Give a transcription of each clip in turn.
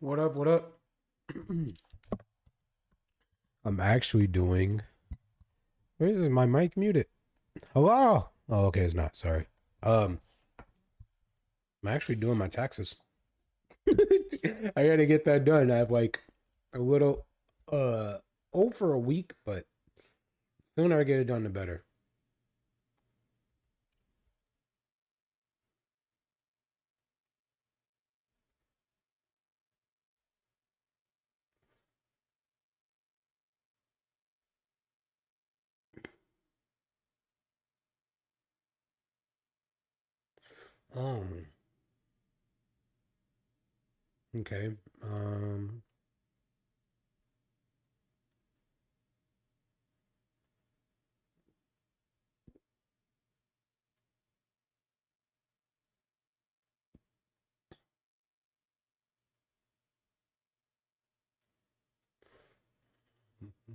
What up? What up? I'm actually doing. Where is my mic muted? Hello. Oh, okay, it's not. Sorry. Um, I'm actually doing my taxes. I gotta get that done. I have like a little, uh, over a week, but the sooner I get it done, the better. Um. Okay. Um.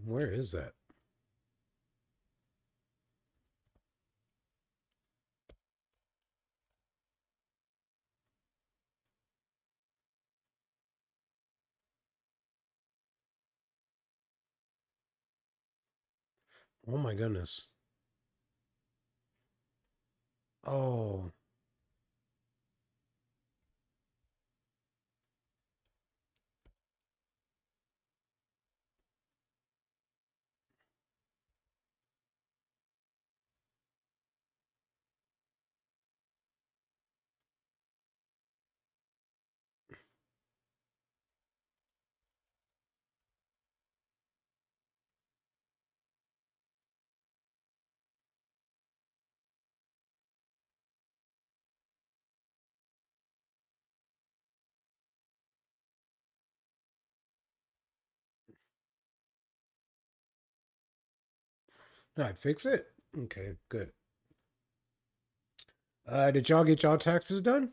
Where is that? Oh my goodness. Oh. Did I fix it? Okay. Good. Did y'all get y'all taxes done?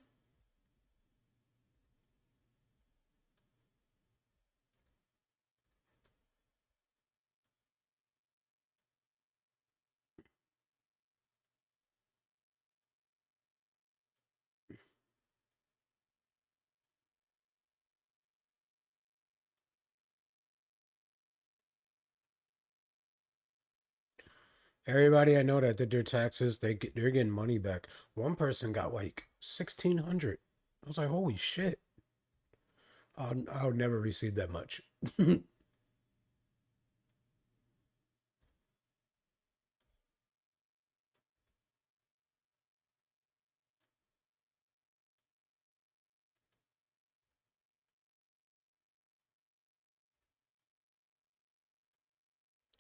Everybody I know that did their taxes, they're getting money back. One person got like 1,600. I was like, holy shit! I'll never receive that much.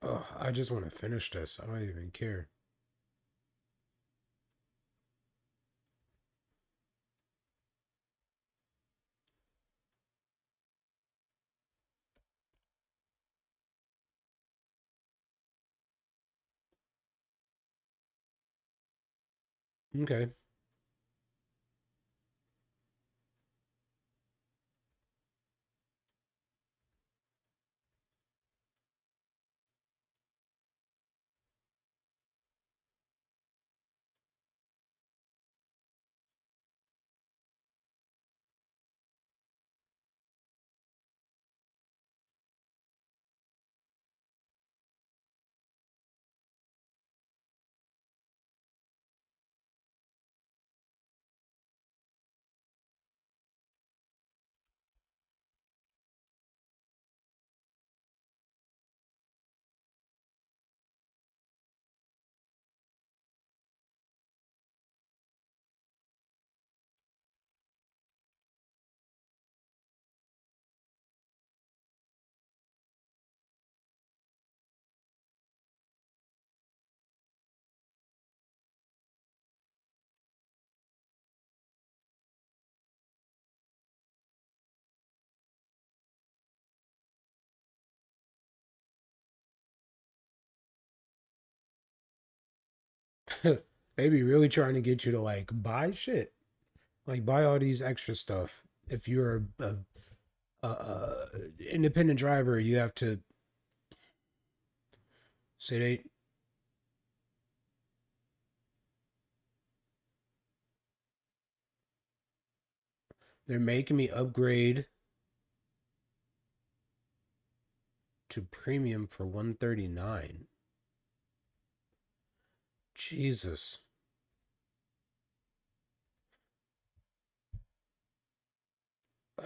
Oh, I just want to finish this. I don't even care. Okay. They be really trying to get you to like buy shit, like buy all these extra stuff. If you're a independent driver, you have to say they're making me upgrade. to premium for $139. Jesus.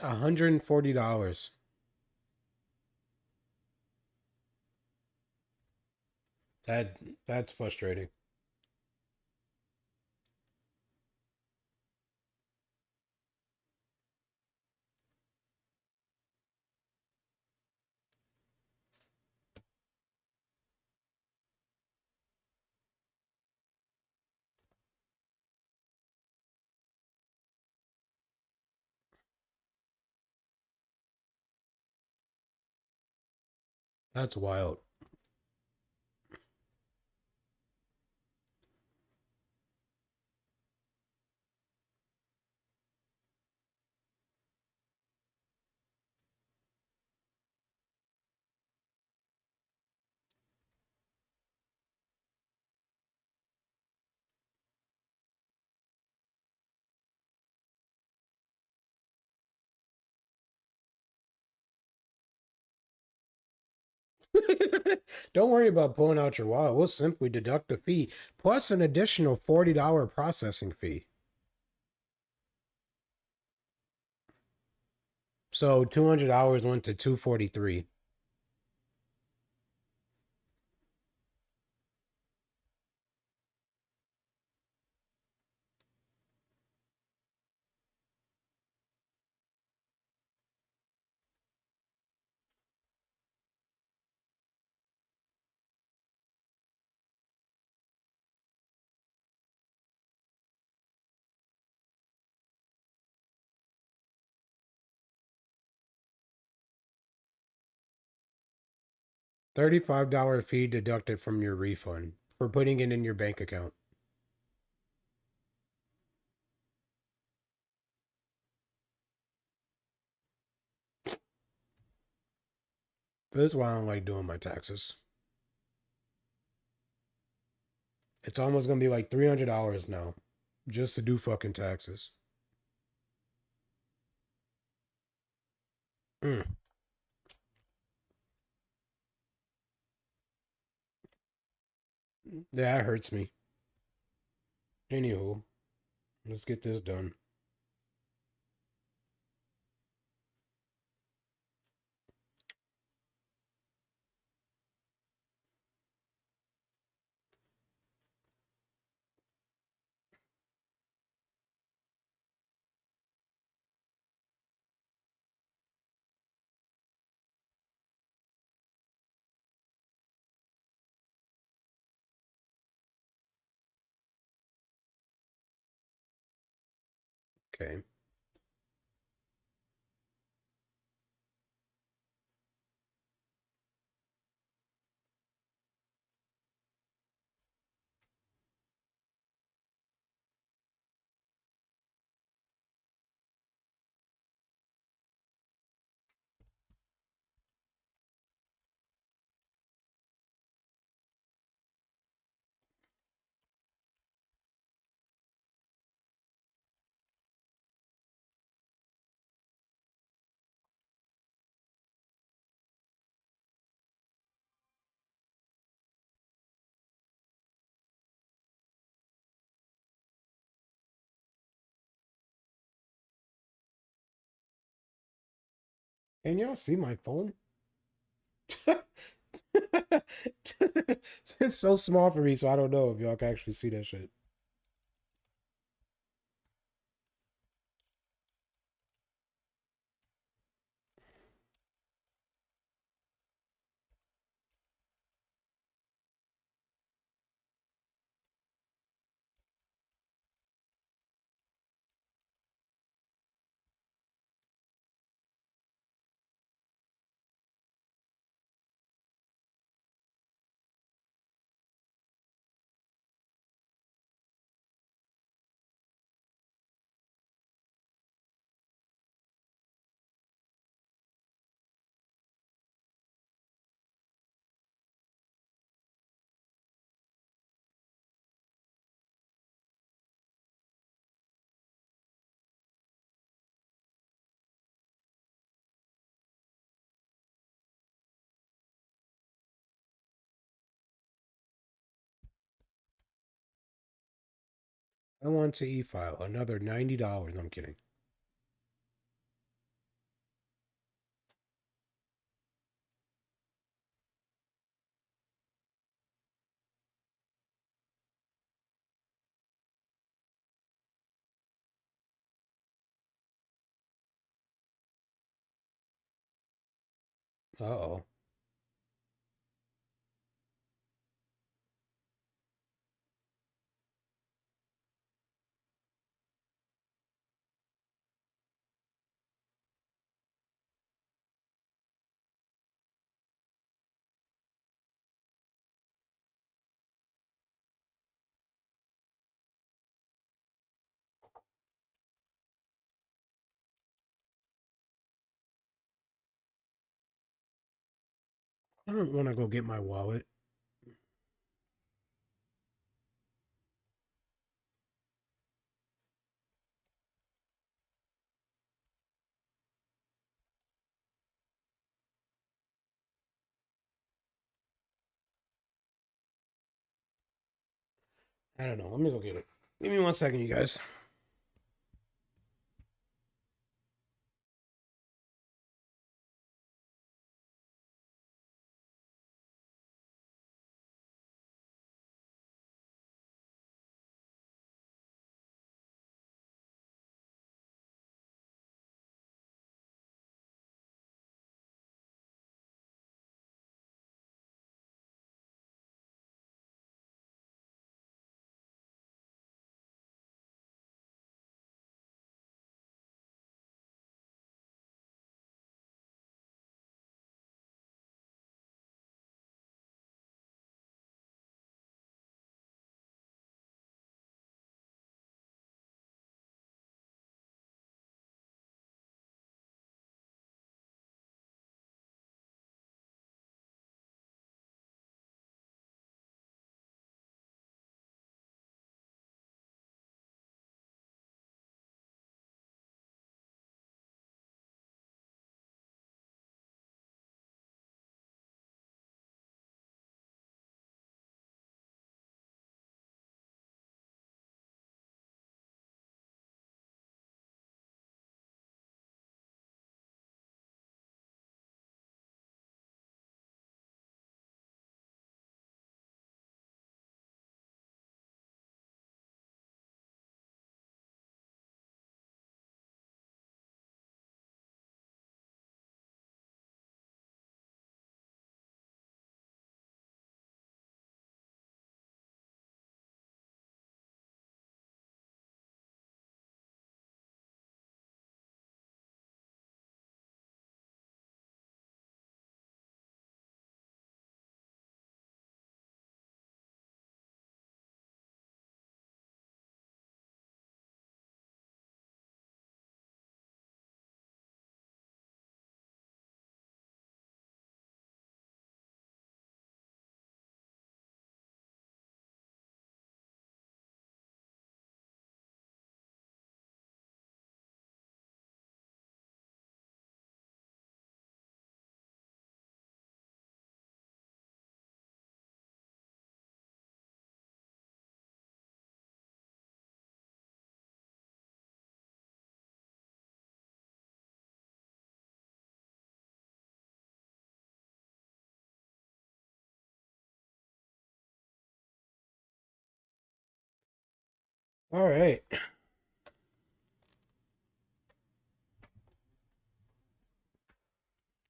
$140. That's frustrating. That's wild. Don't worry about pulling out your wallet. We'll simply deduct a fee plus an additional $40 processing fee. So $200 went to $243. $35 fee deducted from your refund for putting it in your bank account. This is why I don't like doing my taxes. It's almost gonna be like $300 now just to do fucking taxes. Mm. Yeah, that hurts me. Anywho, let's get this done. Okay. Can y'all see my phone? It's so small for me, so I don't know if y'all can actually see that shit. I want to e-file another $90. I'm kidding. Uh-oh. I don't want to go get my wallet. I don't know. Let me go get it. Give me 1 second, you guys. All right.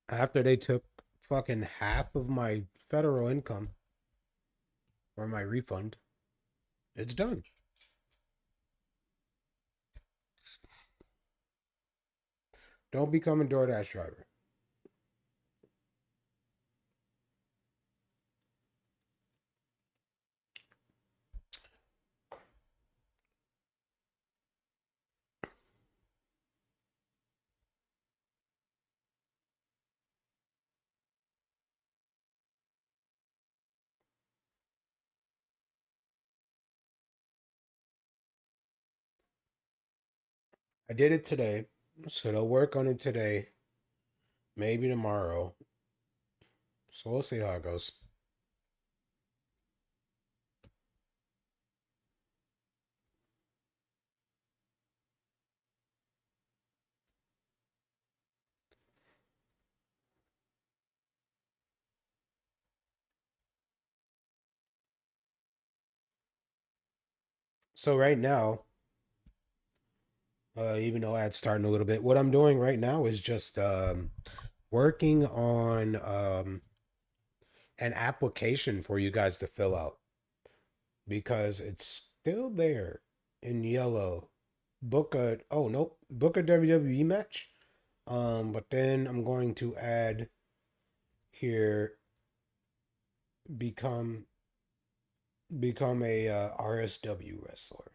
After they took fucking half of my federal income or my refund, it's done. Don't become a DoorDash driver. I did it today, so they'll work on it today, maybe tomorrow. So we'll see how it goes. So right now, even though I had starting a little bit, what I'm doing right now is just working on an application for you guys to fill out because it's still there in yellow. Book a WWE match. But then I'm going to add here become become a RSW wrestler.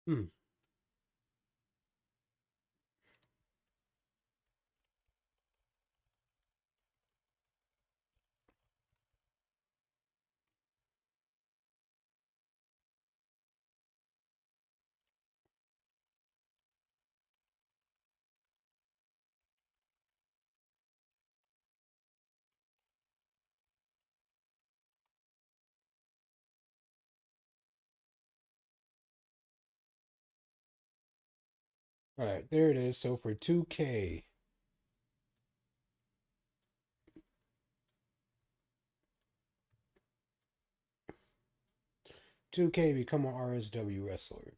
Hmm. All right, there it is. So for 2K become an RSW wrestler.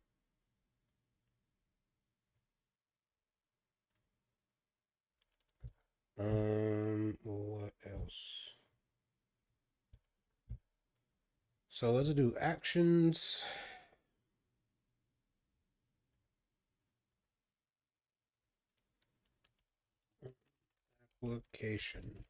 What else? So let's do actions. Application.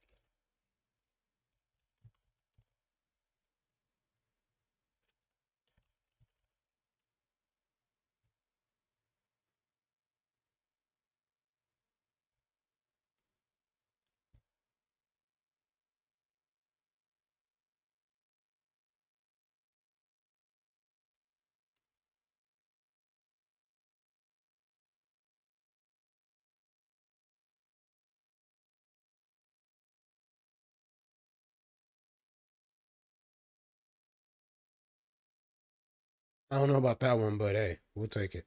I don't know about that one, but hey, we'll take it.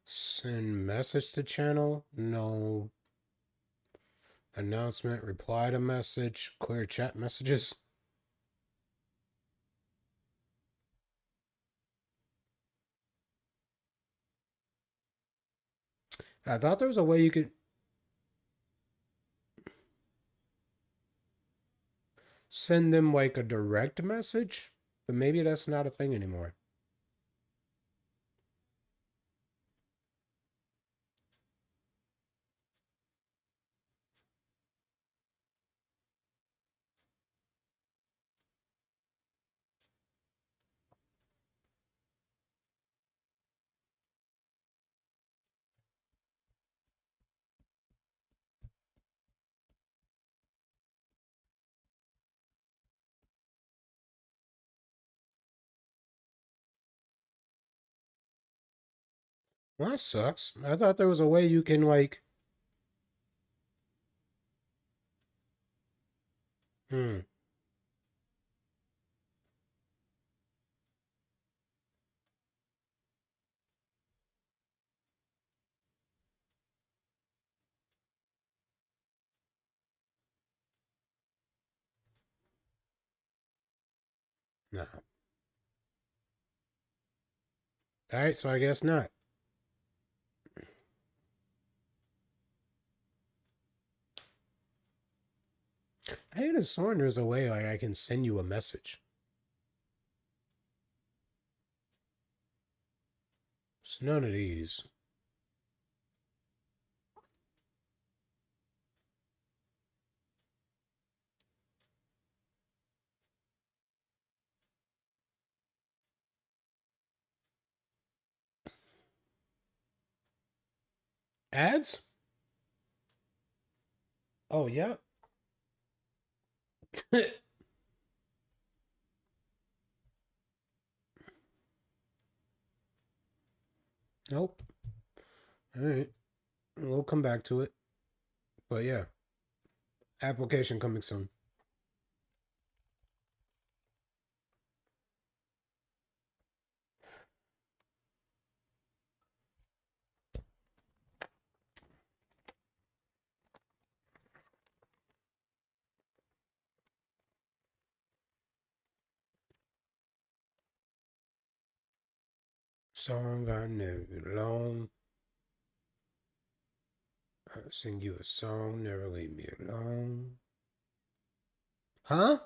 Send message to channel. No announcement. Reply to message. Clear chat messages. I thought there was a way you could send them like a direct message, but maybe that's not a thing anymore. Well, that sucks. I thought there was a way you can like. Hmm. No. All right, so I guess not. I could have sworn there's a way like I can send you a message. It's none of these. Ads? Oh, yeah. Nope. All right. We'll come back to it. But yeah. Application coming soon. Song I never belong. I'll sing you a song, never leave me alone. Huh?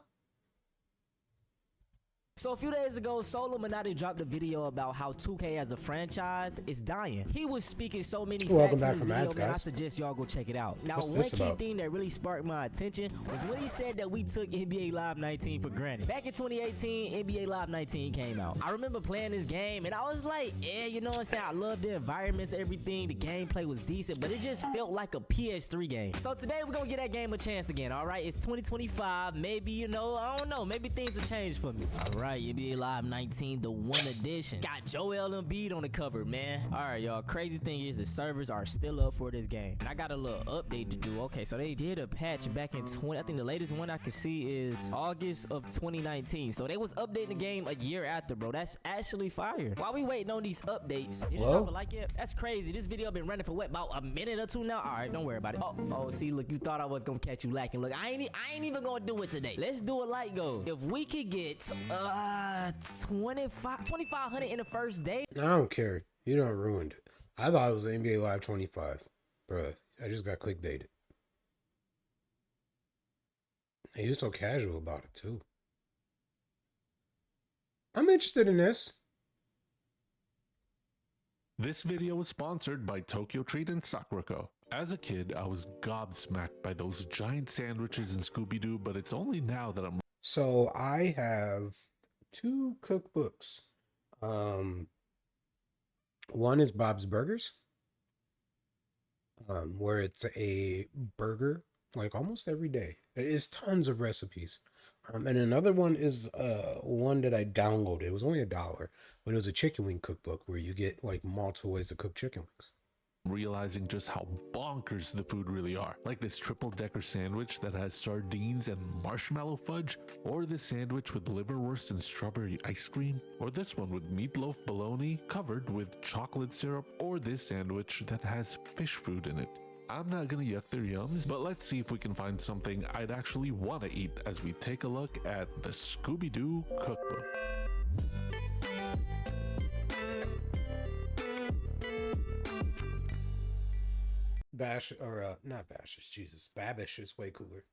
So a few days ago, Solo Minotti dropped a video about how 2K as a franchise is dying. He was speaking so many facts in his video, man, I suggest y'all go check it out. Now, one key thing that really sparked my attention was when he said that we took NBA Live 19 for granted. Back in 2018, NBA Live 19 came out. I remember playing this game, and I was like, yeah, you know what I'm saying? I love the environments, everything. The gameplay was decent, but it just felt like a PS3 game. So today, we're gonna get that game a chance again, all right? It's 2025. Maybe, you know, I don't know. Maybe things have changed for me. All right, NBA Live 19, the one edition. Got Joel Embiid on the cover, man. All right, y'all. Crazy thing is the servers are still up for this game. And I got a little update to do. Okay, so they did a patch back in I think the latest one I can see is August of 2019. So they was updating the game a year after, bro. That's actually fire. While we waiting on these updates, did you drop a like yet? That's crazy. This video been running for what, about a minute or two now? All right, don't worry about it. Oh, see, look, you thought I was gonna catch you lacking. Look, I ain't even gonna do it today. Let's do a like go. If we could get 2,500 in the first day. I don't care. You done ruined it. I thought it was NBA Live 25. Bruh, I just got clickbaited. Hey, you're so casual about it, too. I'm interested in this. This video was sponsored by Tokyo Treat and Sakurako. As a kid, I was gobsmacked by those giant sandwiches in Scooby-Doo, but it's only now that I'm... So I have 2 cookbooks. One is Bob's Burgers, where it's a burger like almost every day. It is tons of recipes. And another one is one that I downloaded. It was only $1, but it was a chicken wing cookbook where you get like multiple ways to cook chicken wings. Realizing just how bonkers the food really are. Like this triple-decker sandwich that has sardines and marshmallow fudge, or this sandwich with liverwurst and strawberry ice cream, or this one with meatloaf bologna covered with chocolate syrup, or this sandwich that has fish food in it. I'm not gonna yuck their yums, but let's see if we can find something I'd actually want to eat as we take a look at the Scooby-Doo cookbook. Bash, or not Bash, Jesus. Babish is way cooler.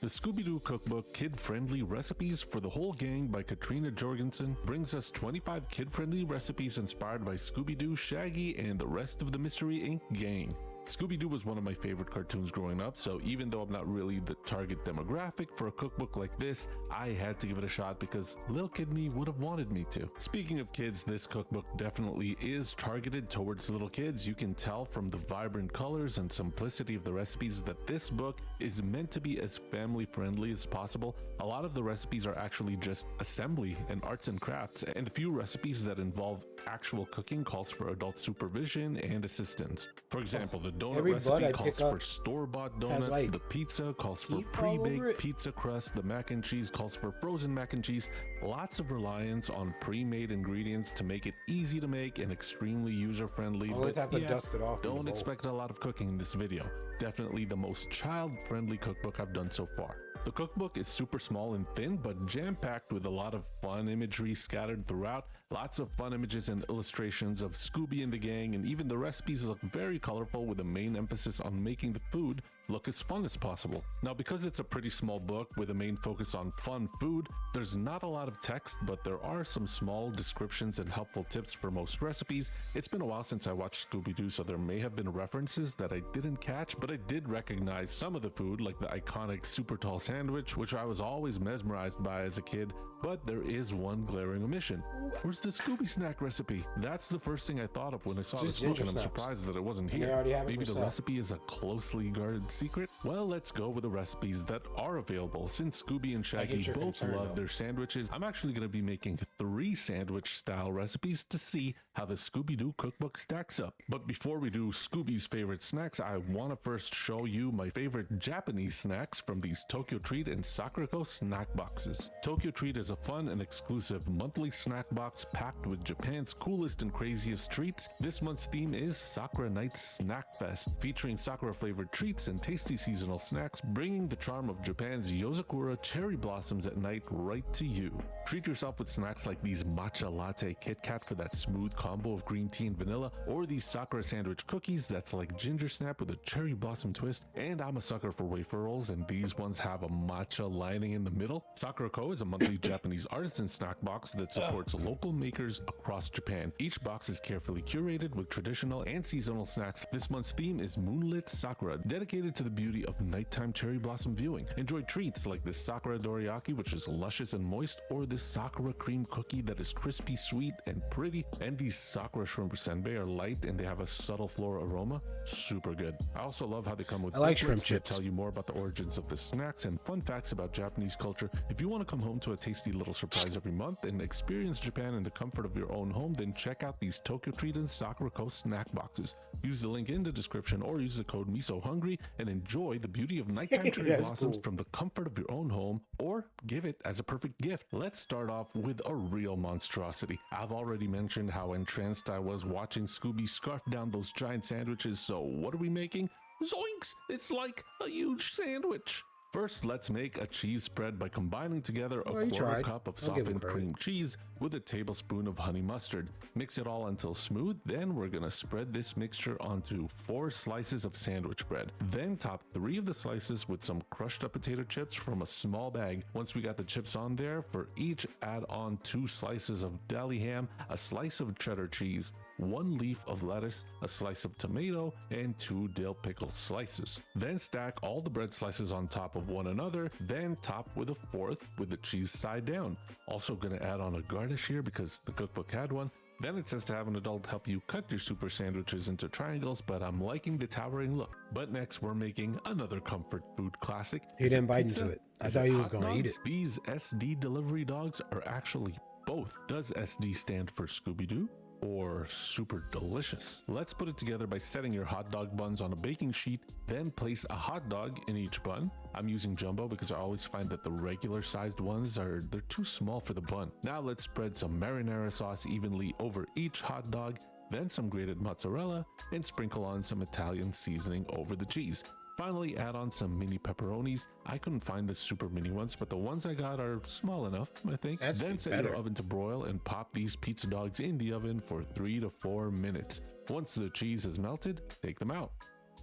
The Scooby-Doo Cookbook Kid-Friendly Recipes for the Whole Gang by Katrina Jorgensen brings us 25 kid-friendly recipes inspired by Scooby-Doo, Shaggy, and the rest of the Mystery Inc. gang. Scooby-Doo was one of my favorite cartoons growing up, so even though I'm not really the target demographic for a cookbook like this, I had to give it a shot because little kid me would have wanted me to. Speaking of kids, this cookbook definitely is targeted towards little kids. You can tell from the vibrant colors and simplicity of the recipes that this book is meant to be as family-friendly as possible. A lot of the recipes are actually just assembly and arts and crafts, and the few recipes that involve actual cooking calls for adult supervision and assistance. For example, the donut recipe calls for store-bought donuts, like the pizza calls for pre-baked pizza crust, the mac and cheese calls for frozen mac and cheese. Lots of reliance on pre-made ingredients to make it easy to make and extremely user-friendly. But have to dust it off. Don't expect a lot of cooking in this video. Definitely the most child-friendly cookbook I've done so far. The cookbook is super small and thin, but jam-packed with a lot of fun imagery scattered throughout. Lots of fun images and illustrations of Scooby and the gang, and even the recipes look very colorful with a main emphasis on making the food look as fun as possible. Now, because it's a pretty small book with a main focus on fun food, there's not a lot of text, but there are some small descriptions and helpful tips for most recipes. It's been a while since I watched Scooby-Doo, so there may have been references that I didn't catch, but I did recognize some of the food, like the iconic super tall sandwich, which I was always mesmerized by as a kid. But there is one glaring omission. Where's the Scooby snack recipe? That's the first thing I thought of when I saw this book, and I'm surprised that it wasn't here. Maybe the recipe is a closely guarded secret? Well, let's go with the recipes that are available. Since Scooby and Shaggy both love their sandwiches, I'm actually going to be making 3 sandwich style recipes to see how the Scooby-Doo cookbook stacks up. But before we do Scooby's favorite snacks, I want to first show you my favorite Japanese snacks from these Tokyo Treat and Sakurako snack boxes. Tokyo Treat is a fun and exclusive monthly snack box packed with Japan's coolest and craziest treats. This month's theme is Sakura Night Snack Fest, featuring sakura flavored treats and tasty seasonal snacks, bringing the charm of Japan's Yozakura cherry blossoms at night right to you. Treat yourself with snacks like these matcha latte Kit Kat for that smooth combo of green tea and vanilla, or these sakura sandwich cookies that's like ginger snap with a cherry blossom twist. And I'm a sucker for wafer rolls, and these ones have a matcha lining in the middle. Sakurako is a monthly Japanese artisan snack box that supports local makers across Japan. Each box is carefully curated with traditional and seasonal snacks. This month's theme is Moonlit Sakura, dedicated to the beauty of nighttime cherry blossom viewing. Enjoy treats like this Sakura Dorayaki, which is luscious and moist, or this Sakura cream cookie that is crispy, sweet, and pretty. And these Sakura shrimp senbei are light and they have a subtle floral aroma. Super good. I also love how they come with shrimp chips. Tell you more about the origins of the snacks and fun facts about Japanese culture. If you want to come home to a tasty little surprise every month and experience Japan in the comfort of your own home, then check out these Tokyo Treat and Sakurako snack boxes. Use the link in the description or use the code MISOHUNGRY and enjoy the beauty of nighttime cherry blossoms from the comfort of your own home, or give it as a perfect gift. Let's start off with a real monstrosity. I've already mentioned how entranced I was watching Scooby scarf down those giant sandwiches, so what are we making? Zoinks! It's like a huge sandwich. First, let's make a cheese spread by combining together a quarter cup of softened cream cheese with a tablespoon of honey mustard. Mix it all until smooth. Then we're gonna spread this mixture onto 4 slices of sandwich bread. Then top 3 of the slices with some crushed up potato chips from a small bag. Once we got the chips on there, for each add on 2 slices of deli ham, a slice of cheddar cheese, 1 leaf of lettuce, a slice of tomato, and 2 dill pickle slices. Then stack all the bread slices on top of one another, then top with a 4th with the cheese side down. Also gonna add on a garnish here because the cookbook had one. Then it says to have an adult help you cut your super sandwiches into triangles, but I'm liking the towering look. But next we're making another comfort food classic. He didn't bite into it. I thought he was gonna eat it. These SD delivery dogs are actually both. Does SD stand for Scooby-Doo or super delicious? Let's put it together by setting your hot dog buns on a baking sheet, then place a hot dog in each bun. I'm using jumbo because I always find that the regular sized ones they're too small for the bun. Now let's spread some marinara sauce evenly over each hot dog, then some grated mozzarella, and sprinkle on some Italian seasoning over the cheese. Finally, add on some mini pepperonis. I couldn't find the super mini ones, but the ones I got are small enough, I think. Then set your oven to broil and pop these pizza dogs in the oven for 3 to 4 minutes. Once the cheese is melted, take them out.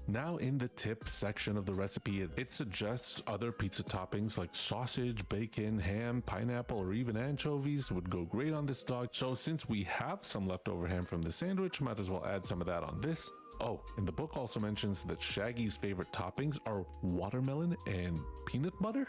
Now in the tip section of the recipe, it suggests other pizza toppings like sausage, bacon, ham, pineapple, or even anchovies would go great on this dog. So since we have some leftover ham from the sandwich, might as well add some of that on this. Oh, and the book also mentions that Shaggy's favorite toppings are watermelon and peanut butter.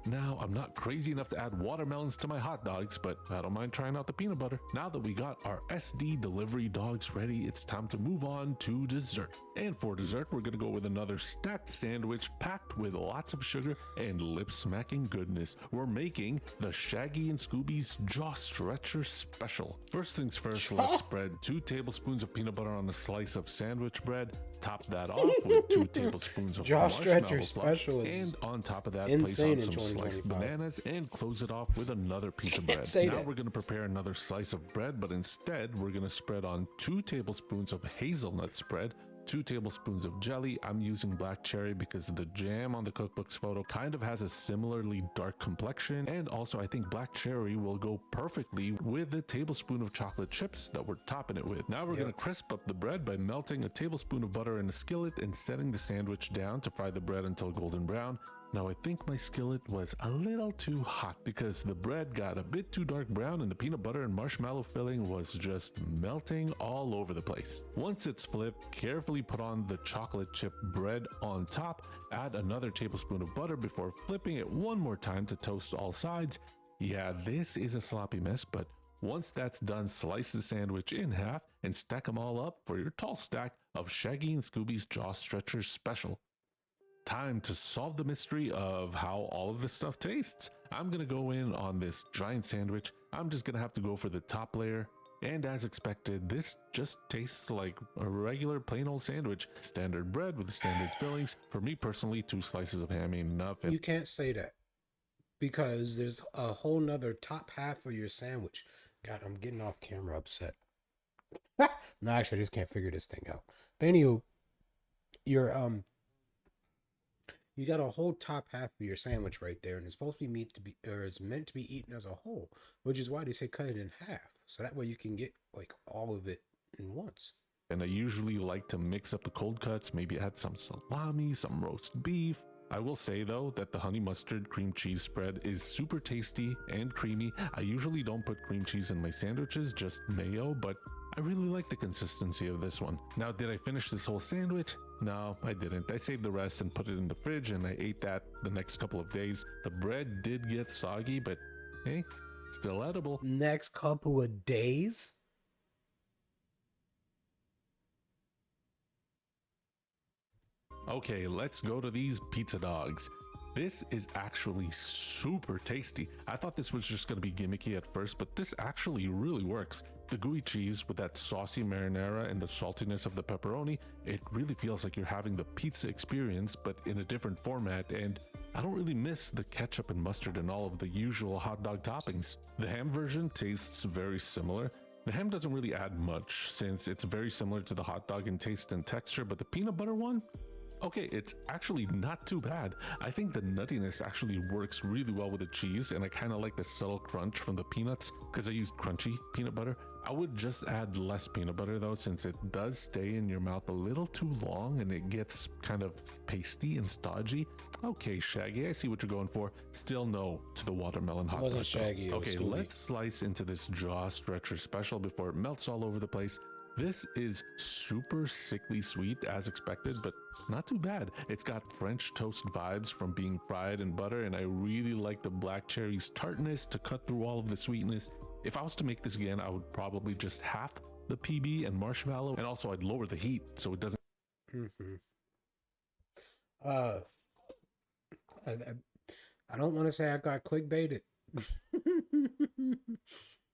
Now, I'm not crazy enough to add watermelons to my hot dogs, but I don't mind trying out the peanut butter. Now that we got our SD delivery dogs ready, it's time to move on to dessert. And for dessert, we're gonna go with another stacked sandwich packed with lots of sugar and lip-smacking goodness. We're making the Shaggy and Scooby's Jaw Stretcher Special. First things first, let's spread 2 tablespoons of peanut butter on a slice of sandwich bread. Top that off with 2 tablespoons of Jaw Stretcher Special, and on top of that, place on some sliced bananas and close it off with another piece of bread. Now we're going to prepare another slice of bread, but instead we're going to spread on 2 tablespoons of hazelnut spread, 2 tablespoons of jelly. I'm using black cherry because the jam on the cookbook's photo kind of has a similarly dark complexion, and also I think black cherry will go perfectly with the tablespoon of chocolate chips that we're topping it with. Now we're going to crisp up the bread by melting a tablespoon of butter in a skillet and setting the sandwich down to fry the bread until golden brown. Now I think my skillet was a little too hot because the bread got a bit too dark brown and the peanut butter and marshmallow filling was just melting all over the place. Once it's flipped, carefully put on the chocolate chip bread on top, add another tablespoon of butter before flipping it one more time to toast all sides. Yeah, this is a sloppy mess, but once that's done, slice the sandwich in half and stack them all up for your tall stack of Shaggy and Scooby's Jaw Stretchers special. Time to solve the mystery of how all of this stuff tastes. I'm gonna go in on this giant sandwich. I'm just gonna have to go for the top layer. And as expected, this just tastes like a regular plain old sandwich. Standard bread with standard fillings. For me personally, 2 slices of ham ain't enough. You can't say that because there's a whole nother top half of your sandwich. God, I'm getting off camera upset. No, actually, I just can't figure this thing out. But anywho, you got a whole top half of your sandwich right there, and it's supposed to be it's meant to be eaten as a whole, which is why they say cut it in half, so that way you can get like all of it in once. And I usually like to mix up the cold cuts, maybe add some salami, some roast beef. I will say though that the honey mustard cream cheese spread is super tasty and creamy. I usually don't put cream cheese in my sandwiches, just mayo, but I really like the consistency of this one. Now, did I finish this whole sandwich? No, I didn't. I saved the rest and put it in the fridge, and I ate that the next couple of days. The bread did get soggy, but hey, still edible. Next couple of days? Okay, let's go to these pizza dogs. This is actually super tasty. I thought this was just going to be gimmicky at first, but this actually really works. The gooey cheese with that saucy marinara and the saltiness of the pepperoni, it really feels like you're having the pizza experience, but in a different format, and I don't really miss the ketchup and mustard and all of the usual hot dog toppings. The ham version tastes very similar. The ham doesn't really add much since it's very similar to the hot dog in taste and texture, but the peanut butter one, okay, it's actually not too bad. I think the nuttiness actually works really well with the cheese, and I kind of like the subtle crunch from the peanuts because I use crunchy peanut butter. I would just add less peanut butter though, since it does stay in your mouth a little too long and it gets kind of pasty and stodgy. Okay, Shaggy, I see what you're going for. Still no to the watermelon hot dog. Wasn't Shaggy, okay, let's slice into this jaw stretcher special before it melts all over the place. This is super sickly sweet as expected, but not too bad. It's got French toast vibes from being fried in butter, and I really like the black cherry's tartness to cut through all of the sweetness. If I was to make this again, I would probably just half the PB and marshmallow, and also I'd lower the heat so it doesn't. I don't want to say I got clickbaited,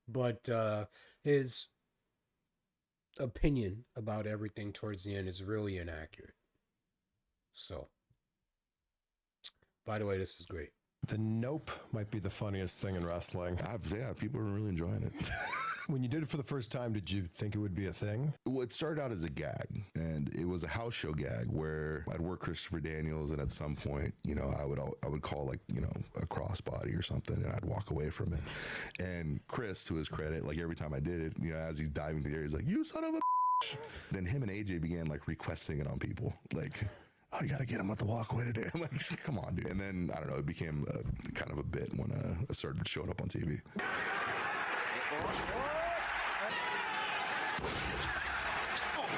but his opinion about everything towards the end is really inaccurate. So, by the way, this is great. The nope might be the funniest thing in wrestling. Yeah, people are really enjoying it. When you did it for the first time, did you think it would be a thing? Well, it started out as a gag, and it was a house show gag where I'd work Christopher Daniels, and at some point, you know, I would call, like, you know, a crossbody or something, and I'd walk away from it. And Chris, to his credit, like every time I did it, you know, as he's diving to the air, he's like, "You son of a bitch." Then him and AJ began like requesting it on people, like, "Oh, you got to get him with the walkway today." I'm like, "Come on, dude." And then, I don't know, it became kind of a bit when I started showing up on TV.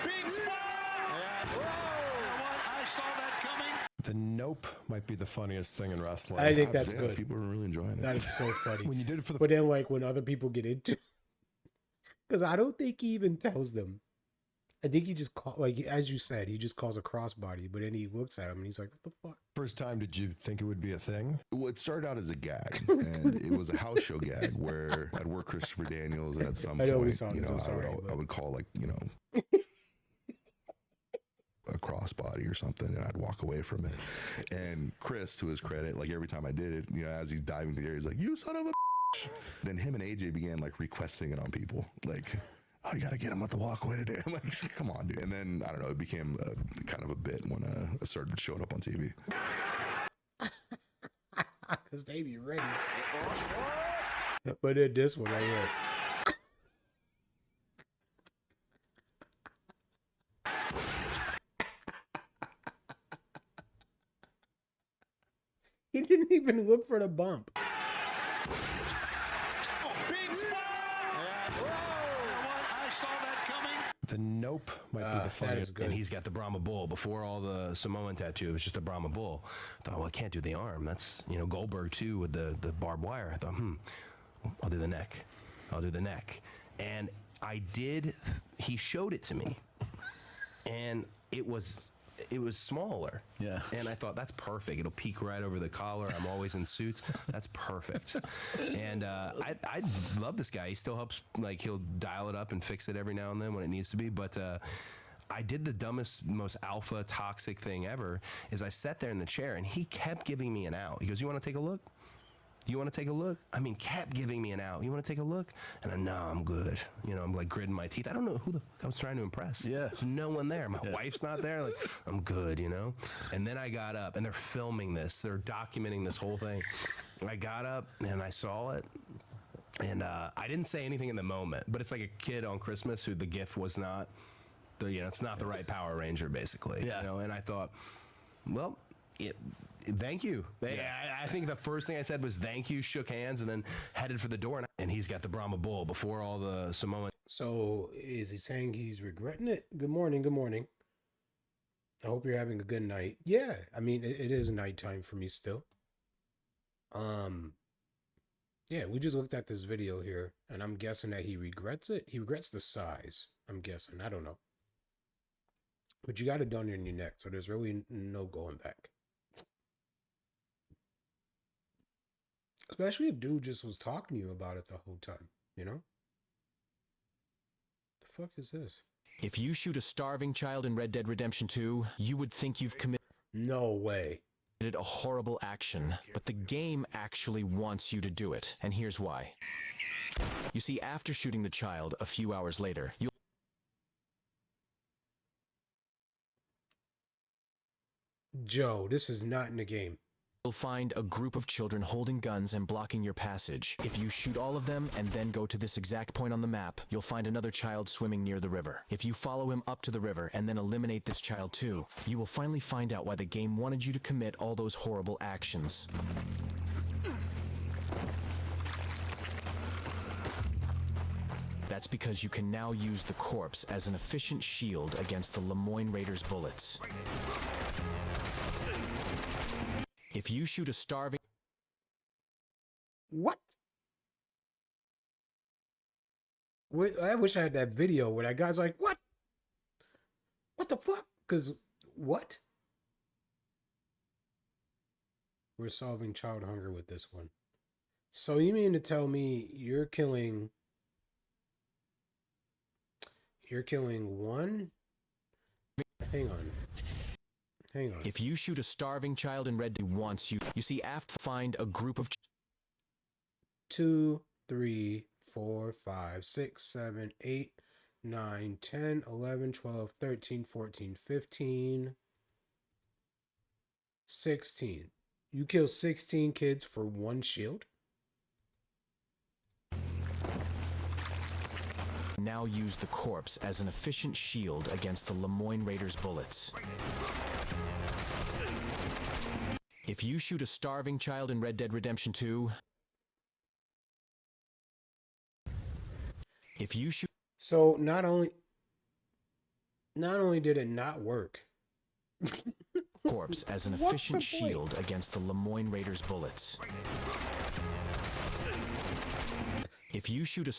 Big spot! I saw that coming. The nope might be the funniest thing in wrestling. I think that's good. People are really enjoying it. That is so funny. When you did it for the But then, like, when other people get into, because I don't think he even tells them. I think he just like, as you said, he just calls a crossbody, but then he looks at him and he's like, "What the fuck?" first time, did you think it would be a thing? Well, it started out as a gag, and it was a house show gag where I'd work Christopher Daniels, and at some point, you know, I would call, like, you know, a crossbody or something, and I'd walk away from it. And Chris, to his credit, like every time I did it, you know, as he's diving to the air, he's like, "You son of a bitch." Then him and AJ began like requesting it on people, like, oh, you got to get him with the walkway today. I'm like, come on, dude. And then, I don't know, it became kind of a bit when I started showing up on TV. Because they be ready. But then this one right here. He didn't even look for the bump. Oh, big spot! Yeah. Whoa. You know what? I saw that coming. The nope might be the funniest. And he's got the Brahma Bull. Before all the Samoan tattoo, it was just a Brahma Bull. I thought, well, I can't do the arm. That's, you know, Goldberg too with the barbed wire. I thought, I'll do the neck. I'll do the neck. And I did. He showed it to me, and it was smaller. Yeah. And I thought, that's perfect. It'll peek right over the collar. I'm always in suits. That's perfect. And I love this guy. He still helps, like, he'll dial it up and fix it every now and then when it needs to be. But I did the dumbest, most alpha toxic thing ever, is I sat there in the chair and he kept giving me an out. He goes, you want to take a look? You want to take a look? I mean, kept giving me an out. You want to take a look? And I know I'm good. You know, I'm like gritting my teeth. I don't know who I was trying to impress. Yeah. There's no one there. My wife's not there. Like, I'm good, you know? And then I got up and they're filming this. They're documenting this whole thing. I got up and I saw it. And I didn't say anything in the moment, but it's like a kid on Christmas who the gift was not, it's not the right Power Ranger, basically. Yeah. You know, and I thought, well, thank you. Yeah. I think the first thing I said was thank you, shook hands, and then headed for the door. And he's got the Brahma Bull before all the Samoan. So is he saying he's regretting it? Good morning. Good morning. I hope you're having a good night. Yeah. I mean, it is nighttime for me still. Yeah, we just looked at this video here, and I'm guessing that he regrets it. He regrets the size. I'm guessing. I don't know. But you got it done in your neck, so there's really no going back. Especially if dude just was talking to you about it the whole time, you know? The fuck is this? If you shoot a starving child in Red Dead Redemption 2, you would think you've committed No way. a horrible action, but the game actually wants you to do it, and here's why. You see, after shooting the child a few hours later, you'll Joe, this is not in the game. find a group of children holding guns and blocking your passage. If you shoot all of them and then go to this exact point on the map, you'll find another child swimming near the river. If you follow him up to the river and then eliminate this child too, you will finally find out why the game wanted you to commit all those horrible actions. That's because you can now use the corpse as an efficient shield against the Lemoyne Raiders' bullets. If you shoot a starving... What? Wait, I wish I had that video where that guy's like, what? What the fuck? Because, what? We're solving child hunger with this one. So you mean to tell me you're killing one? Hang on. If you shoot a starving child in Red Dead wants you see after find a group of 2, 3, 4, 5, 6, 7, 8, 9, 10, 11, 12, 13, 14, 15, 16. You kill 16 kids for one shield? Now use the corpse as an efficient shield against the Lemoyne Raiders' bullets. If you shoot a starving child in Red Dead Redemption 2, if you shoot... So not only did it not work. corpse as an efficient shield against the Lemoyne Raiders' bullets. If you shoot a...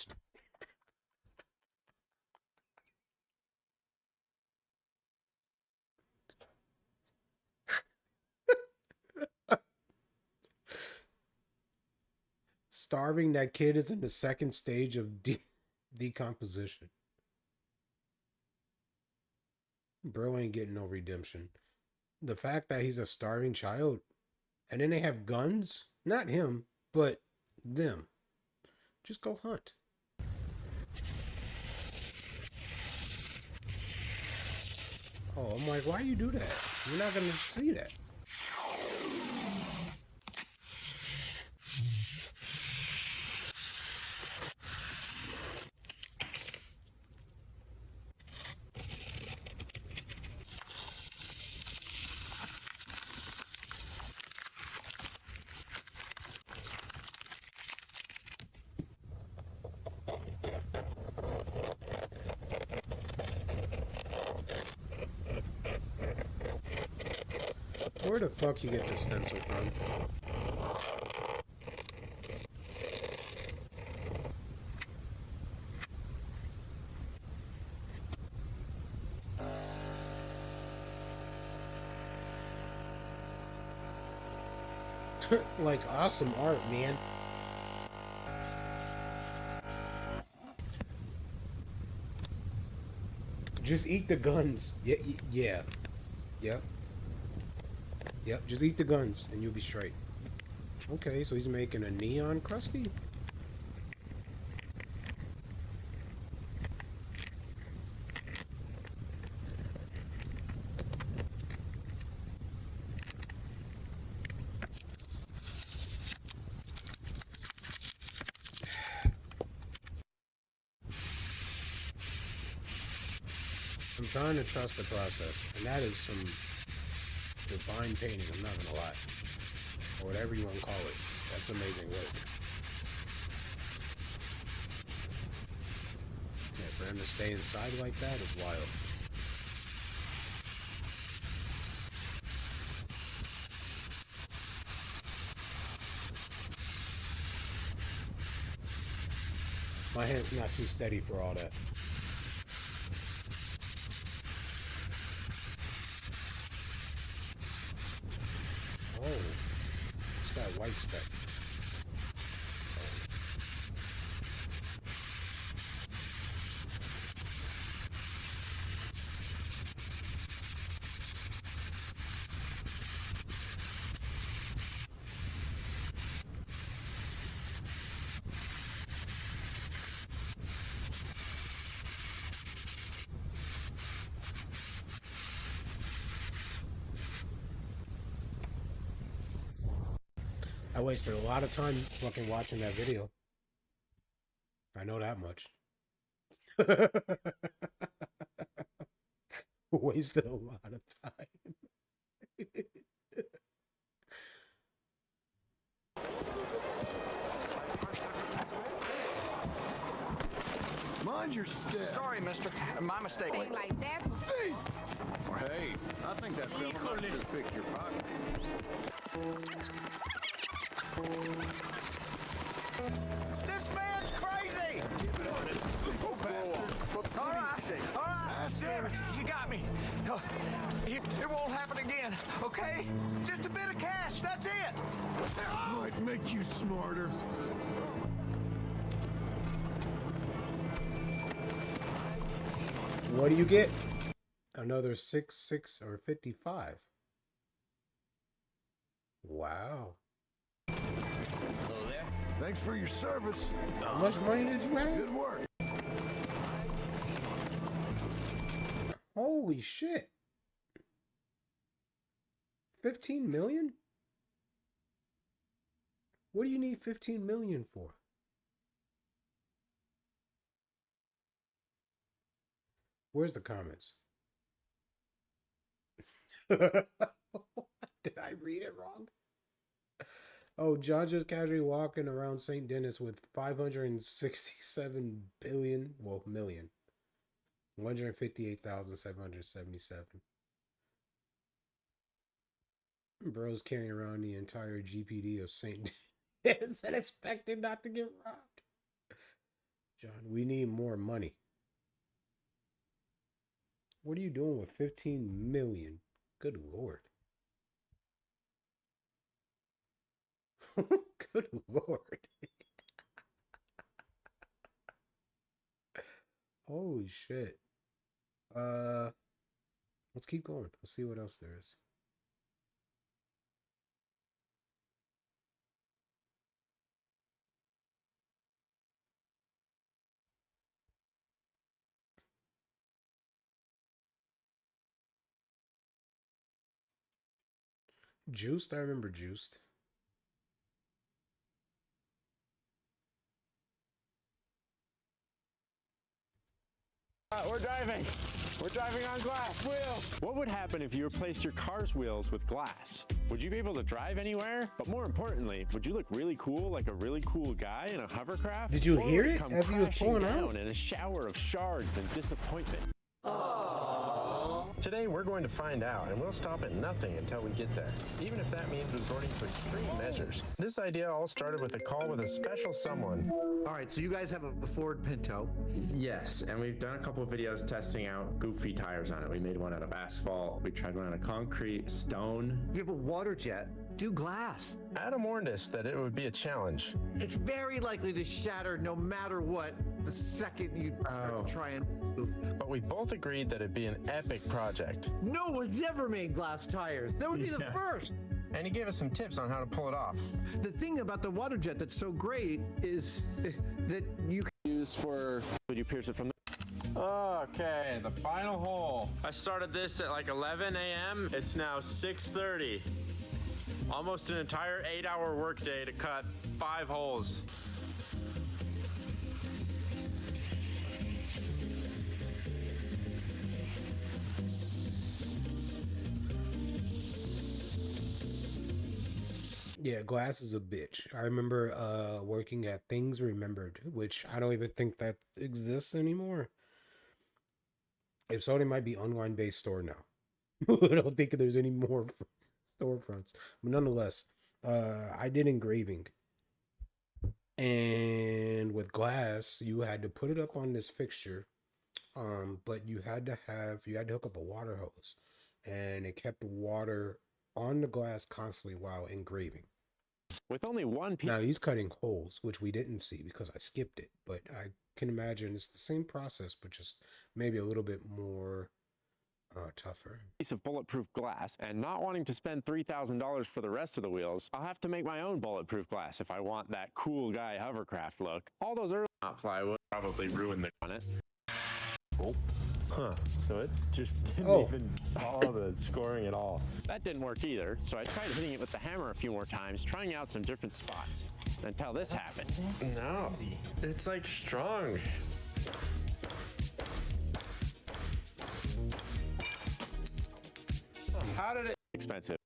Starving that kid is in the second stage of decomposition. Bro ain't getting no redemption. The fact that he's a starving child, and then they have guns, not him, but them. Just go hunt. Oh, I'm like, why you do that? You're not gonna see that. Where the fuck you get this stencil from? Like, awesome art, man. Just eat the guns. Yeah, yeah. Yep. Yep, just eat the guns and you'll be straight. Okay, so he's making a neon Krusty? I'm trying to trust the process, and that is some divine painting, I'm not gonna lie. Or whatever you want to call it. That's amazing work. Yeah, for him to stay inside like that is wild. My hand's not too steady for all that. Oh, it's that white speck. I wasted a lot of time fucking watching that video. I know that much. Wasted a lot of time. Mind your step. Sorry, mister. My mistake. Ain't like that. Or hey, I think that fella might just picked your pocket. This man's crazy! Go bastard. All right, damn it, you got me. It won't happen again, okay? Just a bit of cash, that's it. Might make you smarter. What do you get? Another 6 or 55. Wow. Hello there. Thanks for your service. How much money did you have? Good work. Holy shit. 15 million? What do you need 15 million for? Where's the comments? Did I read it wrong? Oh, John just casually walking around St. Denis with 567 billion, well, million. 158,777. Bro's carrying around the entire GPD of St. Denis and expecting not to get robbed. John, we need more money. What are you doing with 15 million? Good Lord. Good Lord. Holy shit. Let's keep going. Let's see what else there is. Juiced? I remember Juiced. We're driving. We're driving on glass wheels. What would happen if you replaced your car's wheels with glass? Would you be able to drive anywhere? But more importantly, would you look really cool, like a really cool guy in a hovercraft? Did you hear it as he was pulling out? In a shower of shards and disappointment. Today we're going to find out, and we'll stop at nothing until we get there, even if that means resorting to extreme measures. This idea all started with a call with a special someone. All right, so you guys have a Ford Pinto. Yes, and we've done a couple of videos testing out goofy tires on it. We made one out of asphalt. We tried one out of concrete, stone. You have a water jet. Do glass. Adam warned us that it would be a challenge. It's very likely to shatter no matter what the second you start to try and move. But we both agreed that it'd be an epic project. No one's ever made glass tires. That would be the first. And he gave us some tips on how to pull it off. The thing about the water jet that's so great is that you can use for... Would you pierce it from the... Okay, the final hole. I started this at like 11 a.m. It's now 6:30. Almost an entire 8-hour workday to cut 5 holes. Yeah, glass is a bitch. I remember working at Things Remembered, which I don't even think that exists anymore. If so, it might be online-based store now. I don't think there's any more storefronts. But nonetheless, I did engraving. And with glass, you had to put it up on this fixture. But you had to hook up a water hose. And it kept water on the glass constantly while engraving. With only one piece. Now he's cutting holes, which we didn't see because I skipped it, but I can imagine it's the same process, but just maybe a little bit more tougher. Piece of bulletproof glass, and not wanting to spend $3,000 for the rest of the wheels, I'll have to make my own bulletproof glass if I want that cool guy hovercraft look. All those early plywood probably ruined the on it. Oh. Huh, so it just didn't even follow the scoring at all. That didn't work either, so I tried hitting it with the hammer a few more times, trying out some different spots, until this happened. No, it's like strong. How did it... Expensive.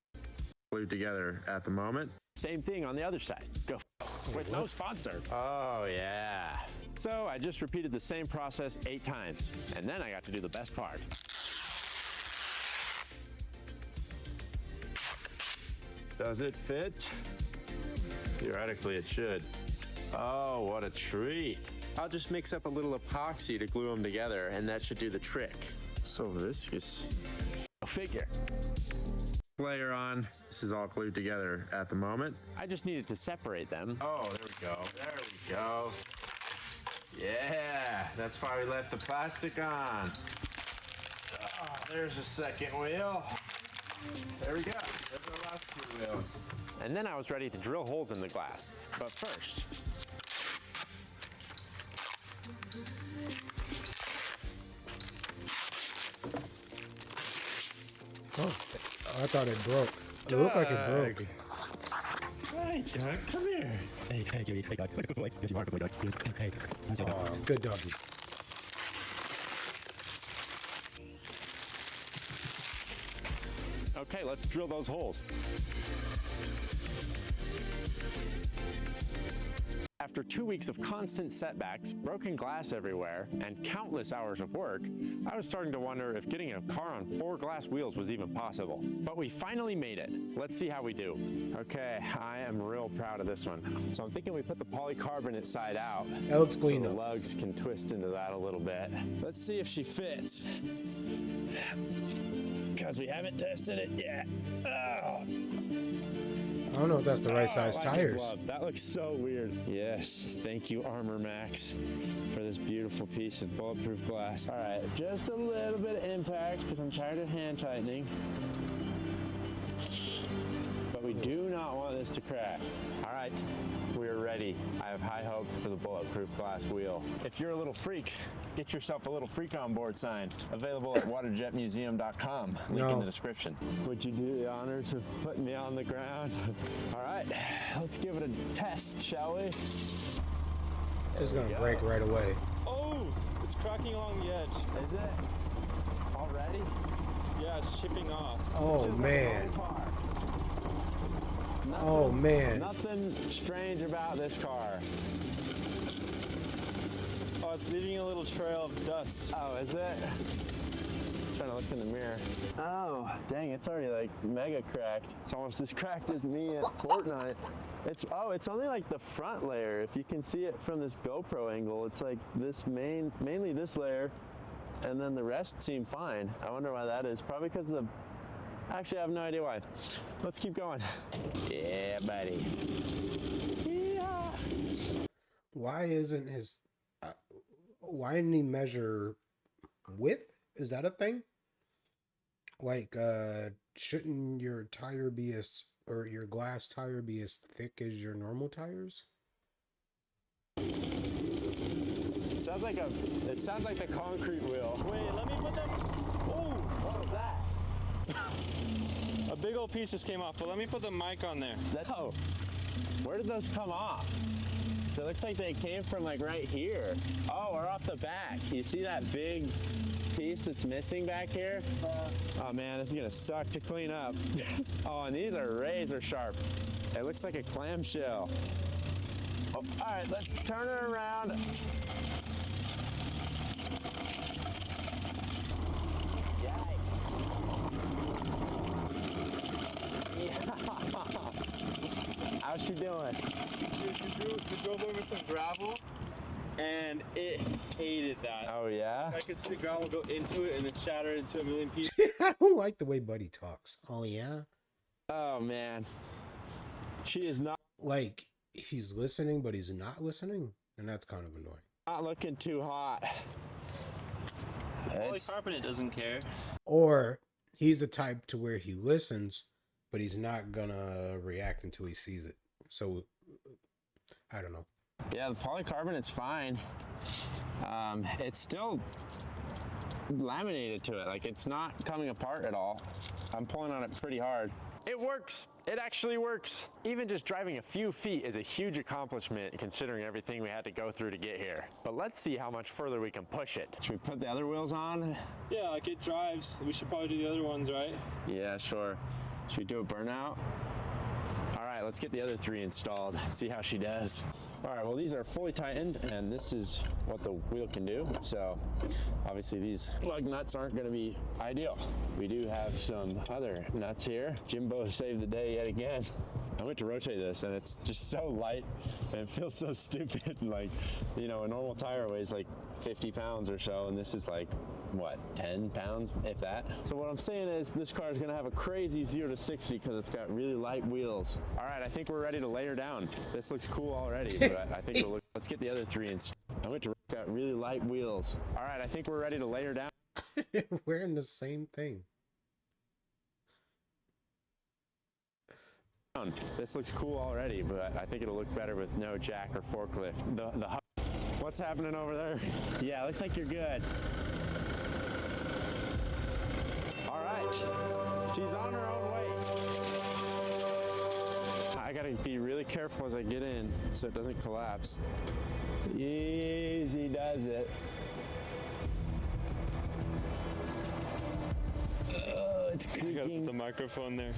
Glued together at the moment. Same thing on the other side. Go. With no sponsor. Oh, yeah. So I just repeated the same process 8 times, and then I got to do the best part. Does it fit? Theoretically, it should. Oh, what a treat. I'll just mix up a little epoxy to glue them together, and that should do the trick. So viscous. Go figure. Layer on. This is all glued together at the moment. I just needed to separate them. Oh, there we go. There we go. Yeah, that's why we left the plastic on. Oh, there's a second wheel. There we go. There's our last 2 wheels. And then I was ready to drill holes in the glass. But first, oh, I thought it broke. It looked like it broke. Hey, Doug, come here. Hey, Jimmy. Hey, Doug. Yes, you are good boy, Doug. Hey. Good doggy. Okay, let's drill those holes. After 2 weeks of constant setbacks, broken glass everywhere, and countless hours of work, I was starting to wonder if getting a car on 4 glass wheels was even possible. But we finally made it. Let's see how we do. Okay, I am real proud of this one. So I'm thinking we put the polycarbonate side out. That looks clean so the though. lugs can twist into that a little bit. Let's see if she fits. Because we haven't tested it yet. Oh. I don't know if that's the right size tires. That looks so weird. Yes, thank you, Armor Max, for this beautiful piece of bulletproof glass. All right, just a little bit of impact because I'm tired of hand tightening. But we do not want this to crack. All right, we're ready. already, I have high hopes for the bulletproof glass wheel. If you're a little freak, get yourself a little freak on board sign. Available at waterjetmuseum.com. Link in the description. Would you do the honors of putting me on the ground? All right, let's give it a test, shall we? It's gonna break right away. Oh, it's cracking along the edge. Is it? Already? Yeah, it's chipping off. Oh man. Oh man. Nothing strange about this car. Oh, it's leaving a little trail of dust. Oh, is it? Trying to look in the mirror. Oh, dang, it's already like mega cracked. It's almost as cracked as me at Fortnite. It's only like the front layer. If you can see it from this GoPro angle, it's like this mainly this layer, and then the rest seem fine. I wonder why that is. Probably because of the, actually I have no idea why. Let's keep going. Yeah, buddy. Yeah. Why isn't his, why didn't he measure width? Is that a thing? Like, shouldn't your tire be or your glass tire be as thick as your normal tires? It sounds like the concrete wheel. Wait, let me put them. Oh, what was that? A big old piece just came off, but let me put the mic on there. Oh, where did those come off? It looks like they came from like right here. Oh, or off the back. You see that big piece that's missing back here? Oh man, this is gonna suck to clean up. Oh, and these are razor sharp. It looks like a clamshell. Oh, all right, let's turn it around. How's she doing? We drove over some gravel, and it hated that. Oh yeah? I could see the gravel go into it and then shatter into a million pieces. I don't like the way Buddy talks. Oh yeah? Oh man. She is not. Like, he's listening, but he's not listening, and that's kind of annoying. Not looking too hot. Polycarbonate doesn't care. Or he's the type to where he listens, but he's not gonna react until he sees it. So, I don't know. Yeah, the polycarbonate's fine. It's still laminated to it. Like, it's not coming apart at all. I'm pulling on it pretty hard. It works. It actually works. Even just driving a few feet is a huge accomplishment considering everything we had to go through to get here. But let's see how much further we can push it. Should we put the other wheels on? Yeah, like it drives. We should probably do the other ones, right? Yeah, sure. Should we do a burnout? All right, let's get the other 3 installed, see how she does. All right, well, these are fully tightened, and this is what the wheel can do. So obviously these lug nuts aren't gonna be ideal. We do have some other nuts here. Jimbo saved the day yet again. I went to rotate this, and it's just so light, and it feels so stupid. Like, you know, a normal tire weighs like 50 pounds or so, and this is like, what, 10 pounds, if that? So what I'm saying is this car is gonna have a crazy 0 to 60 because it's got really light wheels. All right, I think we're ready to lay her down. This looks cool already, but I think it'll look, let's get the other 3 installed. I went to got really light wheels. All right, I think we're ready to lay her down. Wearing the same thing. This looks cool already, but I think it'll look better with no jack or forklift. What's happening over there? Yeah, looks like you're good. All right, she's on her own weight. I gotta be really careful as I get in so it doesn't collapse. Easy does it. Oh, it's creaking. I gotta put the microphone there.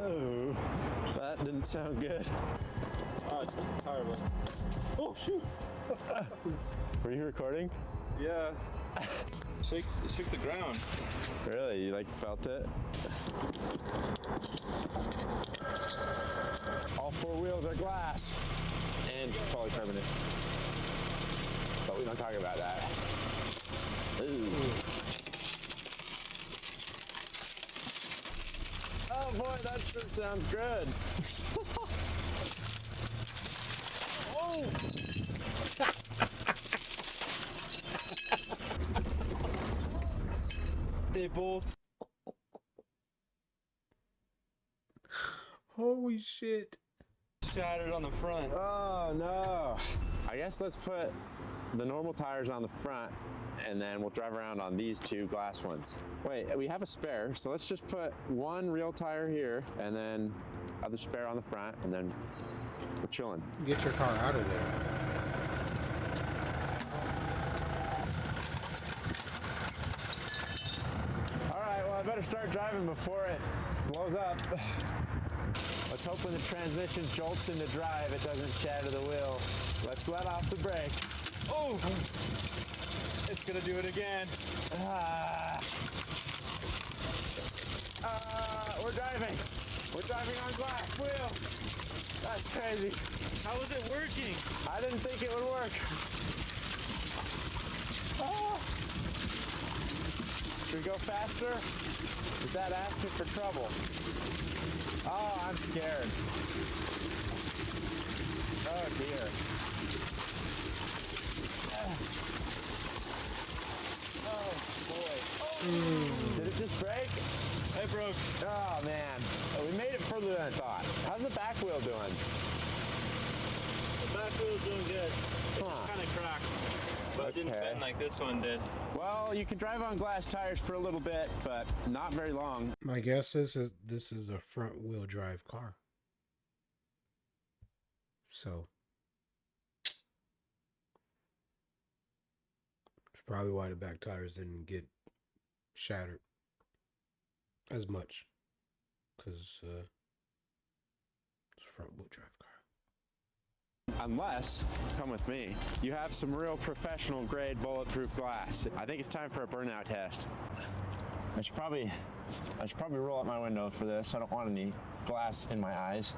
Oh, that didn't sound good. Oh, it's just a tire, but... Oh, shoot! Were you recording? Yeah. It shook the ground. Really? You like felt it? All 4 wheels are glass and polycarbonate. But we don't talk about that. Ooh. Oh boy, that sure sounds good. Oh! They both. Holy shit. Shattered on the front. Oh no. I guess let's put the normal tires on the front and then we'll drive around on these two glass ones. Wait, we have a spare, so let's just put one real tire here and then other spare on the front and then we're chilling. Get your car out of there. All right, well I better start driving before it blows up. Let's hope when the transmission jolts into drive, it doesn't shatter the wheel. Let's let off the brake. Oh! It's gonna do it again. We're driving. We're driving on glass wheels. That's crazy. How is it working? I didn't think it would work. Should we go faster? Is that asking for trouble? Oh, I'm scared. Oh dear. Oh boy. Did it just break? It broke. Oh man. Oh, we made it further than I thought. How's the back wheel doing? The back wheel's doing good. It's kind of cracked, but it didn't bend like this one did. Well, you can drive on glass tires for a little bit, but not very long. My guess is this is a front wheel drive car. So it's probably why the back tires didn't get shattered as much, because it's a front wheel drive car. Unless, come with me, you have some real professional grade bulletproof glass. I think it's time for a burnout test. I should probably roll up my window for this. I don't want any glass in my eyes.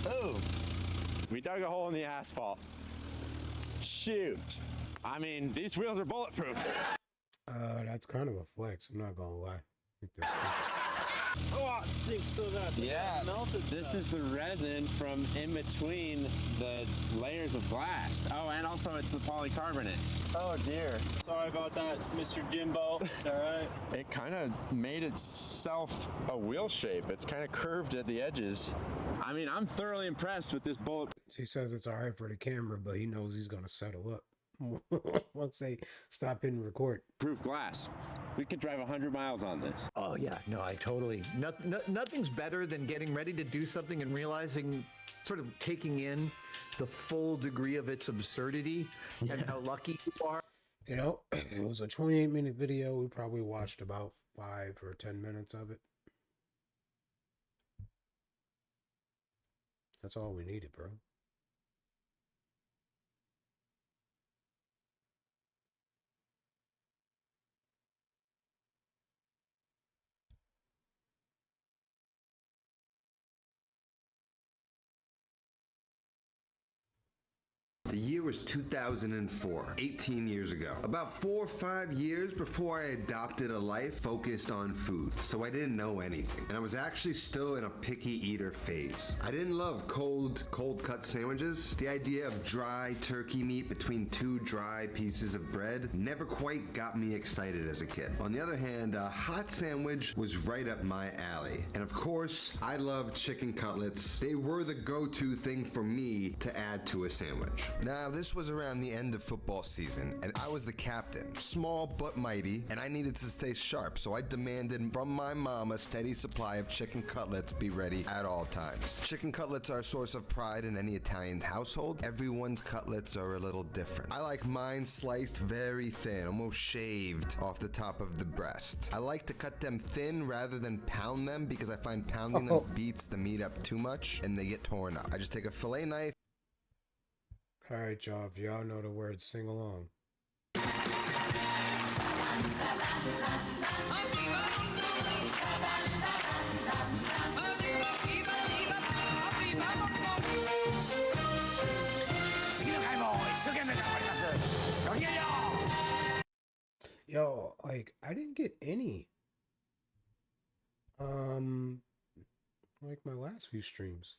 Oh, we dug a hole in the asphalt. Shoot. I mean, these wheels are bulletproof. That's kind of a flex, I'm not gonna lie. Oh, it stinks so bad. Yeah, Melted this stuff. is the resin from in between the layers of glass. Oh, and also it's the polycarbonate. Oh dear. Sorry about that, Mr. Jimbo. It's all right. It kind of made itself a wheel shape. It's kind of curved at the edges. I mean, I'm thoroughly impressed with this bullet. He says it's all right for the camera, but he knows he's gonna settle up once they stop hitting record. Proof glass. We could drive 100 miles on this. Oh yeah, no, I totally. Nothing's better than getting ready to do something and realizing, sort of taking in the full degree of its absurdity and how lucky you are. You know, it was a 28-minute video. We probably watched about 5 or 10 minutes of it. That's all we needed, bro. The year was 2004, 18 years ago. About 4 or 5 years before I adopted a life focused on food, so I didn't know anything. And I was actually still in a picky eater phase. I didn't love cold cut sandwiches. The idea of dry turkey meat between 2 dry pieces of bread never quite got me excited as a kid. On the other hand, a hot sandwich was right up my alley. And of course, I loved chicken cutlets. They were the go-to thing for me to add to a sandwich. Now, this was around the end of football season, and I was the captain, small but mighty, and I needed to stay sharp, so I demanded from my mom a steady supply of chicken cutlets be ready at all times. Chicken cutlets are a source of pride in any Italian household. Everyone's cutlets are a little different. I like mine sliced very thin, almost shaved off the top of the breast. I like to cut them thin rather than pound them because I find pounding them beats the meat up too much and they get torn up. I just take a fillet knife. All right, y'all. If y'all know the words, sing along. Yo, like, I didn't get any. Like my last few streams.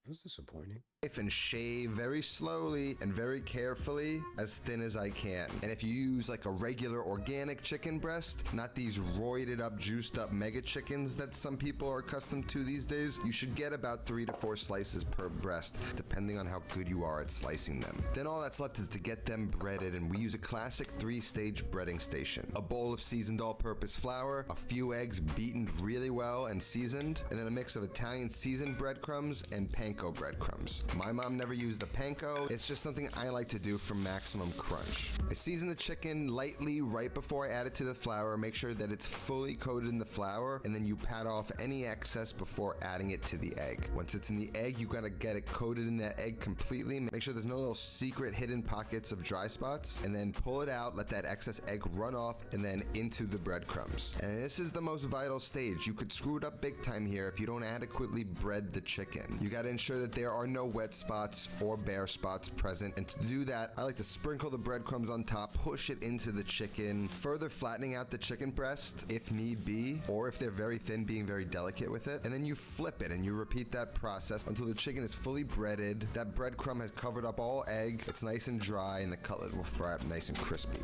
That was disappointing. And shave very slowly and very carefully, as thin as I can. And if you use like a regular organic chicken breast, not these roided up, juiced up mega chickens that some people are accustomed to these days, you should get about 3 to 4 slices per breast, depending on how good you are at slicing them. Then all that's left is to get them breaded, and we use a classic 3-stage breading station. A bowl of seasoned all-purpose flour, a few eggs beaten really well and seasoned, and then a mix of Italian seasoned breadcrumbs and panko breadcrumbs. My mom never used the panko. It's just something I like to do for maximum crunch. I season the chicken lightly right before I add it to the flour. Make sure that it's fully coated in the flour, and then you pat off any excess before adding it to the egg. Once it's in the egg, you gotta get it coated in that egg completely. Make sure there's no little secret hidden pockets of dry spots, and then pull it out, let that excess egg run off, and then into the breadcrumbs. And this is the most vital stage. You could screw it up big time here if you don't adequately bread the chicken. You gotta ensure that there are no wet spots or bare spots present, and to do that, I like to sprinkle the breadcrumbs on top, push it into the chicken, further flattening out the chicken breast if need be, or if they're very thin, being very delicate with it, and then you flip it and you repeat that process until the chicken is fully breaded, that breadcrumb has covered up all egg, it's nice and dry, and the cutlet will fry up nice and crispy.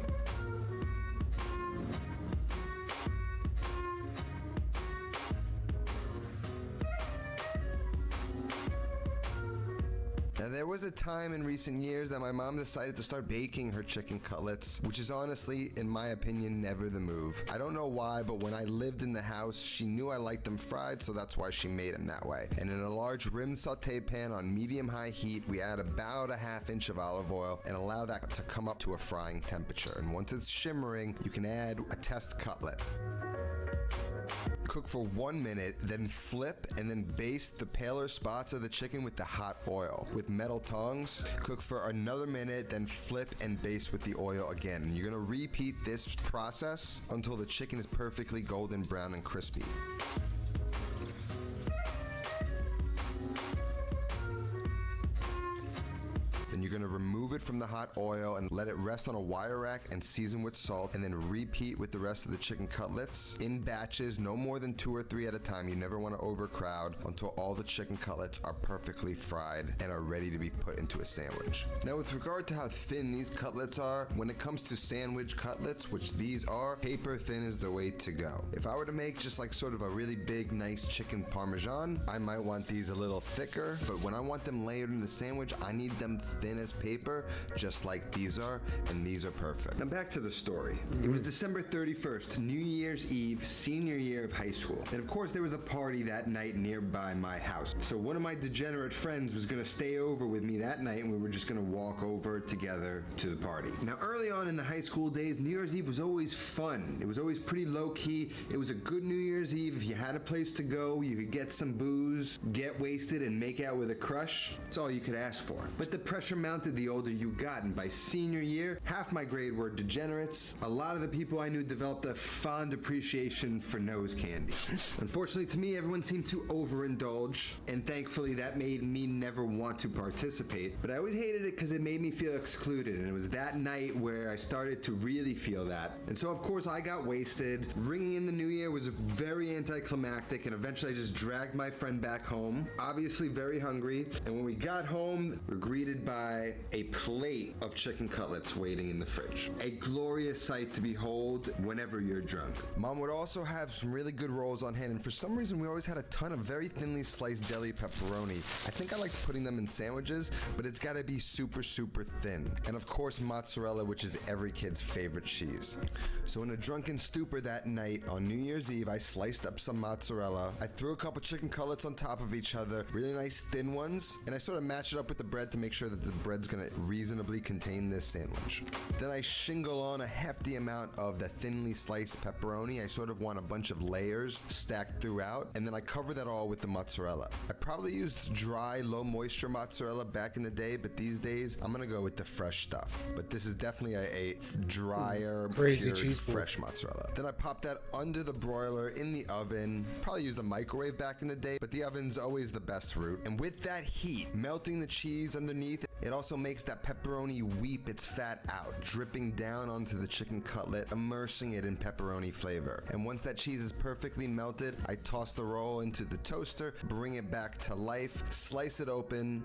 Now, there was a time in recent years that my mom decided to start baking her chicken cutlets, which is honestly, in my opinion, never the move. I don't know why, but when I lived in the house, she knew I liked them fried, so that's why she made them that way. And in a large rimmed saute pan on medium-high heat, we add about a ½ inch of olive oil and allow that to come up to a frying temperature. And once it's shimmering, you can add a test cutlet. Cook for 1 minute, then flip and then baste the paler spots of the chicken with the hot oil. With metal tongs, cook for another minute, then flip and baste with the oil again. And you're gonna repeat this process until the chicken is perfectly golden brown and crispy. Then you're gonna remove it from the hot oil and let it rest on a wire rack and season with salt, and then repeat with the rest of the chicken cutlets in batches, no more than 2 or 3 at a time. You never wanna overcrowd until all the chicken cutlets are perfectly fried and are ready to be put into a sandwich. Now, with regard to how thin these cutlets are, when it comes to sandwich cutlets, which these are, paper thin is the way to go. If I were to make just like sort of a really big, nice chicken parmesan, I might want these a little thicker, but when I want them layered in the sandwich, I need them thin as paper, just like these are, and these are perfect. Now back to the story. It was December 31st, New Year's Eve, senior year of high school. And of course there was a party that night nearby my house. So one of my degenerate friends was gonna stay over with me that night, and we were just gonna walk over together to the party. Now early on in the high school days, New Year's Eve was always fun. It was always pretty low key. It was a good New Year's Eve. If you had a place to go, you could get some booze, get wasted, and make out with a crush. That's all you could ask for. But the pressure mounted the older you got, and by senior year, half my grade were degenerates. A lot of the people I knew developed a fond appreciation for nose candy. Unfortunately to me, everyone seemed to overindulge, and thankfully that made me never want to participate. But I always hated it because it made me feel excluded, and it was that night where I started to really feel that. And so of course I got wasted. Ringing in the new year was very anticlimactic, and eventually I just dragged my friend back home, obviously very hungry. And when we got home, we were greeted by a plate of chicken cutlets waiting in the fridge. A glorious sight to behold whenever you're drunk. Mom would also have some really good rolls on hand, and for some reason we always had a ton of very thinly sliced deli pepperoni. I think I liked putting them in sandwiches, but it's gotta be super, super thin. And of course mozzarella, which is every kid's favorite cheese. So in a drunken stupor that night on New Year's Eve, I sliced up some mozzarella. I threw a couple chicken cutlets on top of each other, really nice thin ones, and I sort of matched it up with the bread to make sure that the bread's gonna reasonably contain this sandwich. Then I shingle on a hefty amount of the thinly sliced pepperoni. I sort of want a bunch of layers stacked throughout, and then I cover that all with the mozzarella. I probably used dry, low moisture mozzarella back in the day, but these days I'm gonna go with the fresh stuff. But this is definitely a drier, crazy cured, cheese fresh mozzarella. Then I pop that under the broiler in the oven. Probably used the microwave back in the day, but the oven's always the best route. And with that heat, melting the cheese underneath, it also makes that pepperoni weep its fat out, dripping down onto the chicken cutlet, immersing it in pepperoni flavor. And once that cheese is perfectly melted, I toss the roll into the toaster, bring it back to life, slice it open.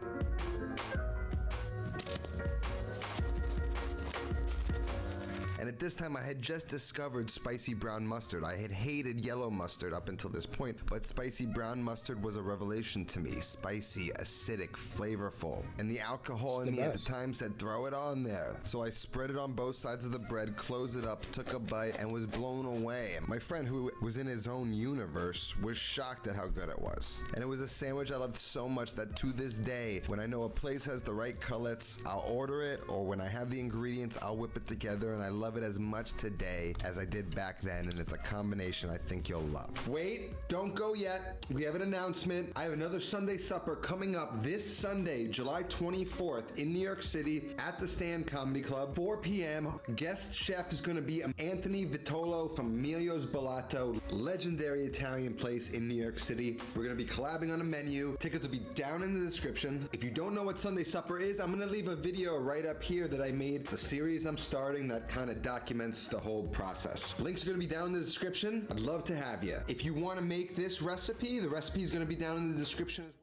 And at this time, I had just discovered spicy brown mustard. I had hated yellow mustard up until this point, but spicy brown mustard was a revelation to me. Spicy, acidic, flavorful. And the alcohol in me at the time said, throw it on there. So I spread it on both sides of the bread, closed it up, took a bite, and was blown away. My friend, who was in his own universe, was shocked at how good it was. And it was a sandwich I loved so much that to this day, when I know a place has the right cutlets, I'll order it, or when I have the ingredients, I'll whip it together, and I love it as much today as I did back then, and it's a combination I think you'll love. Wait, don't go yet. We have an announcement. I have another Sunday supper coming up this Sunday, July 24th in New York City at the Stand Comedy Club, 4 p.m. Guest chef is going to be Anthony Vitolo from Emilio's Bellato, legendary Italian place in New York City. We're going to be collabing on a menu. Tickets will be down in the description. If you don't know what Sunday supper is, I'm going to leave a video right up here that I made. It's a series I'm starting that kind of documents the whole process. Links are going to be down in the description. I'd love to have you. If you want to make this recipe, the recipe is going to be down in the description as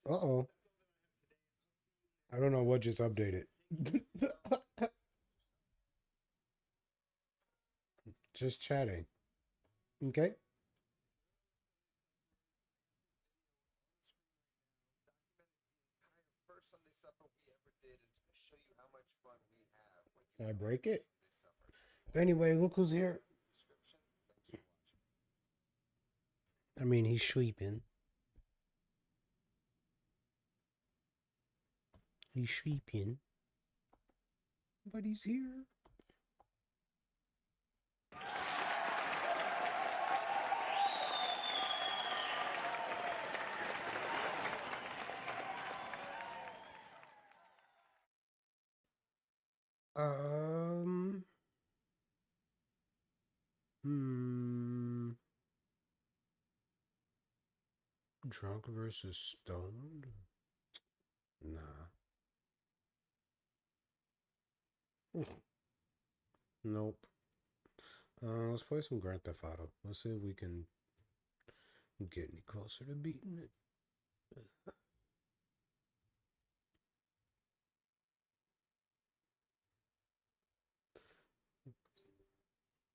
well. Uh-oh. I don't know what just updated. Just chatting. Okay. Did I break it? Anyway, look who's here. I mean, he's sleeping. He's sleeping. But he's here. Drunk versus stoned? Nah. Nope. Let's play some Grand Theft Auto. Let's see if we can get any closer to beating it.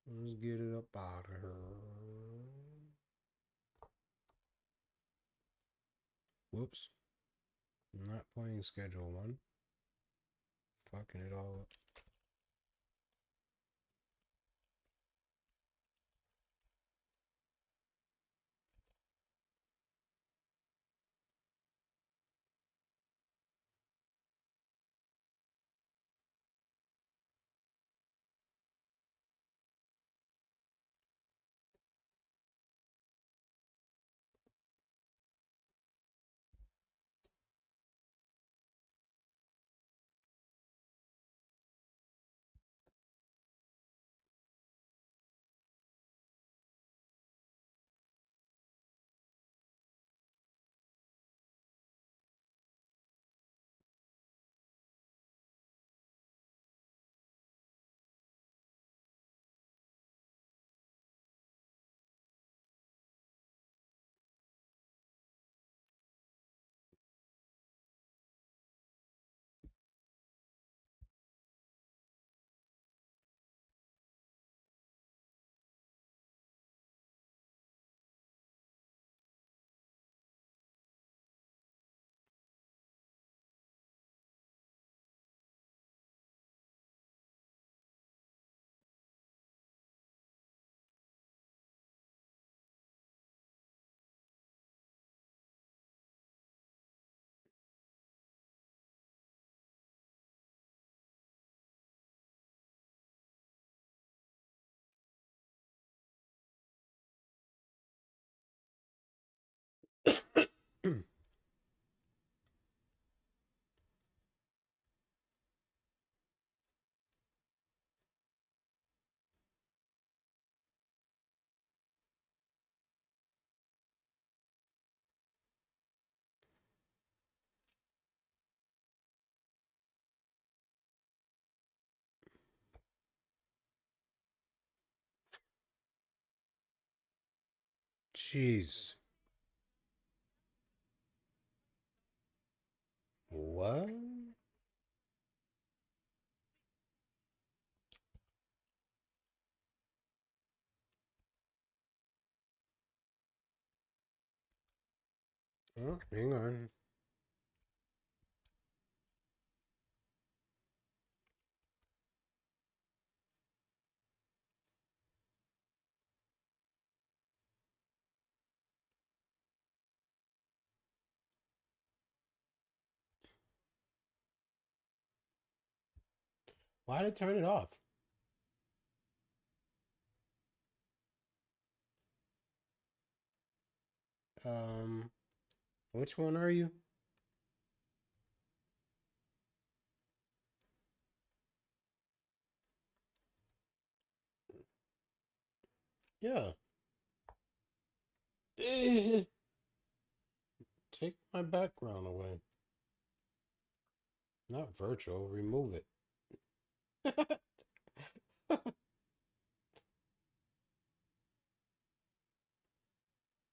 Let's get it up out of here. Whoops. I'm not playing schedule 1. Fucking it all up. Jeez. What? Oh, hang on. Why did it turn it off? Which one are you? Yeah. Take my background away. Not virtual, remove it.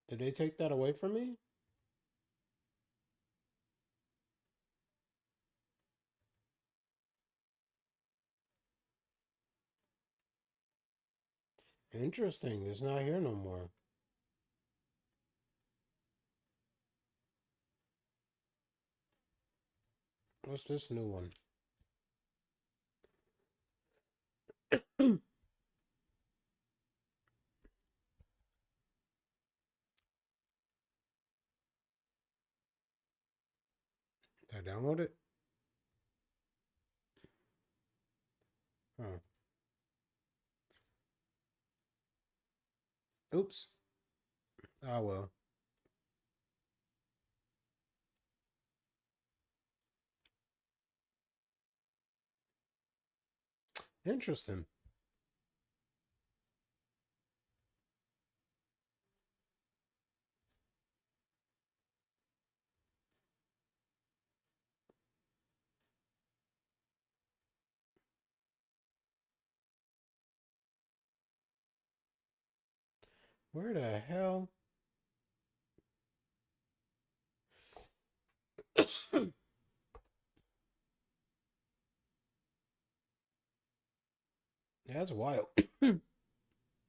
Did they take that away from me? Interesting. It's not here no more. What's this new one? Did I download it? Oh. Oops. Ah, well. Interesting. Where the hell? Yeah, that's wild. The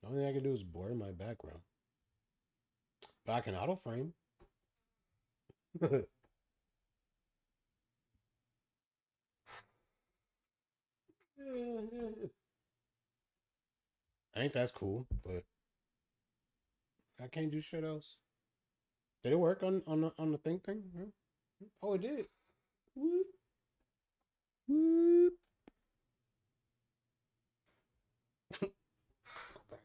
only thing I can do is blur my background. But I can auto frame. Ain't that's cool, but I can't do shit else. Did it work on the thing? Yeah. Oh, it did. Whoop. Whoop. Go back.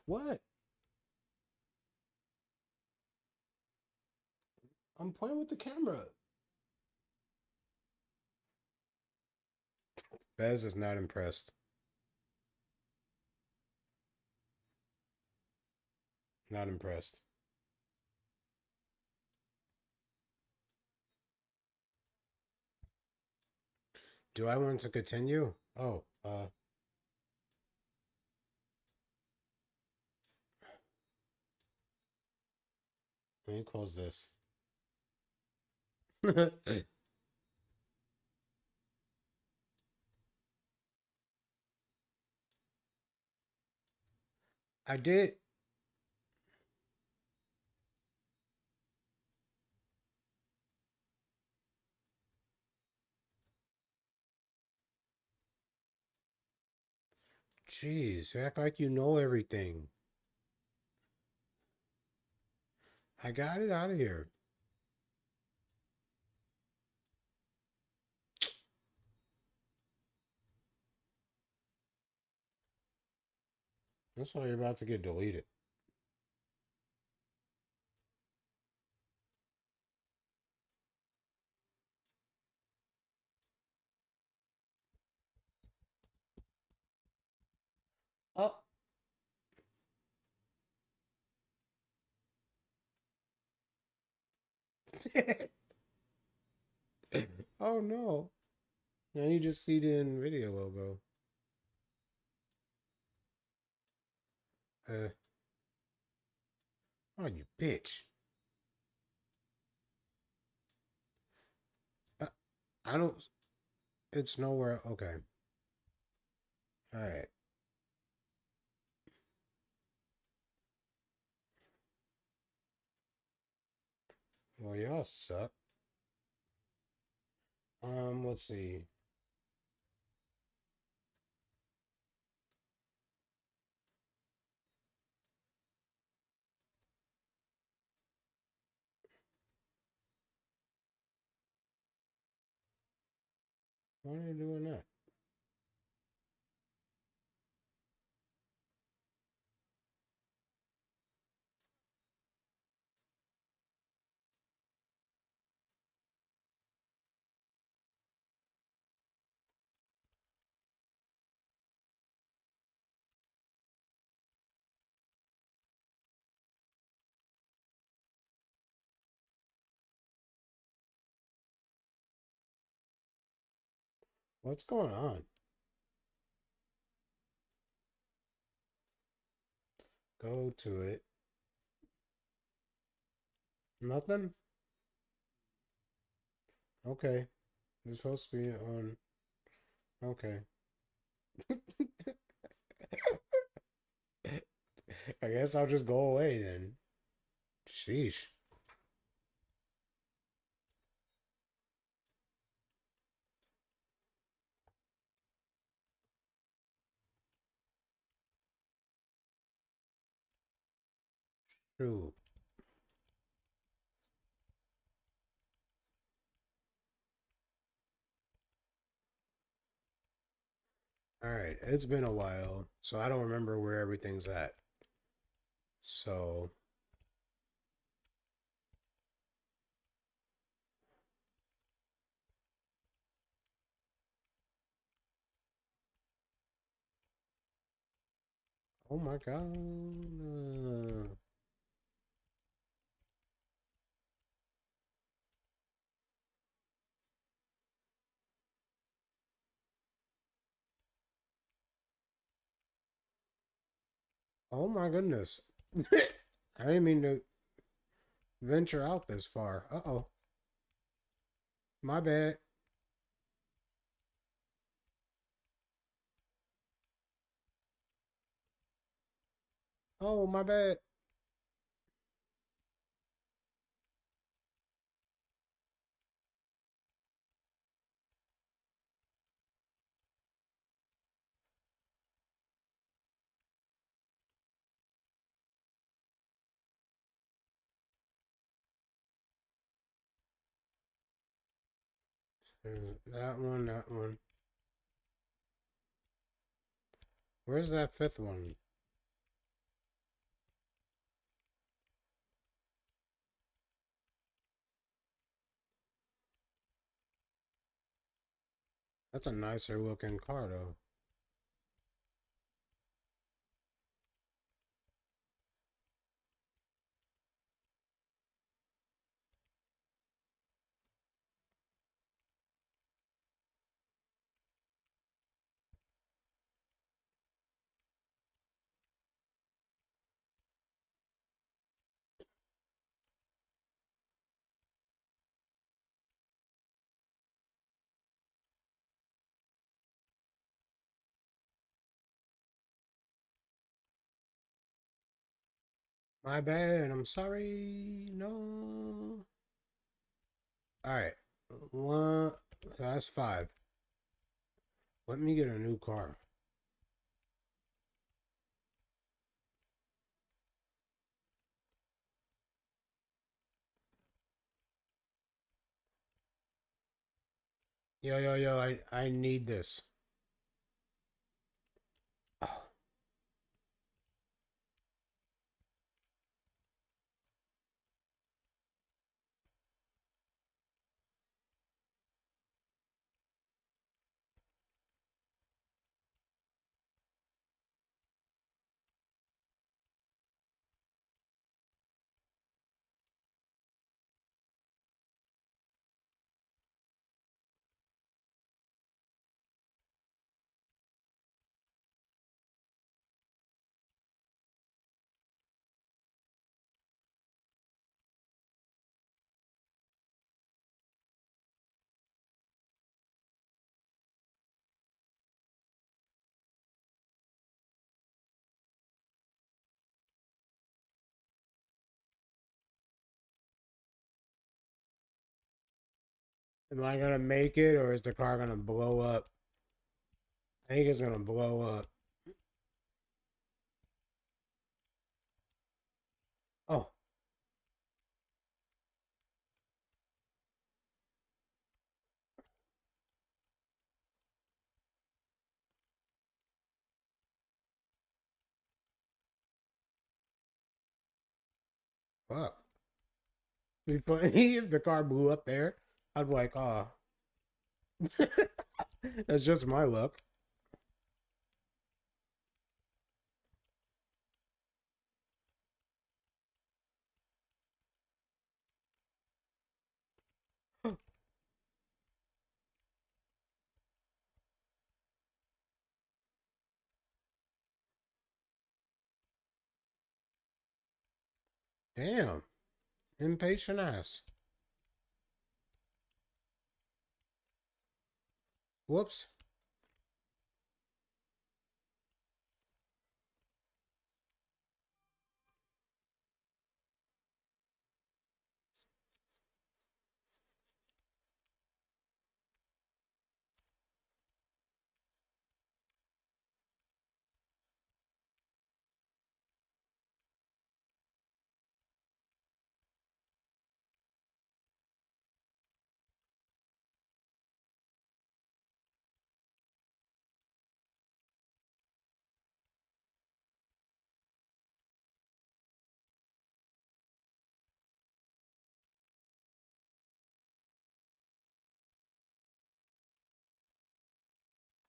What? I'm playing with the camera. Fez is not impressed. Not impressed. Do I want to continue? Oh, let me close this. I did. Jeez, you act like you know everything. I got it out of here. That's why you're about to get deleted. Oh. Oh no. Now you just see the NVIDIA logo. Oh, you bitch. I don't. It's nowhere. Okay. Alright. Well, y'all suck. Let's see. Why are you doing that? What's going on? Go to it. Nothing? Okay. It's supposed to be on. Okay. I guess I'll just go away then. Sheesh. True. Alright, it's been a while, so I don't remember where everything's at. So, oh my god. Oh my goodness. I didn't mean to venture out this far. Uh-oh. My bad. Oh, my bad. That one, that one. Where's that fifth one? That's a nicer looking car, though. My bad. I'm sorry. No. Alright. One. That's five. Let me get a new car. Yo, yo, yo. I need this. Oh. Am I gonna make it, or is the car gonna blow up? I think it's gonna blow up. Oh. Fuck. If the car blew up there, I'd be like, oh. That's just my luck. Damn. Impatient ass. Whoops.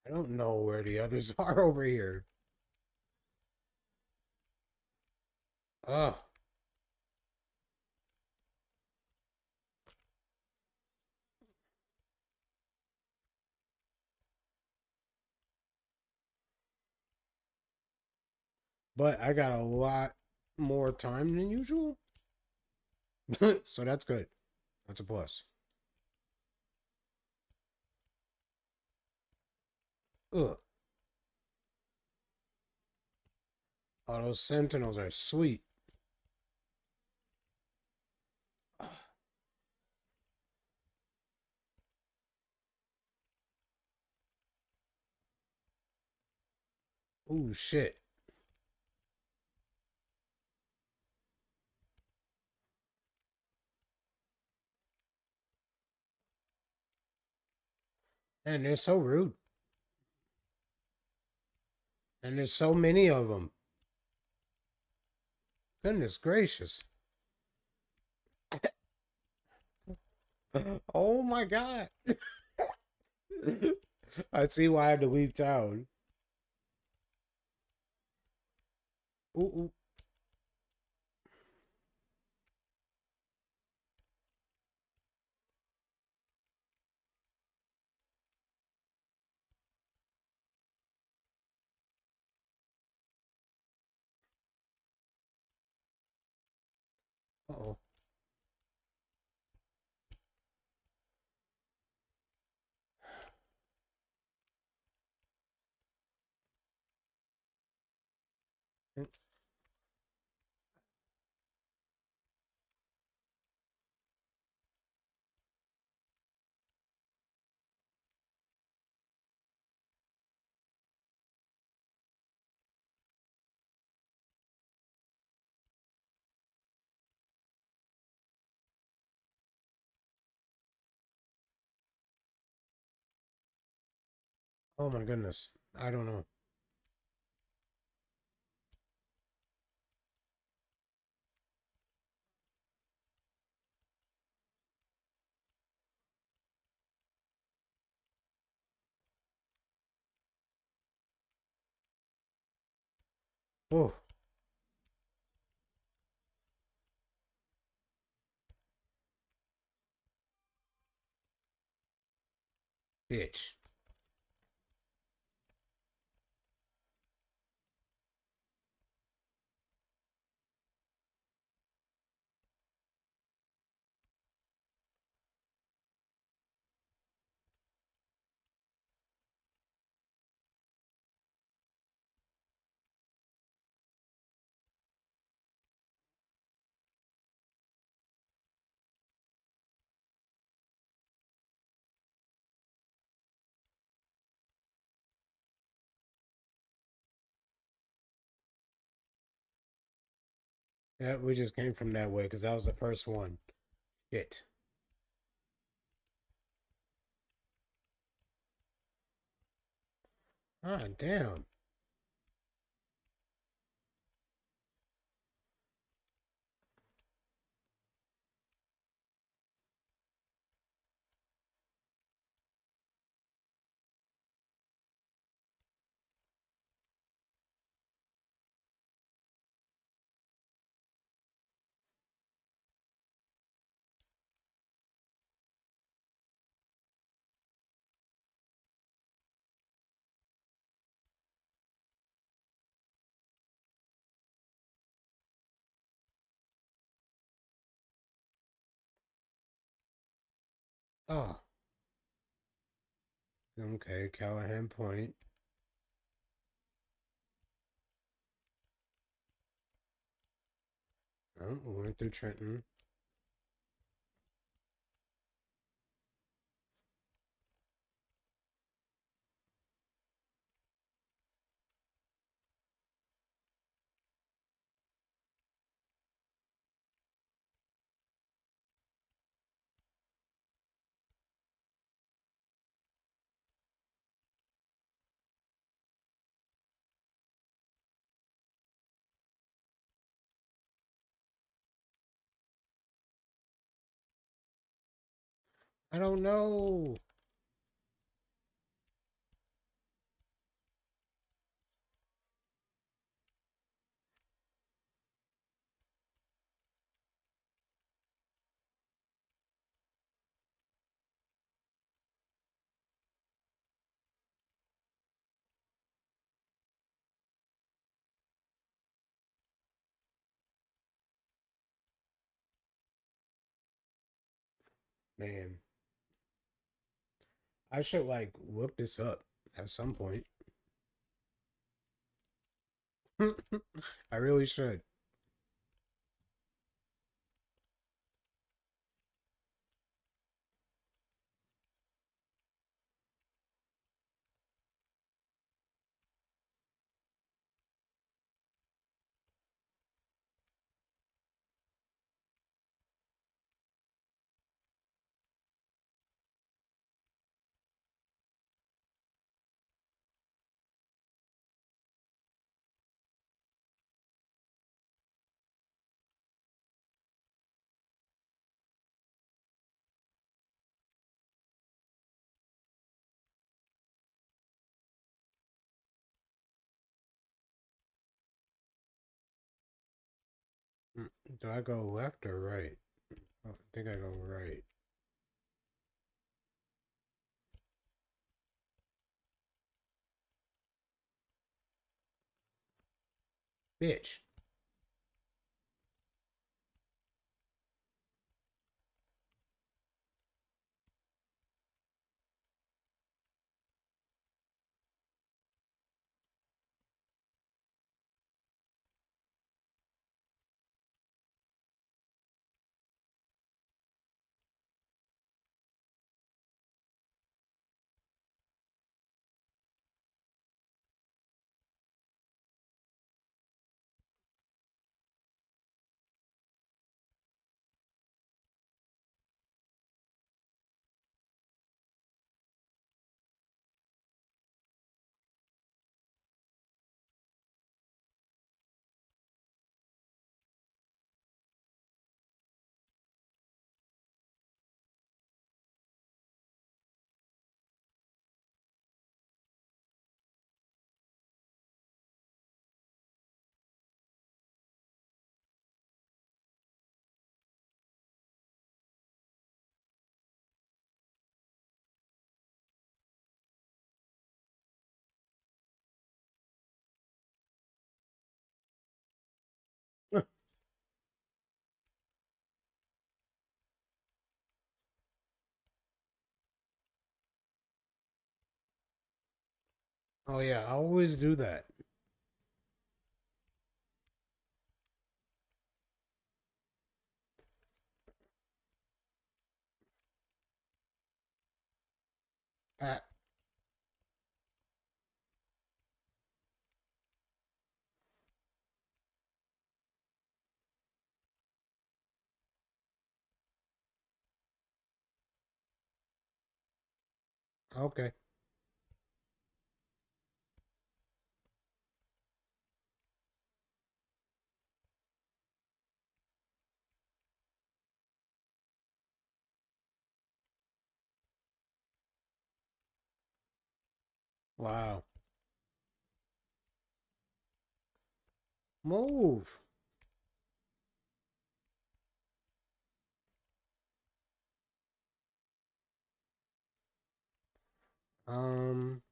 I don't know where the others are over here. Ugh. But I got a lot more time than usual. So that's good. That's a plus. Ugh. Oh, those sentinels are sweet. Ooh, shit. And they're so rude. And there's so many of them. Goodness gracious. Oh my god. I see why I had to leave town. Ooh, ooh. Uh-oh. Oh my goodness. I don't know. Oh. Bitch. Yeah, we just came from that way because that was the first one. Shit. Ah, damn. Oh. Okay, Callahan Point. Oh, we went through Trenton. I don't know. Man, I should like look this up at some point. I really should. Do I go left or right? Oh, I think I go right. Bitch. Oh yeah, I always do that. Ah. Okay. Wow. Move. Um.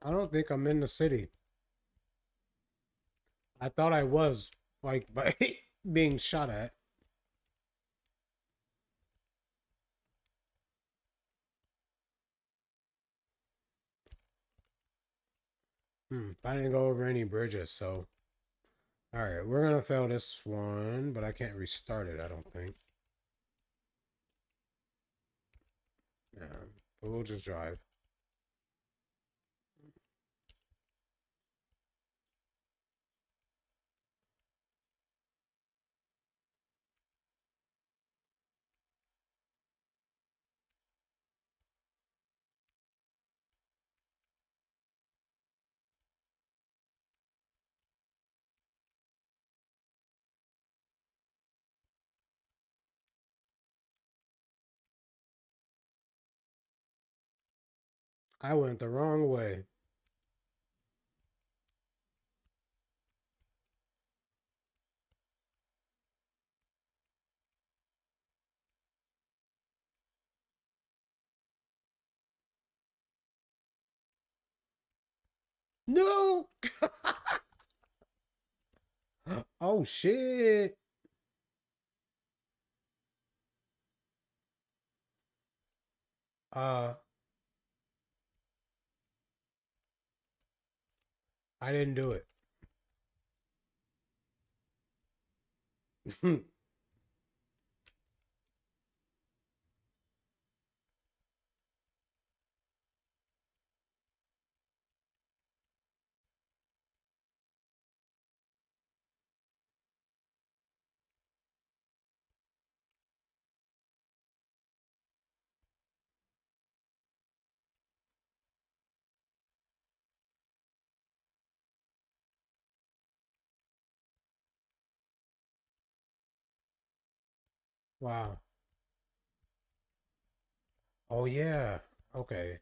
I don't think I'm in the city. I thought I was, like, by being shot at. I didn't go over any bridges, so. Alright, we're gonna fail this one, but I can't restart it, I don't think. Yeah, but we'll just drive. I went the wrong way. No! Oh, shit. Uh, I didn't do it. Wow. Oh, yeah. Okay.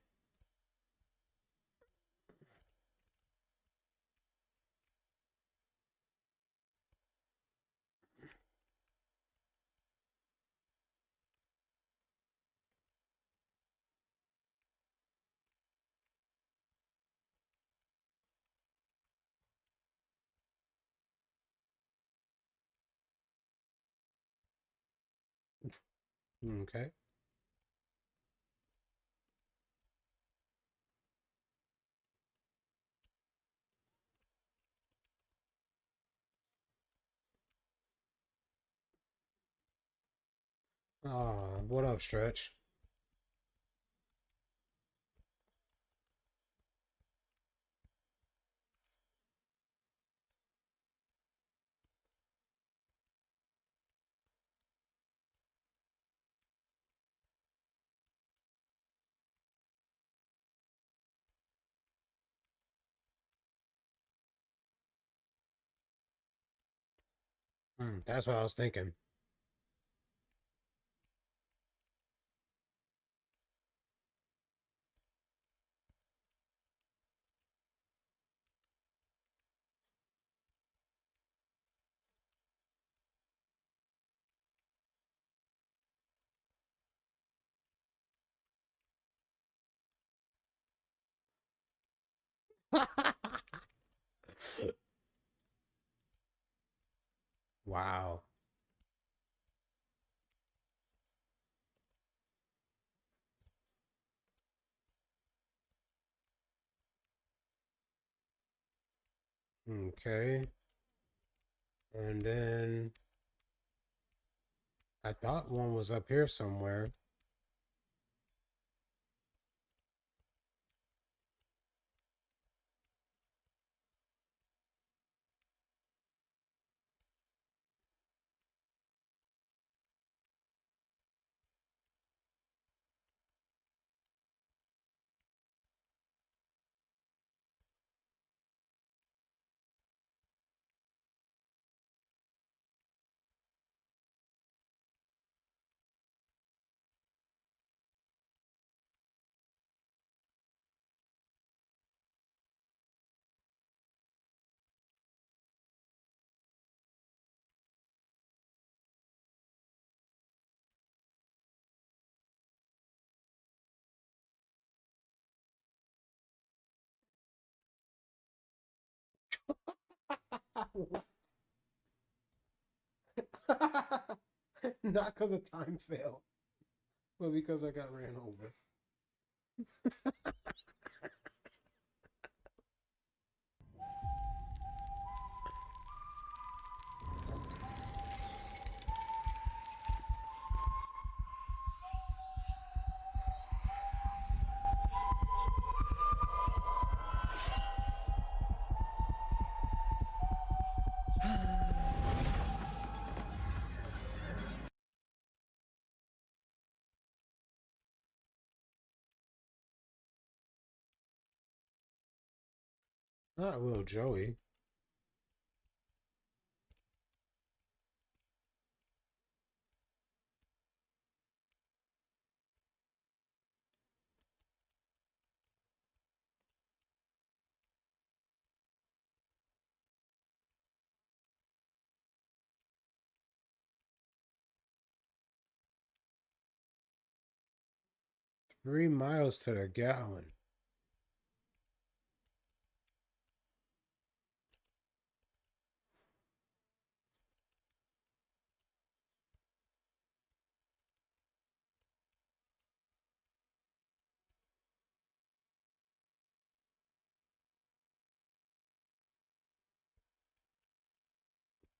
Okay. What up, Stretch? That's what I was thinking. Wow. Okay. And then I thought one was up here somewhere. Not because of time failed, but because I got ran over. Not little Joey. 3 miles to the gallon.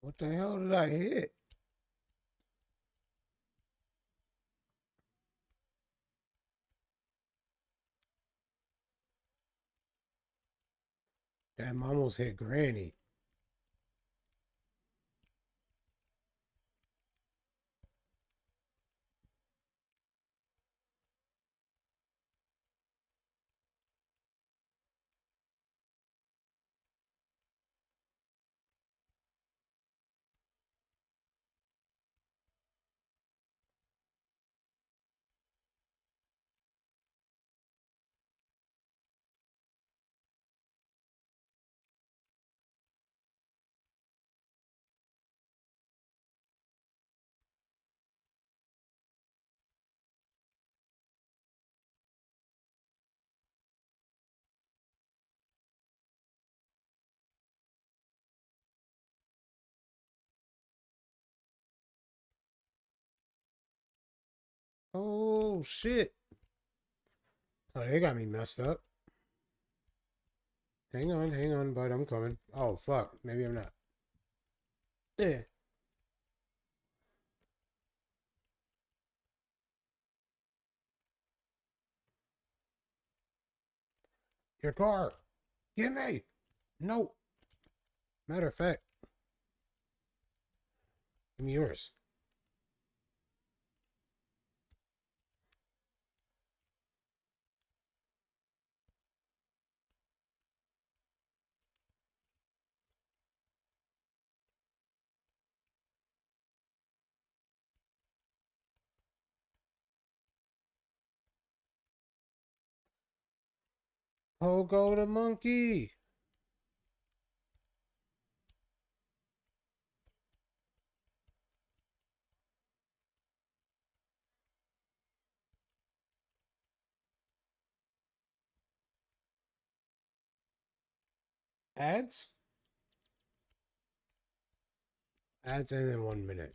What the hell did I hit? Damn, I almost hit Granny. Oh, shit. Oh, they got me messed up. Hang on, bud. I'm coming. Oh, fuck. Maybe I'm not. Yeah. Your car. Get me. No. Matter of fact, give me yours. Oh, go the monkey. Ads? Ads in 1 minute.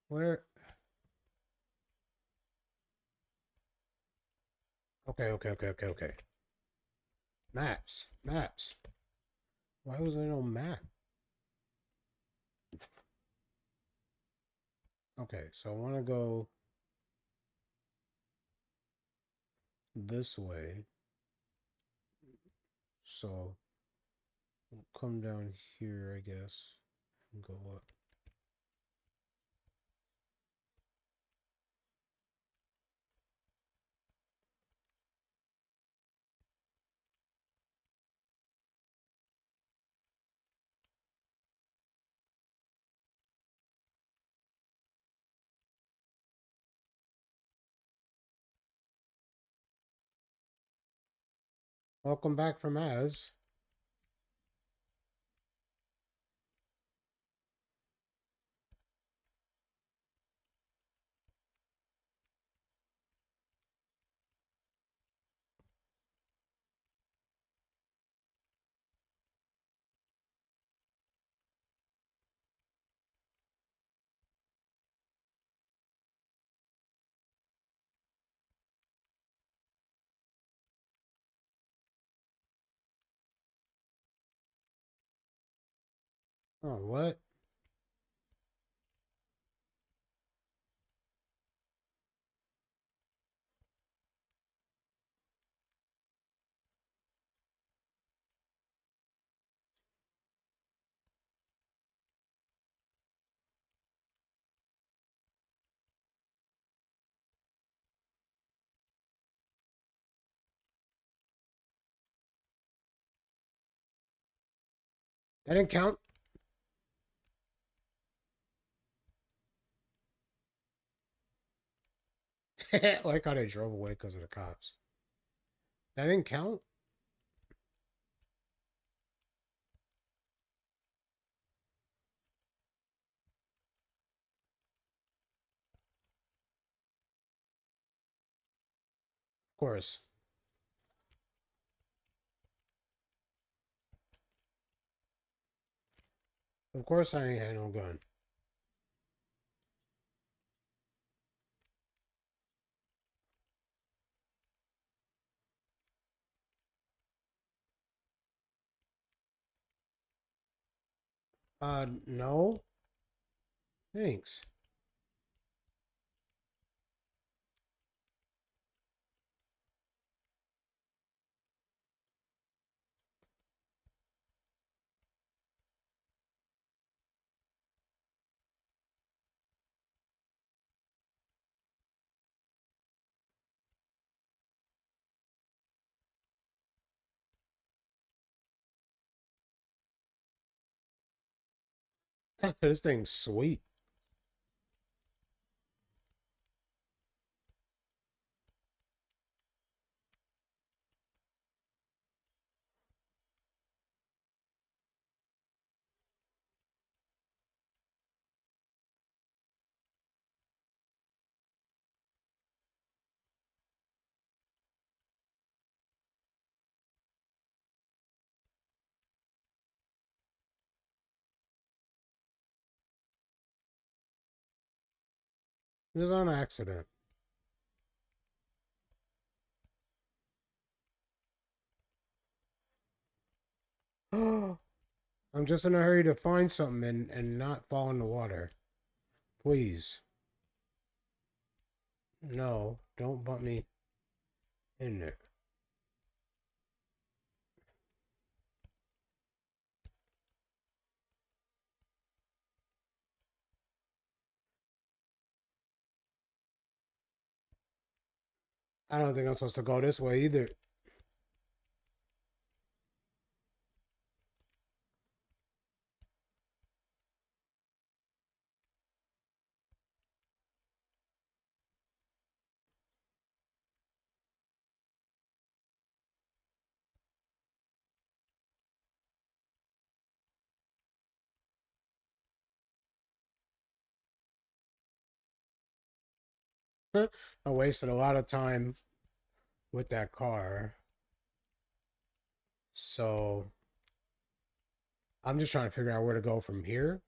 Where? Okay. Maps. Maps. Why was there no map? Okay, so I want to go this way. So we'll come down here, I guess, and go up. Welcome back from Az. Oh, what? That didn't count. Like how they drove away because of the cops. That didn't count? Of course. Of course I ain't had no gun. No. Thanks. This thing's sweet. It was on accident. I'm just in a hurry to find something and not fall in the water. Please. No, don't bump me in there. I don't think I'm supposed to go this way either. I wasted a lot of time with that car. So I'm just trying to figure out where to go from here.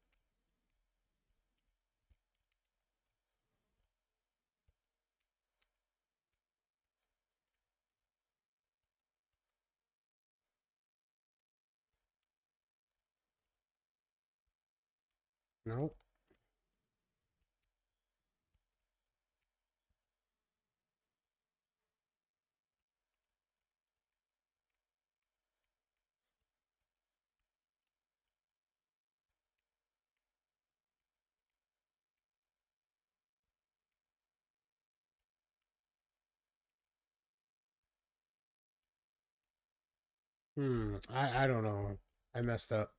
Nope. I don't know. I messed up.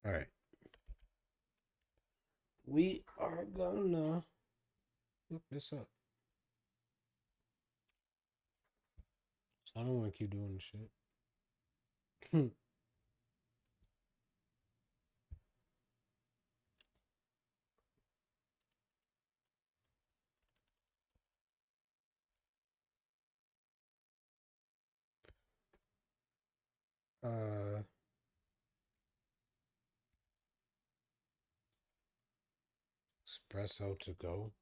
All right. We are gonna look this up. So I don't want to keep doing this shit. uh Espresso to go.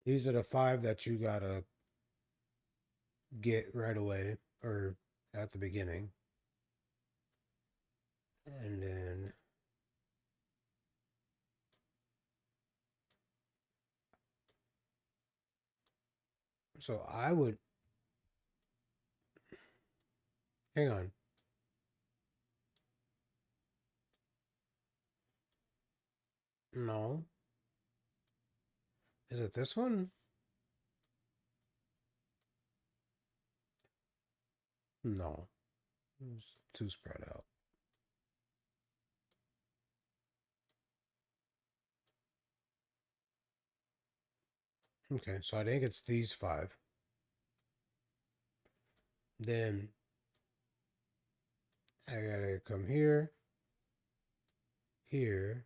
These are the 5 that you gotta get right away or at the beginning. And then so I would hang on. No. Is it this one? No. It's too spread out. Okay, so I think it's these 5. Then I gotta come here, here,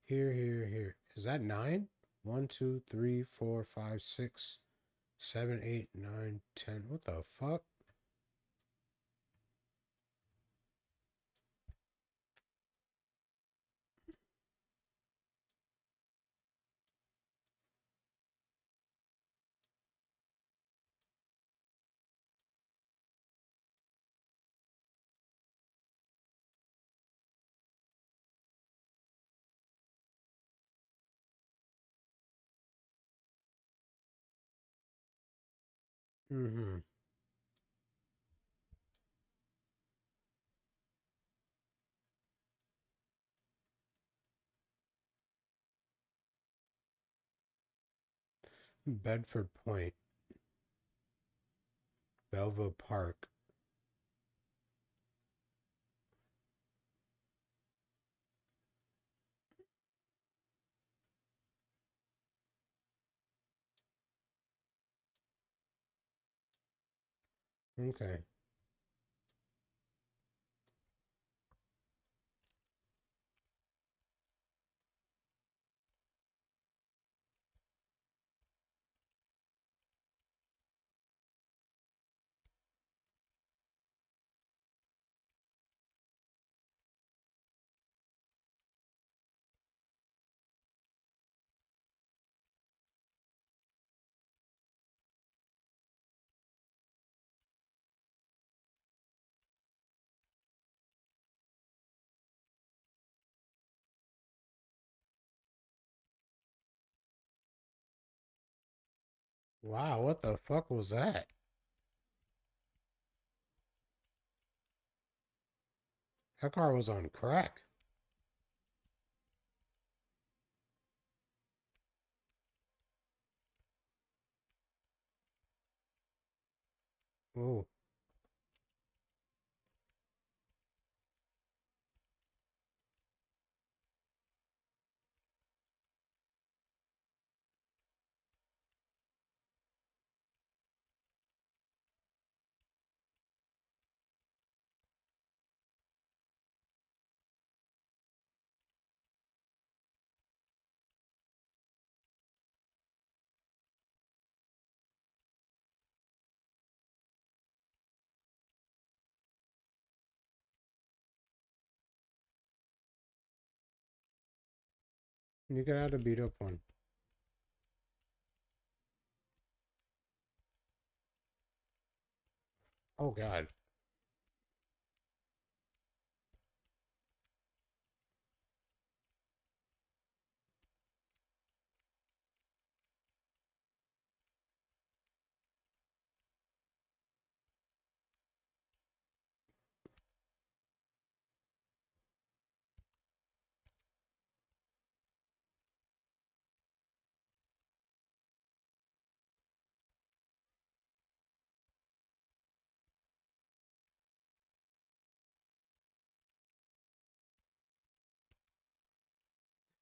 here. Is that 9? 1, 2, 3, 4, 5, 6, 7, 8, 9, 10. What the fuck? Mm-hmm. Bedford Point, Belleville Park. Okay. Wow, what the fuck was that? That car was on crack. Oh. You can have a beat up one. Oh God.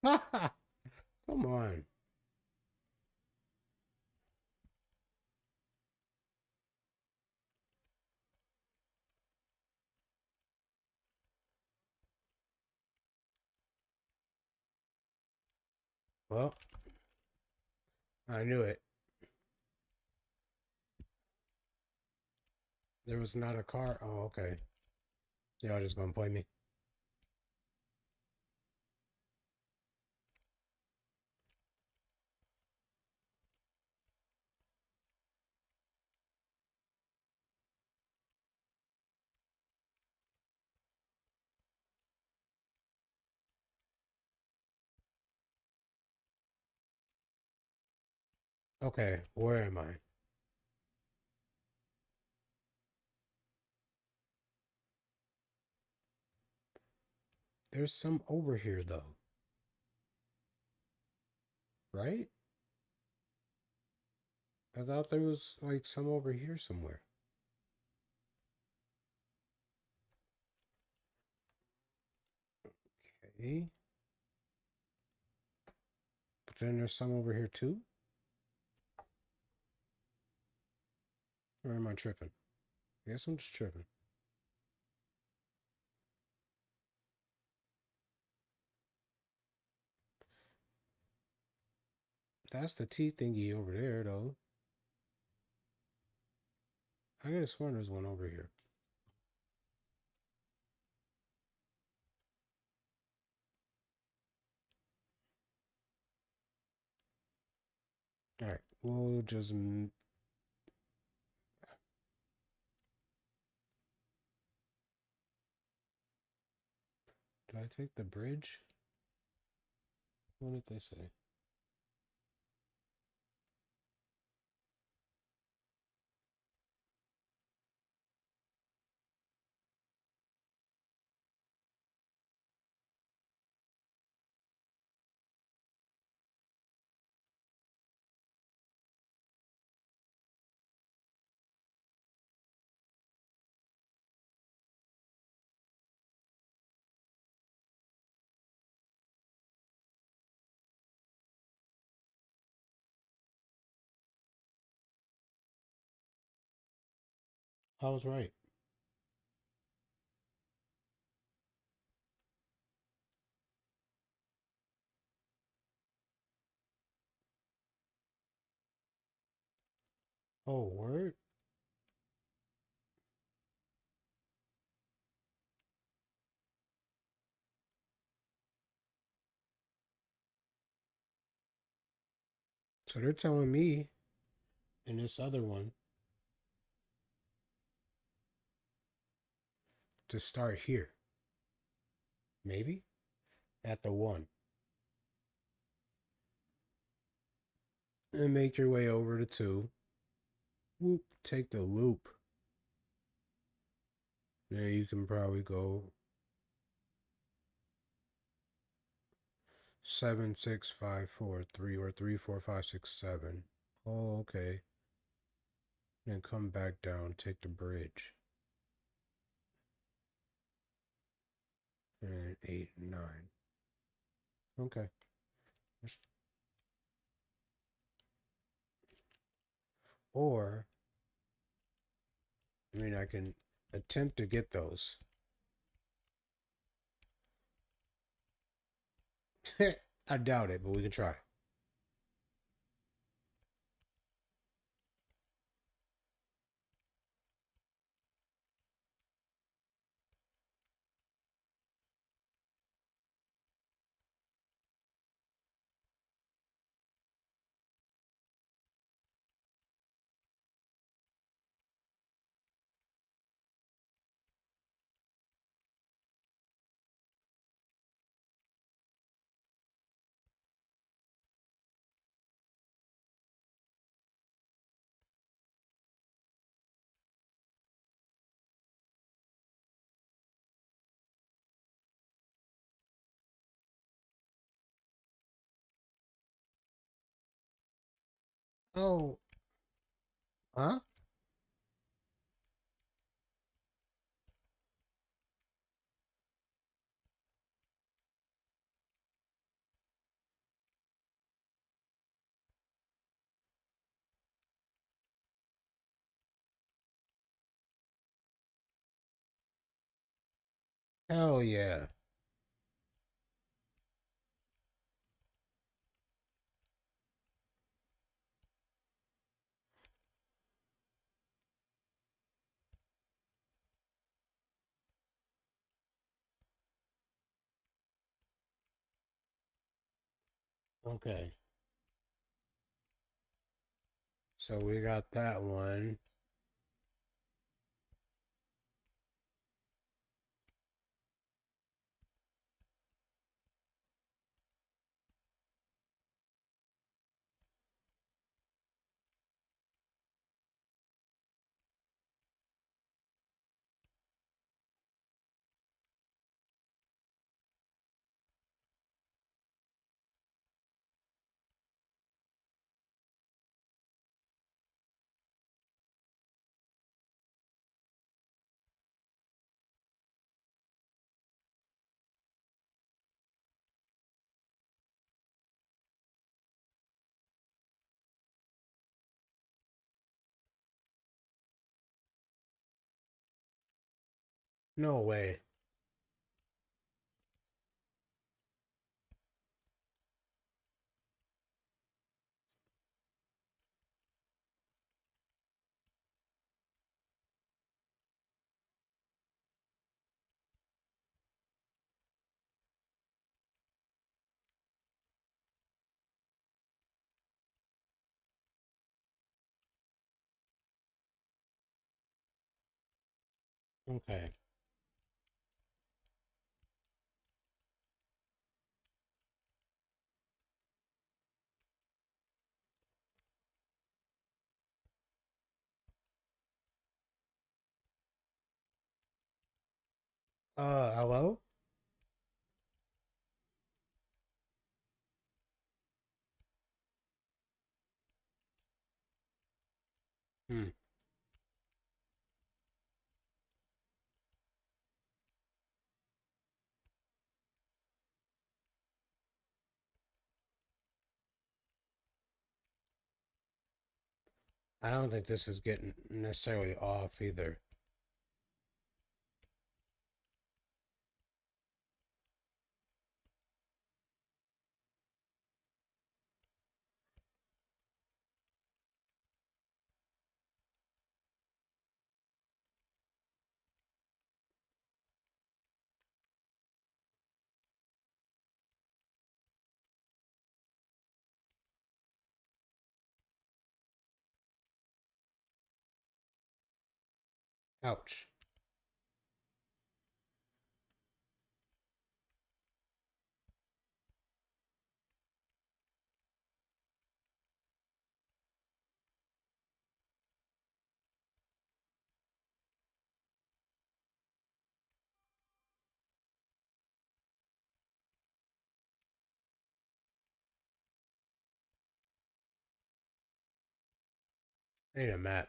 Come on. Well, I knew it. There was not a car. Oh, okay. Y'all just gonna play me. Okay, where am I? There's some over here though. Right? I thought there was like some over here somewhere. Okay. But then there's some over here too? Or am I tripping? I guess I'm just tripping. That's the T thingy over there though. I could have sworn there's one over here. Alright, we'll just... Do I take the bridge? What did they say? I was right. Oh, word? So they're telling me in this other one to start here. Maybe? At the 1. And make your way over to 2. Whoop, take the loop. Then you can probably go 76543 or 34567. Oh, okay. Then come back down, take the bridge. And 8 and 9. Okay. Or, I mean, I can attempt to get those. I doubt it, but we can try. Oh. Huh? Hell yeah. Okay. So we got that one. No way. Okay. Hello? Hmm. I don't think this is getting necessarily off either. Ouch. I need a map.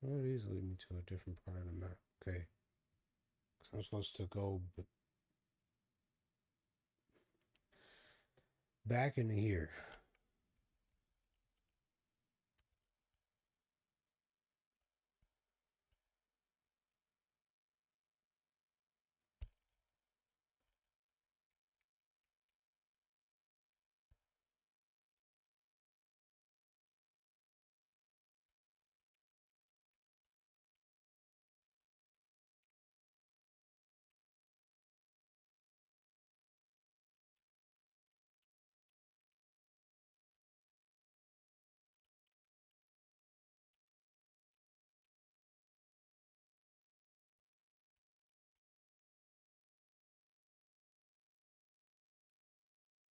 Well, these lead me to a different part of the map. Okay. So I'm supposed to go back into here.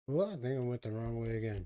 Well, I think I went the wrong way again.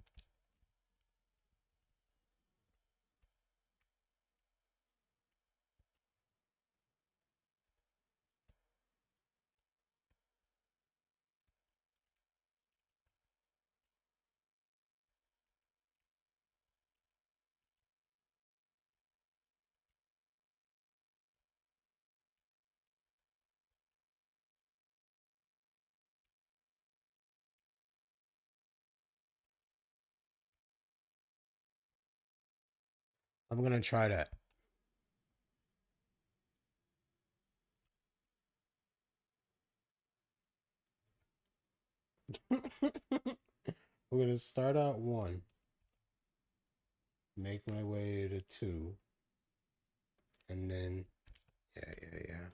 I'm gonna try that. We're gonna start out 1, make my way to 2, and then yeah.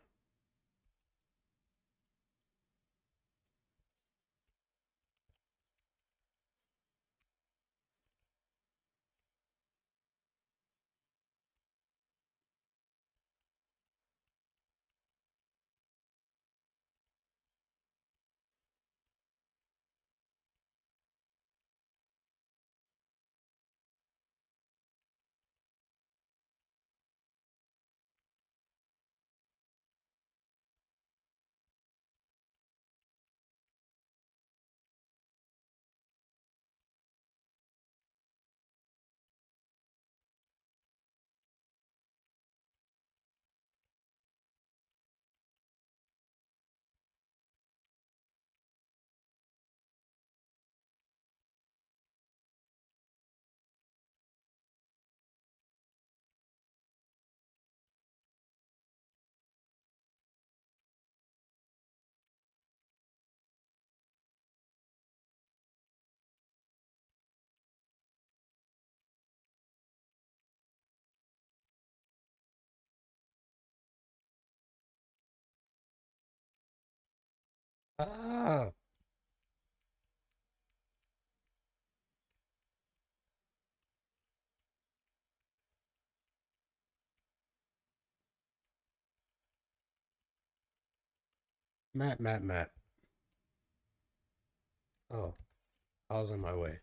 Ah, map. Oh, I was on my way.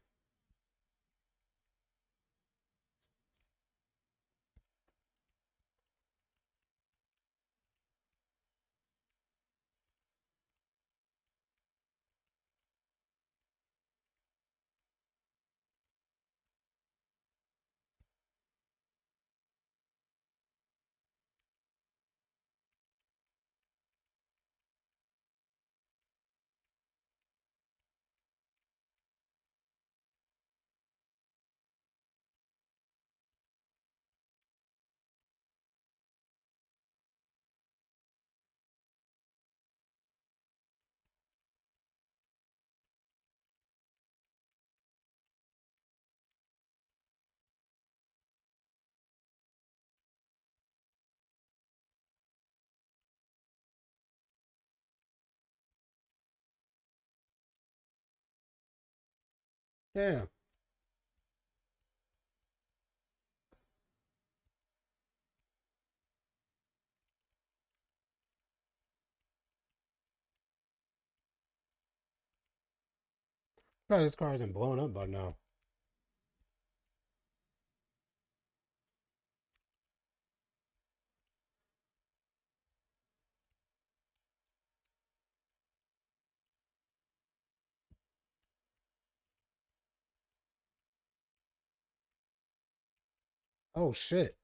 Damn. Bro, this car isn't blown up by now. Oh shit.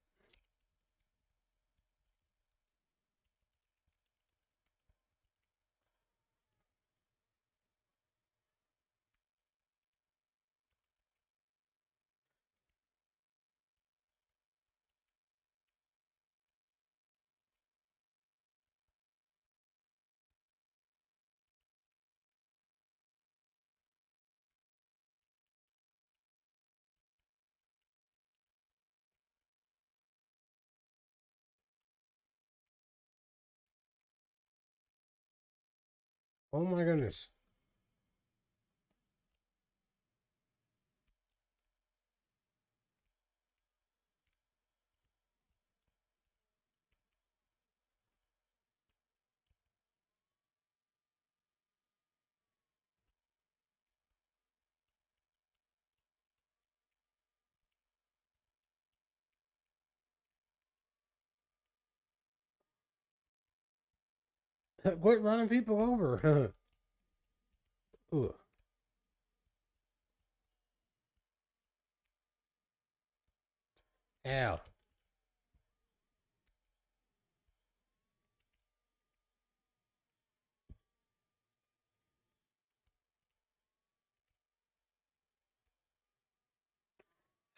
Oh my goodness. Quit running people over. Ugh. Ow.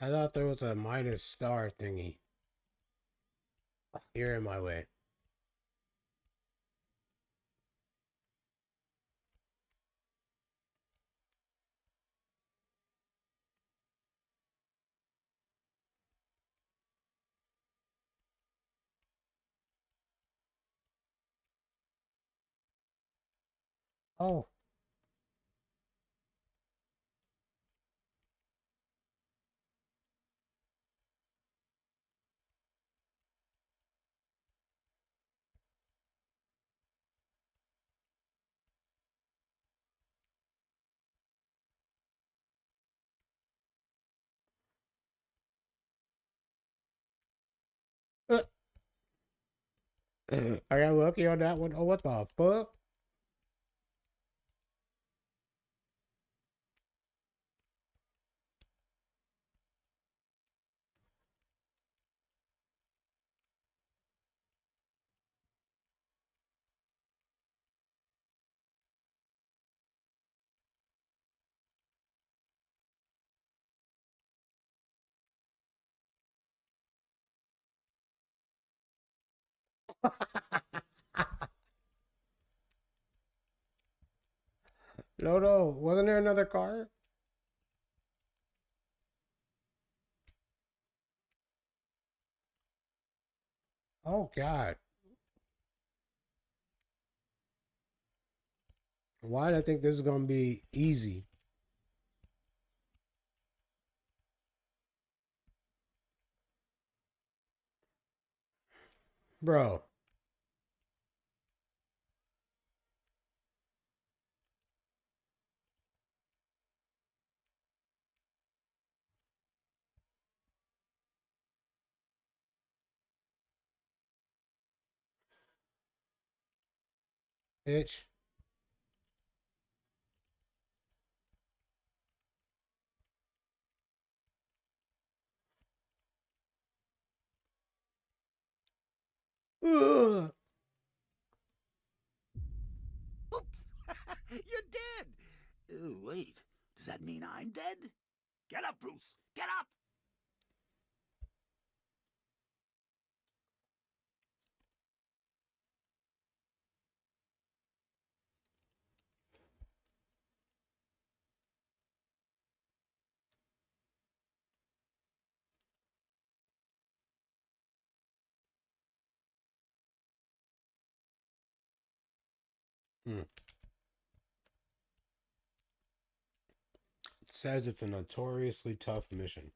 I thought there was a minus star thingy. You're in my way. Oh. I got lucky on that one. Oh, what the fuck? No. Wasn't there another car? Oh, God. Why did I think this is going to be easy? Bro. Bitch. Ugh. Oops! You're dead! Oh, wait. Does that mean I'm dead? Get up, Bruce! Get up! Hmm. It says it's a notoriously tough mission.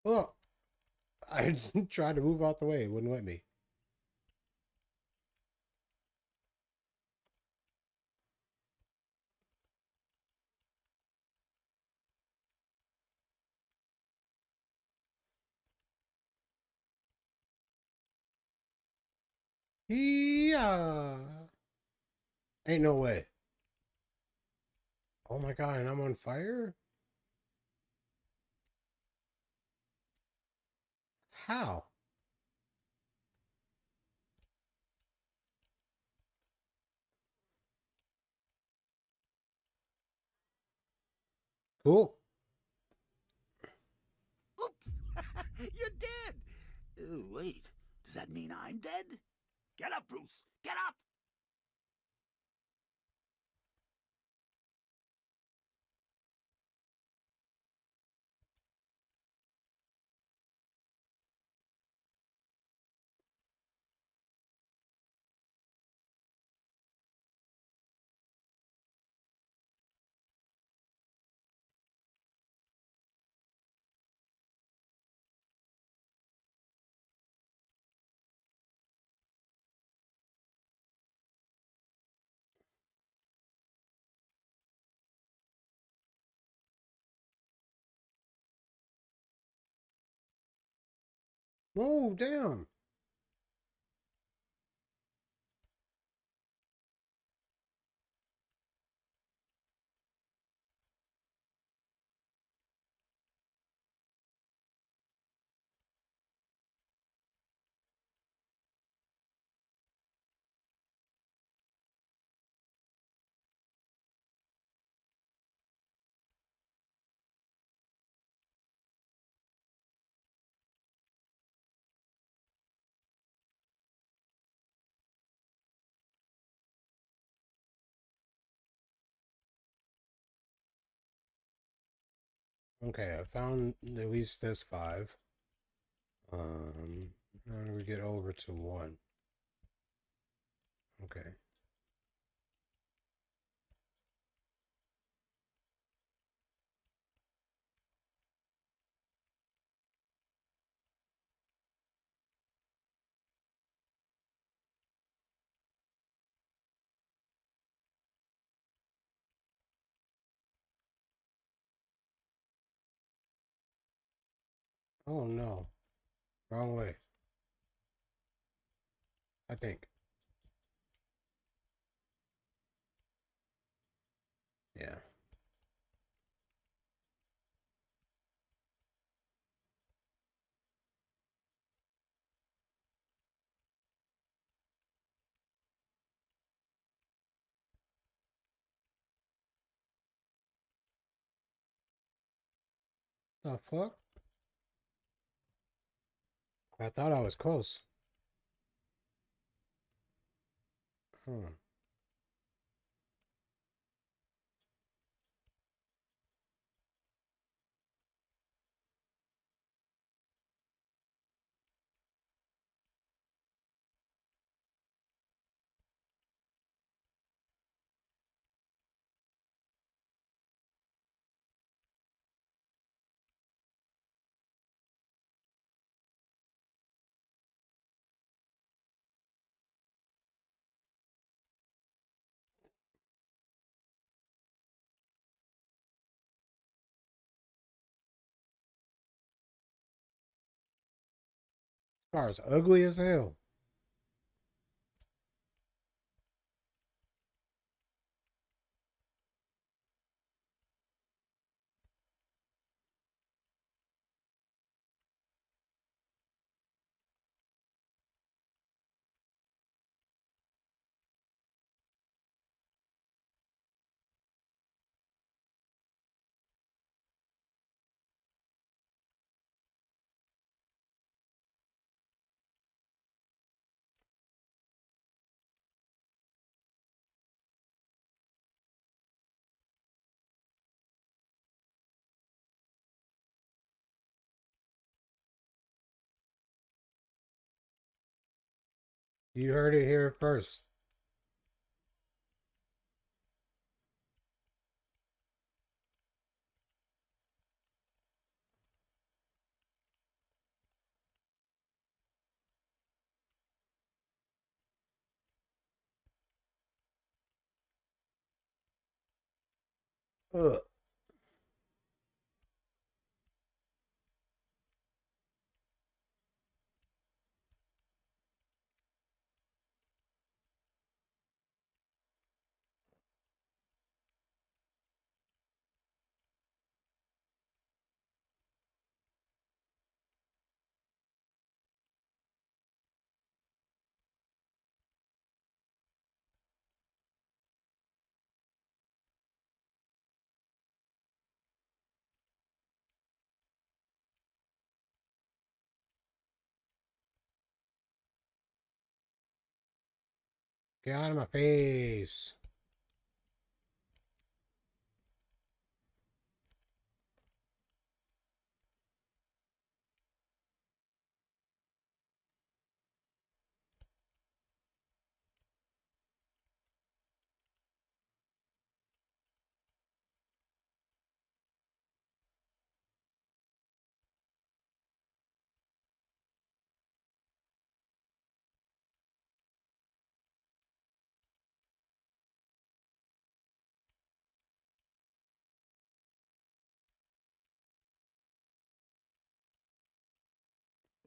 Oh, I tried to move out the way. It wouldn't let me. Yeah. Ain't no way. Oh my god, and I'm on fire? How? Cool. Oops! You're dead! Oh, wait. Does that mean I'm dead? Get up, Bruce! Get up! Whoa, damn. Okay, I found at least this 5. How do we get over to 1? Okay. Oh no. Wrong way. I think. Yeah. The fuck? I thought I was close. Hmm. Car's ugly as hell. You heard it here first. Ugh. Get out of my face.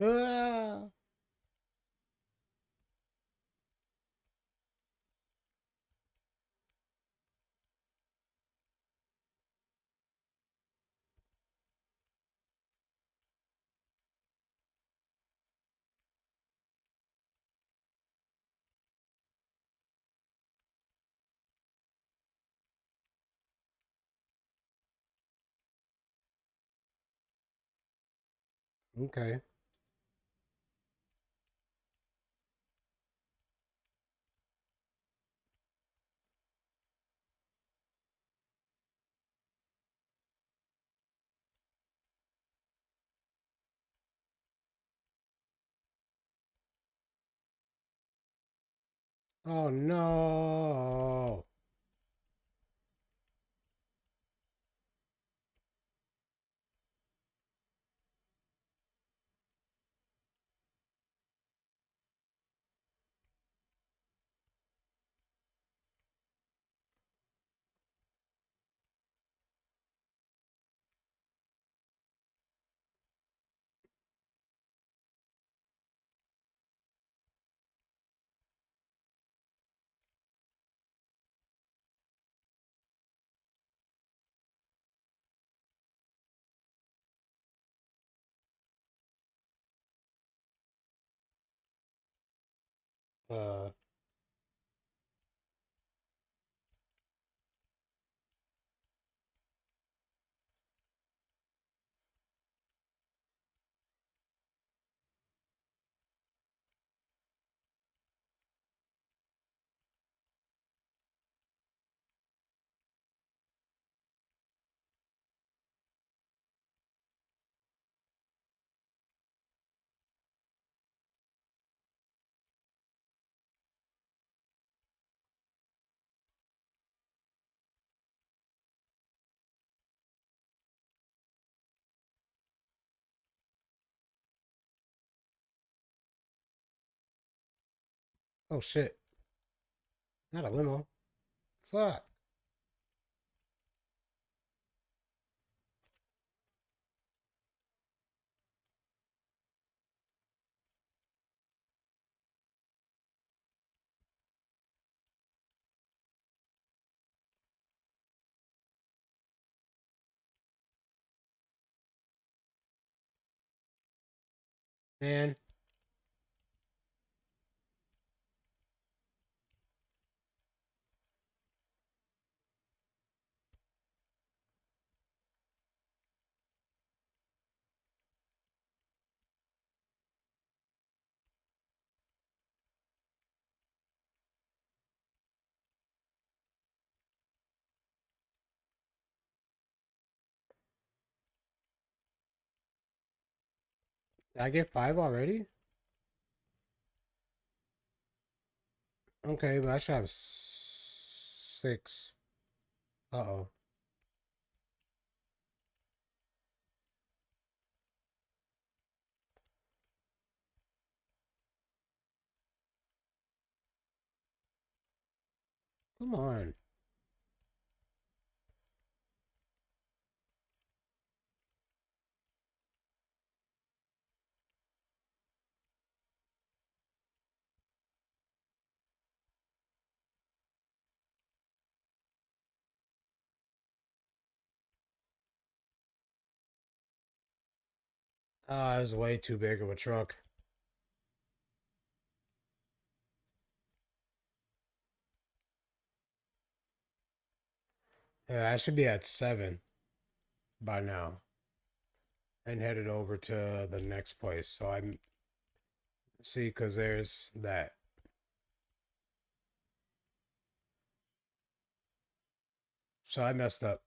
Ah. Okay. Oh no. Uh. Oh shit. Not a limo. Fuck. Man. Did I get 5 already? Okay, but I should have 6. Uh-oh. Come on. Ah, it was way too big of a truck. Yeah, I should be at 7 by now. And headed over to the next place. So I'm... See, because there's that. So I messed up.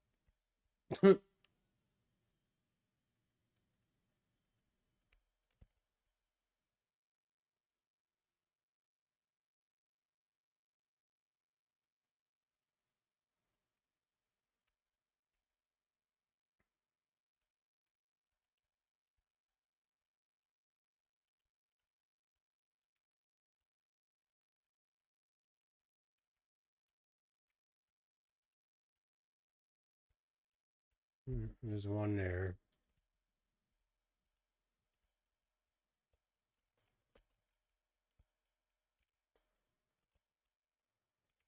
There's one there.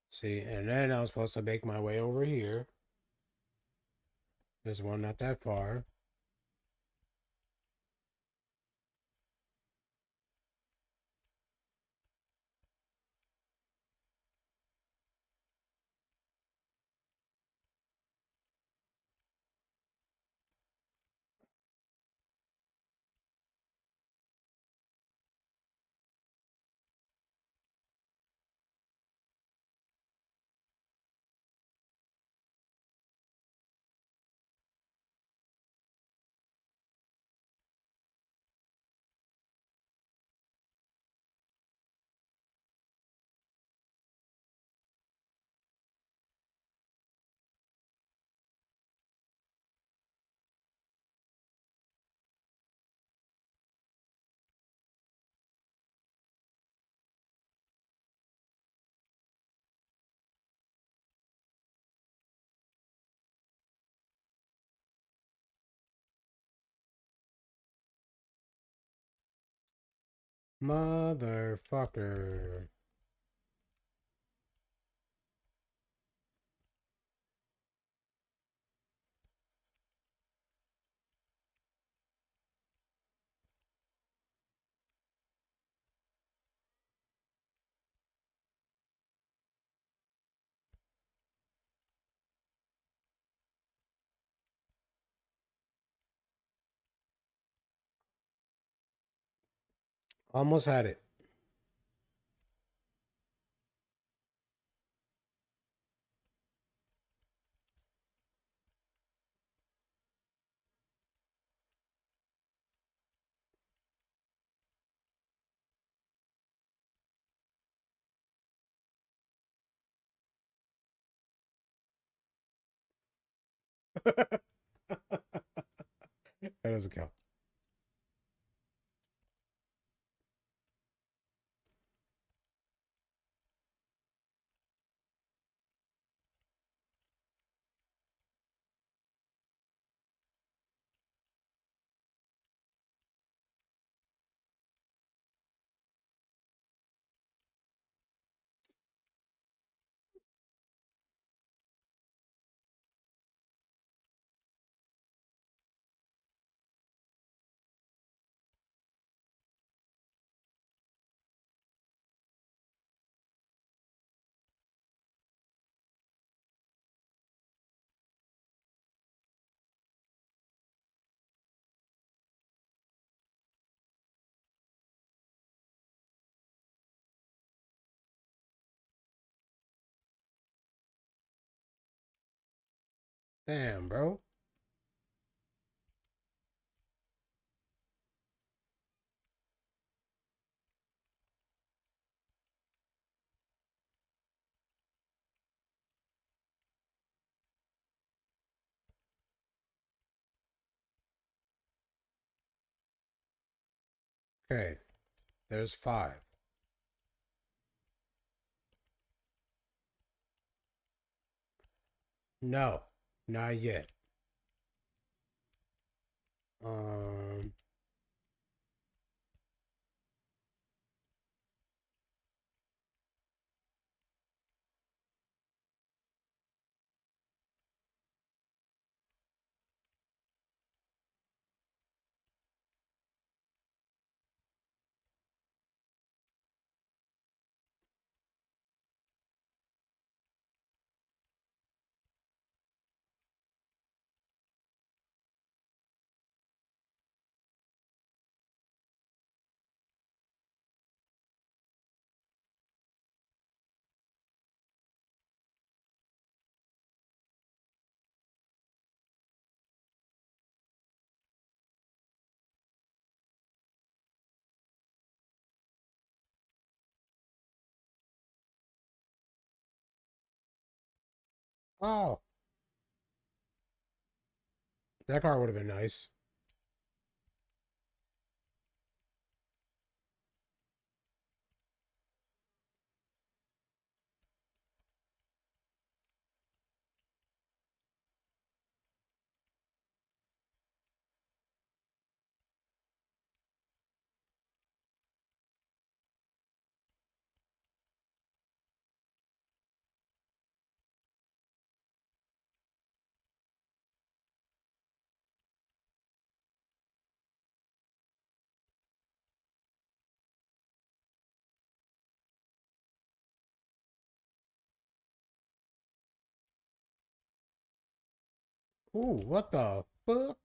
See, and then I was supposed to make my way over here. There's one not that far. Motherfucker. Almost had it. That doesn't count. Damn, bro. Okay. There's 5. No. Not yet. Um... Oh. That car would have been nice. Ooh, what the fuck?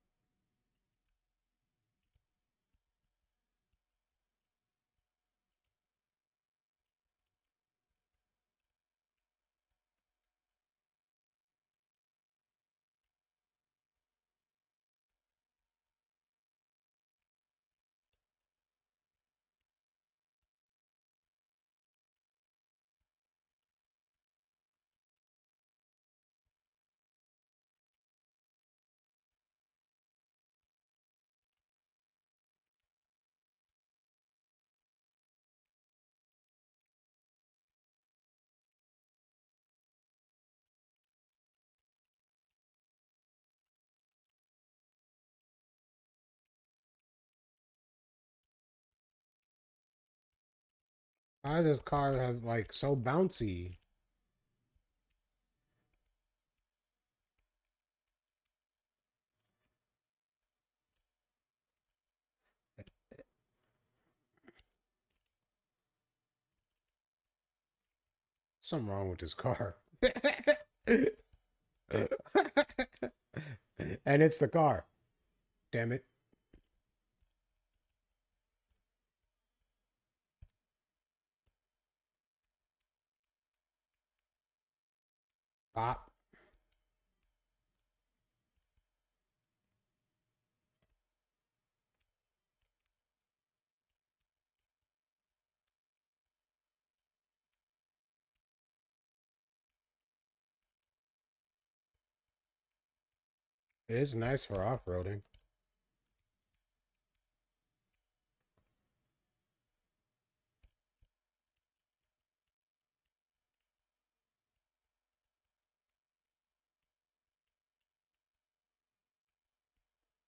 Why does this car have like so bouncy? Something wrong with this car. And it's the car. Damn it. Pop. It is nice for off-roading.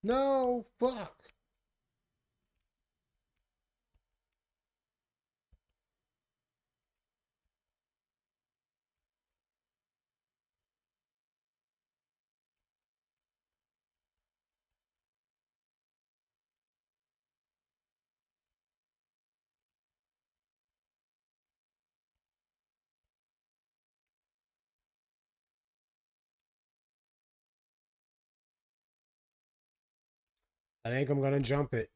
No, fuck. I think I'm gonna jump it.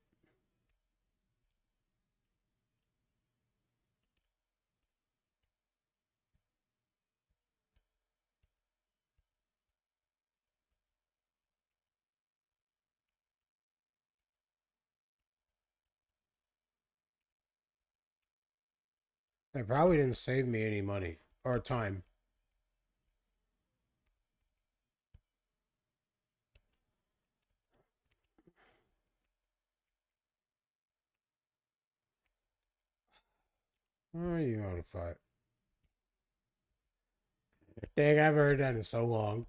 It probably didn't save me any money or time. Why are you on fire? Dang, I've heard that in so long.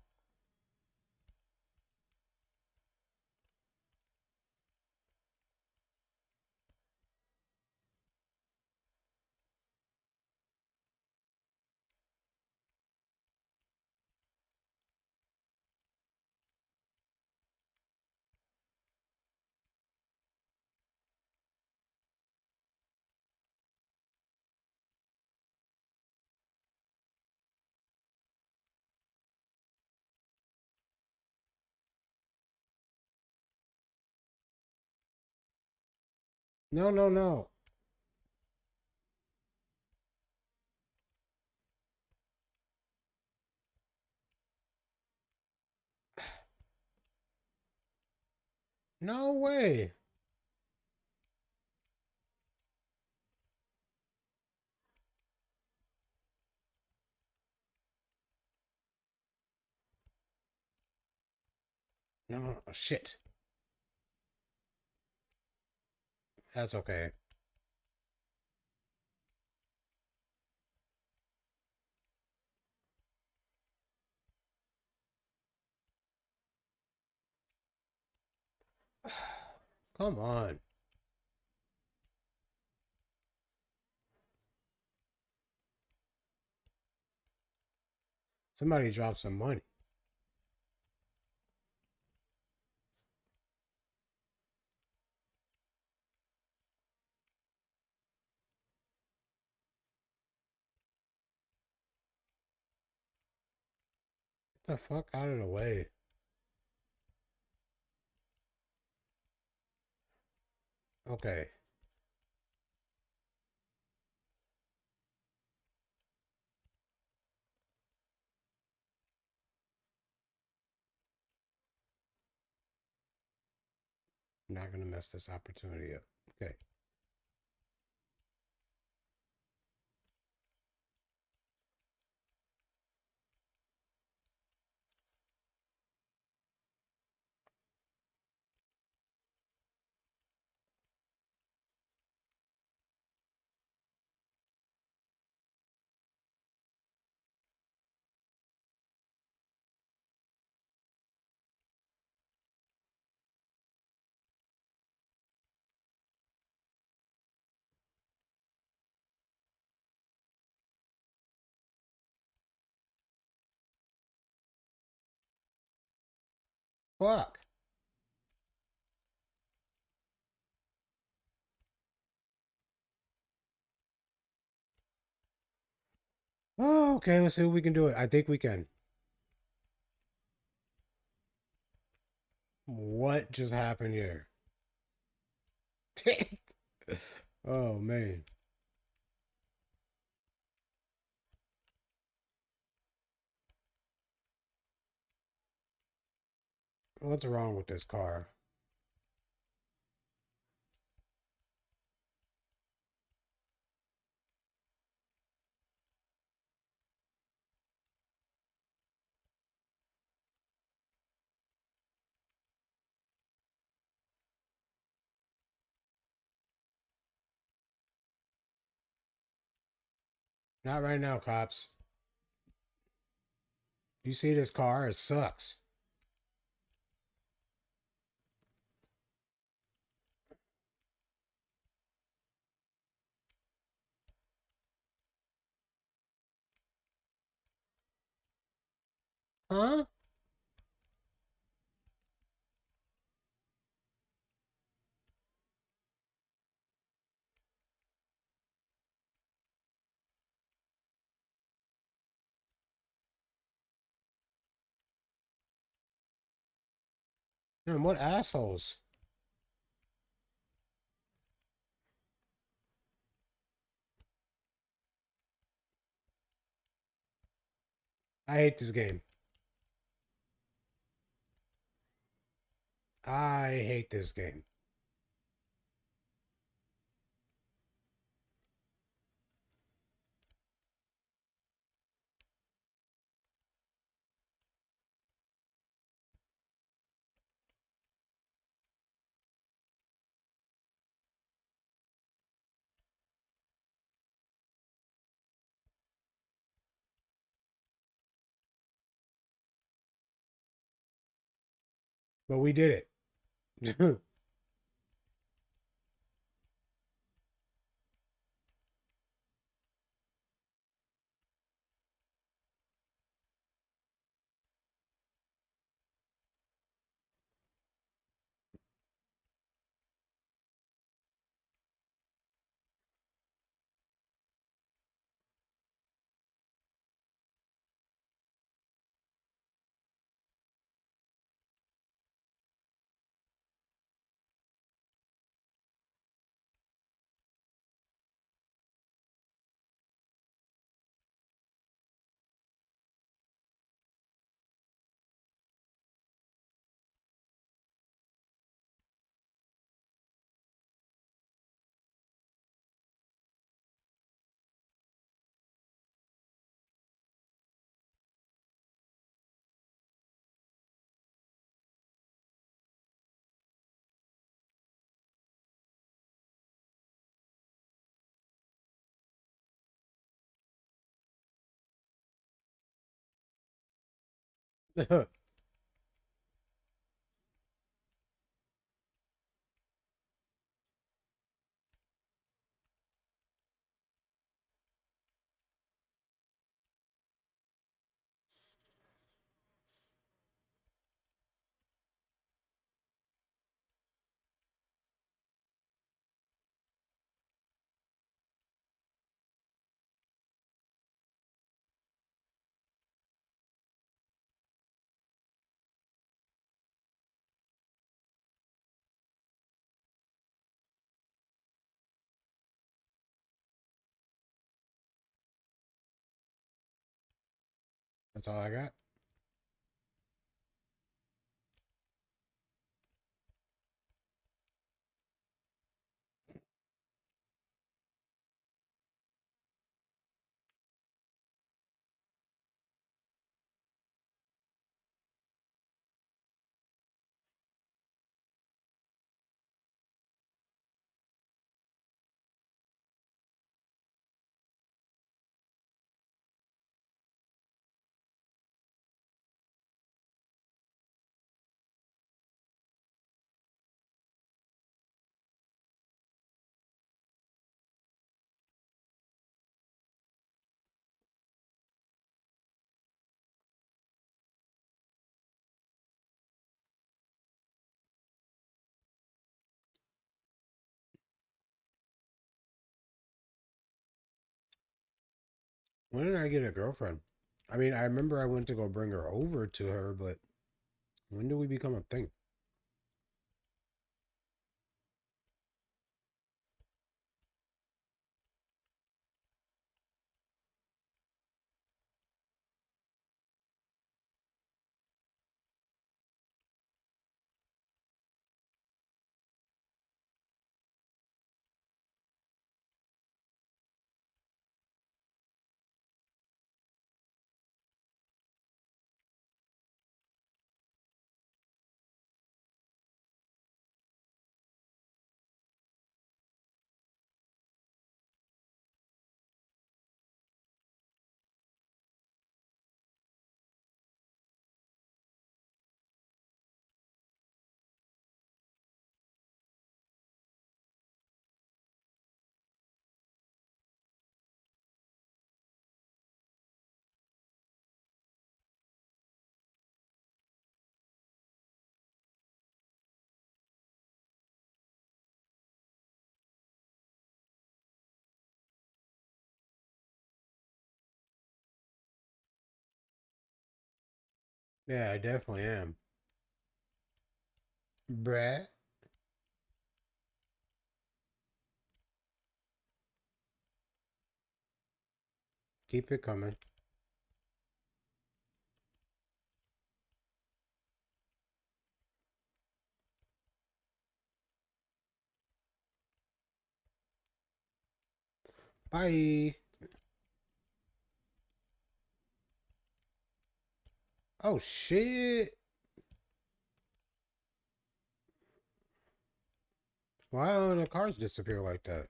No, no, no. No way. No, shit. That's okay. Come on. Somebody dropped some money. Get the fuck out of the way. Okay. I'm not gonna mess this opportunity up. Okay. Fuck. Oh, okay, let's see if we can do it. I think we can. What just happened here? Oh, man. What's wrong with this car? Not right now, cops. You see this car? It sucks. Huh? Man, what assholes? I hate this game. I hate this game. But we did it. That's all I got. When did I get a girlfriend? I mean, I remember I went to go bring her over to her, but when did we become a thing? Yeah, I definitely am. Bruh. Keep it coming. Bye. Oh, shit. Why don't the cars disappear like that?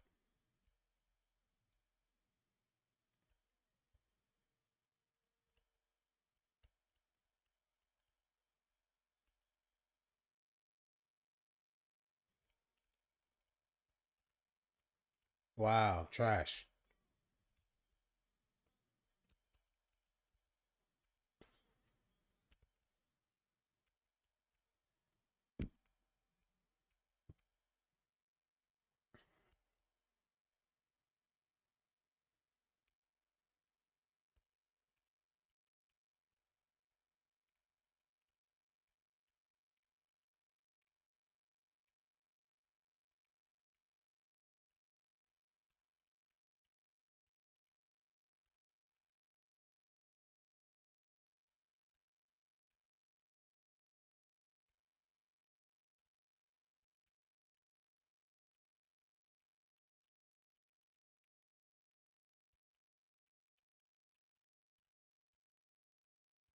Wow, trash.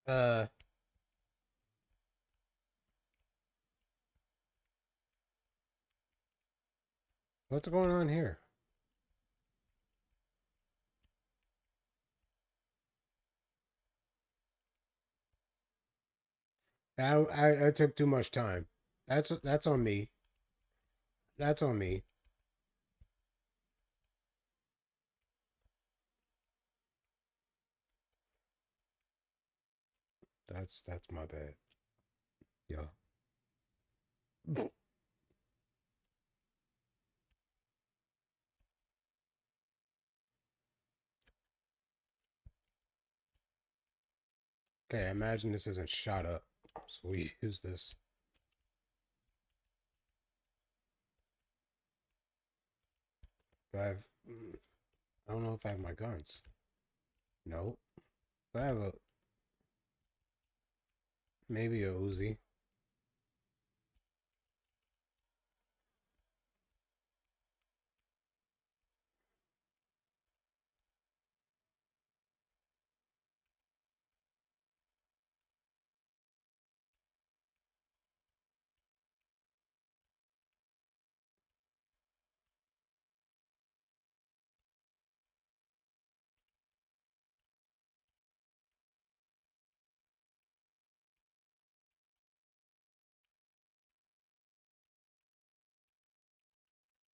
Uh, what's going on here? I took too much time. That's on me. That's on me. That's my bad. Yeah. Okay, imagine this isn't shot up. So we use this. Do I have... I don't know if I have my guns. No. But I have a... Maybe a Uzi.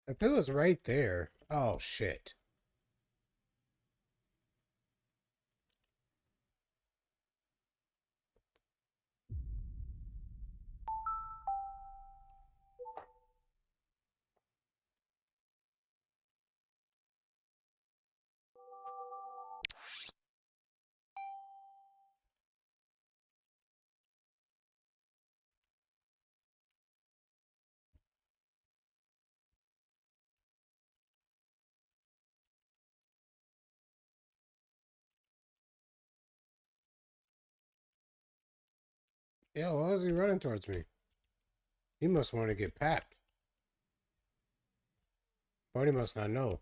If it was right there... Oh, shit. Yeah, why was he running towards me? He must want to get papped. But he must not know.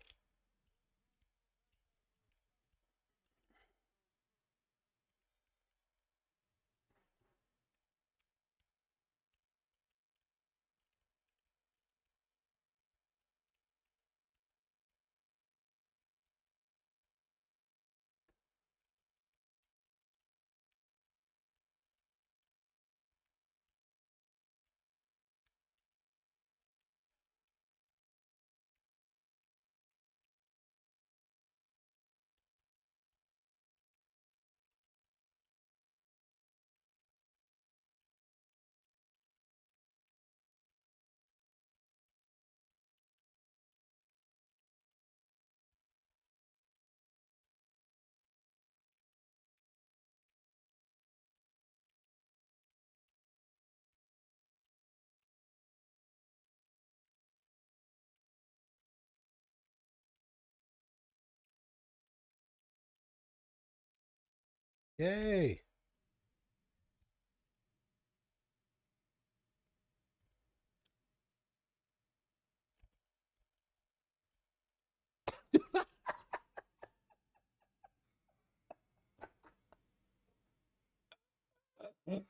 Yay!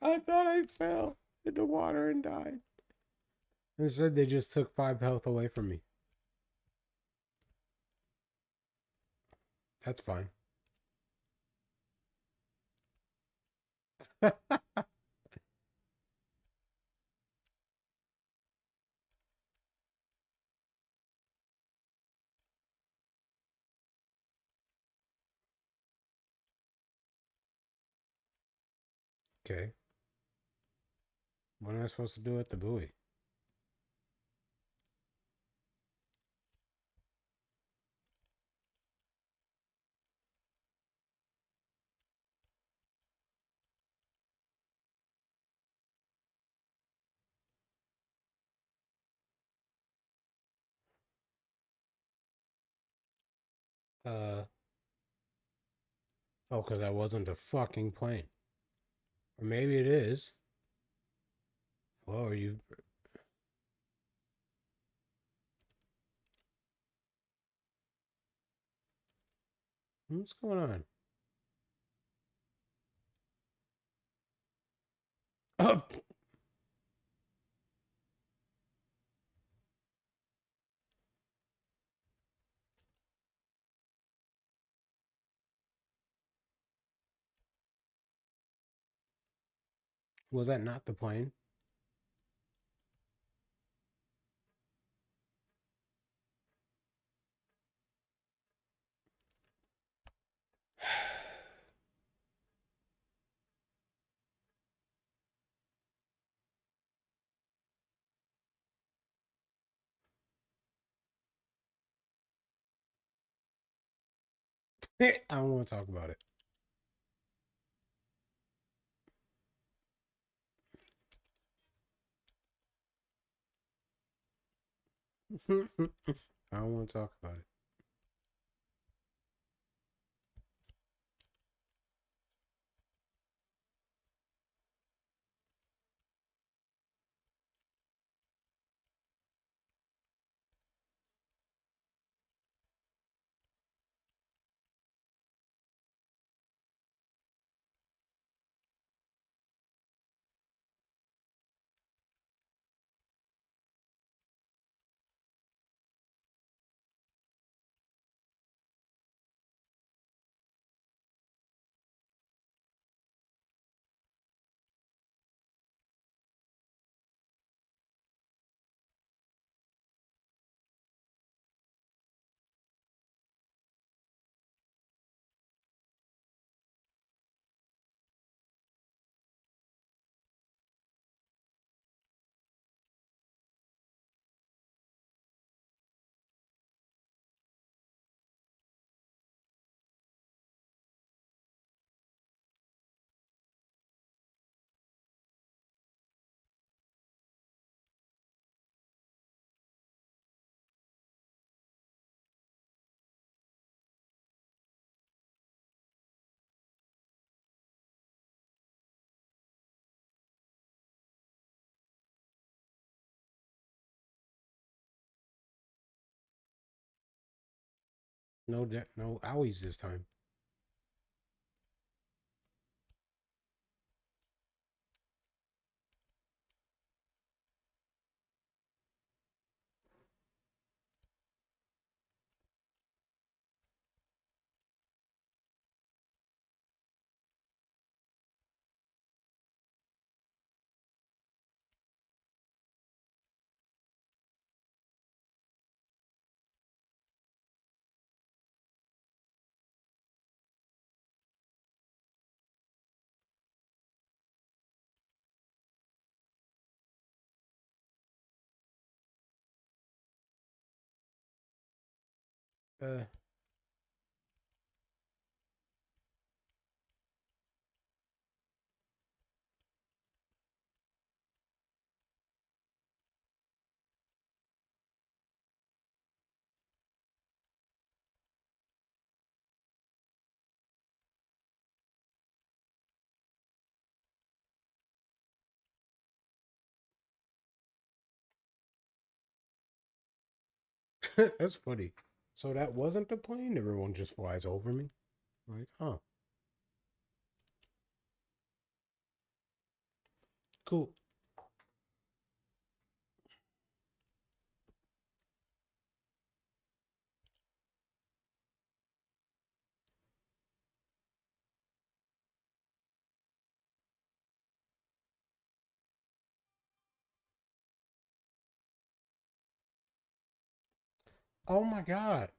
I thought I fell in the water and died. Instead, they just took 5 health away from me. That's fine. Okay. What am I supposed to do at the buoy? Oh, because I wasn't a fucking plane. Or maybe it is. Hello, are you... What's going on? Oh! Was that not the plane? I don't want to talk about it. I don't want to talk about it. No owies this time. That's funny. So that wasn't the plane? Everyone just flies over me? Like, oh. Cool. Oh my god.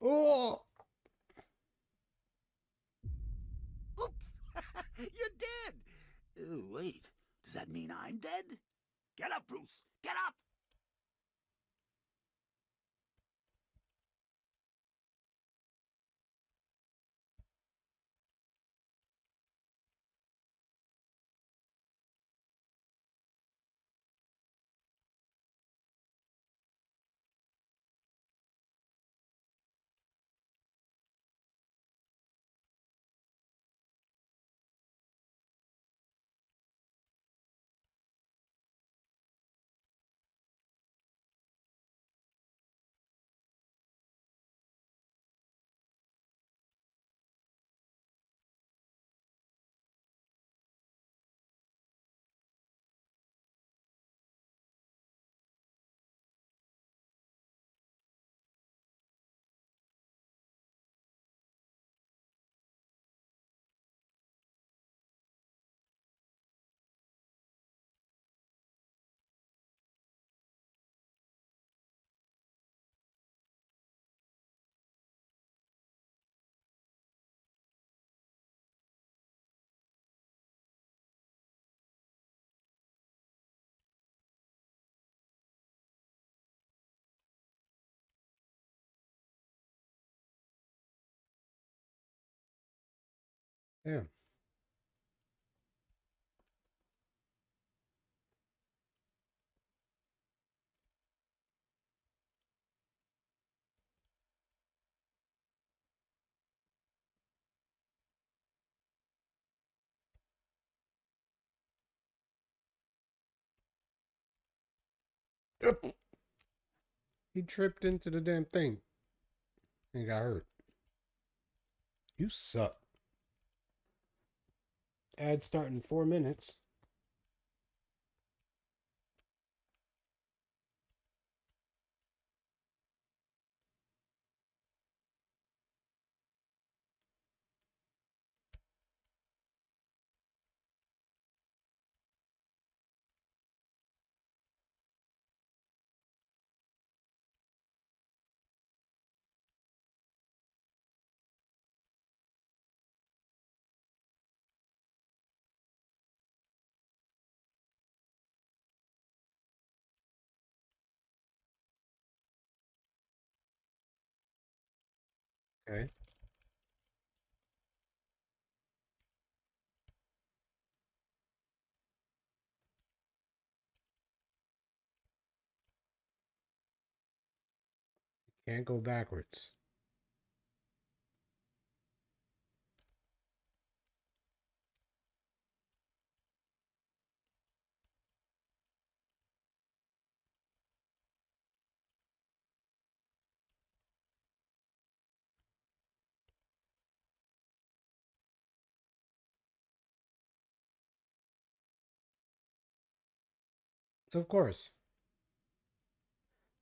Oh! Oops! You're dead! Oh, wait. Does that mean I'm dead? Get up, Bruce! Get up! Yeah. He tripped into the damn thing and got hurt. You suck. Ad starting 4 minutes. Okay. Can't go backwards. Of course.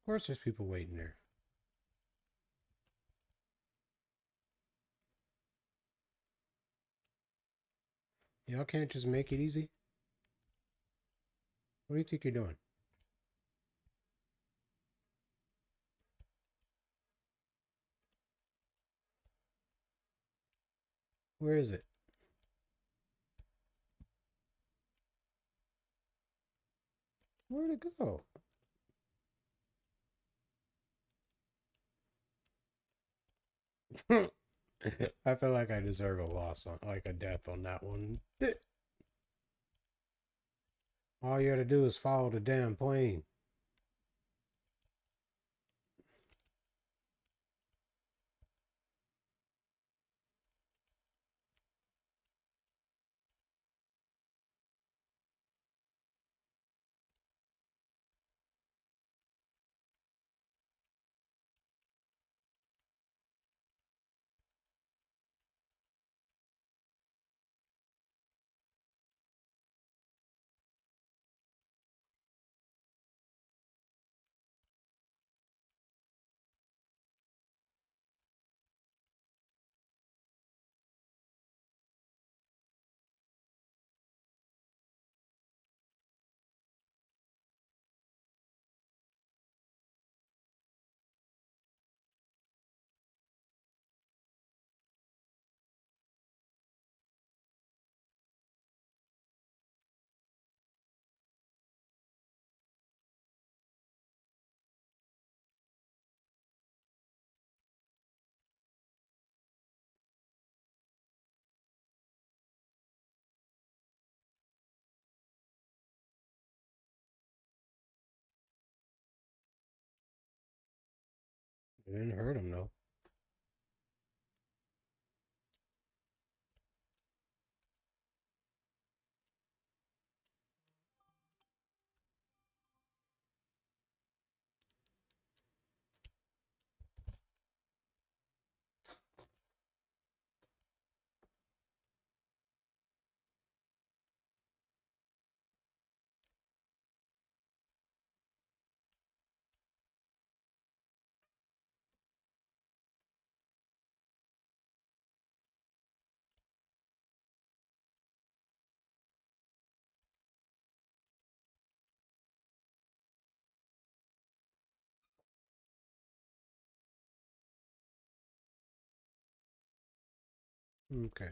Of course there's people waiting there. Y'all can't just make it easy? What do you think you're doing? Where is it? Where'd it go? I feel like I deserve a loss on, like a death on that one. All you had to do is follow the damn plane. It didn't hurt him though. Okay.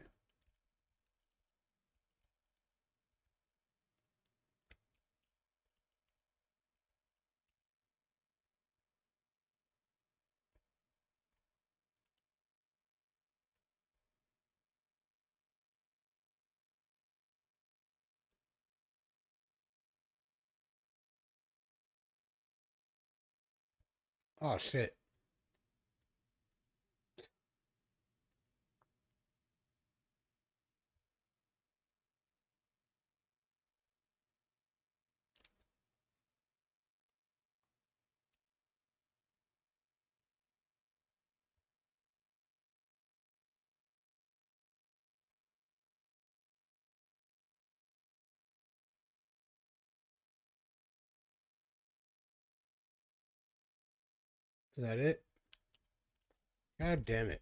Oh shit. Is that it? God damn it.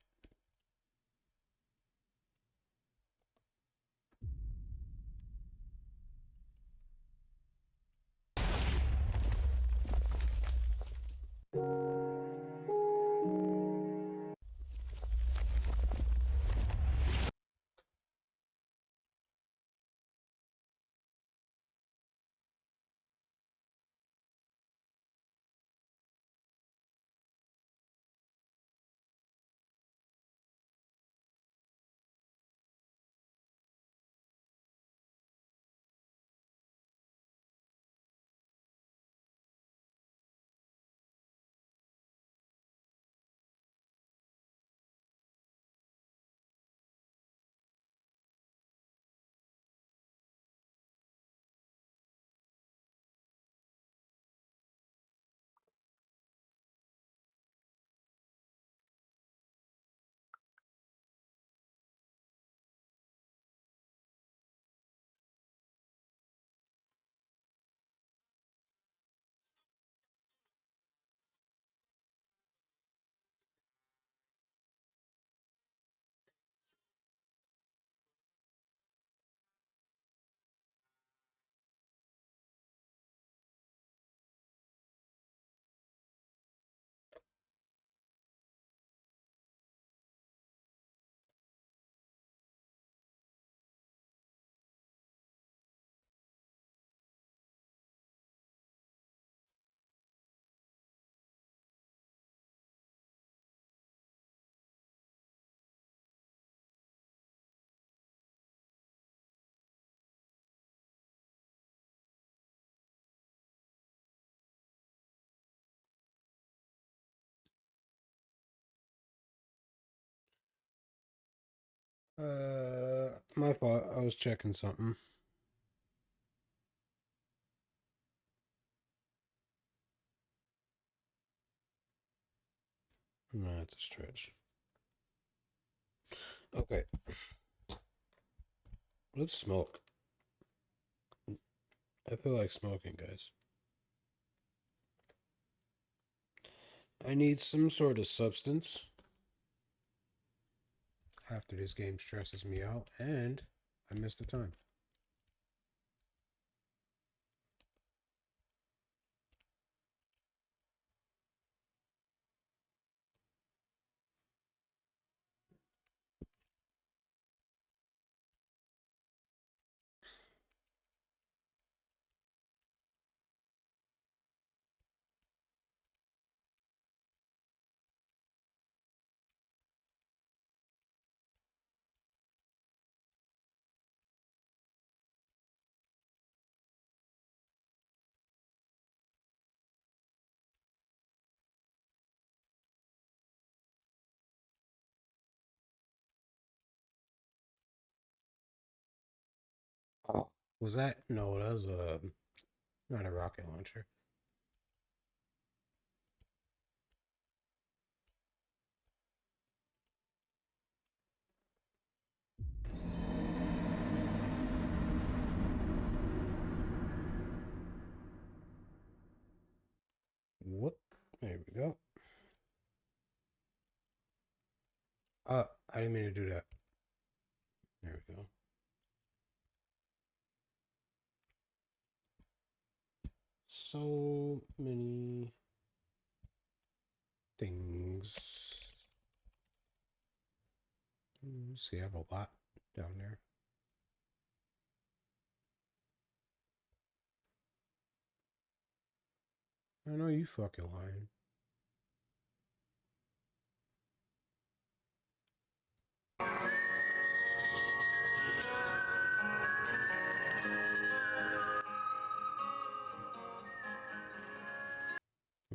My fault. I was checking something. No, it's a stretch. Okay. Let's smoke. I feel like smoking, guys. I need some sort of substance after this game stresses me out, and I missed the time. Oh, was that? No, that was not a rocket launcher. Whoop. There we go. I didn't mean to do that. There we go. So many things. See, I have a lot down there. I know you fucking lying.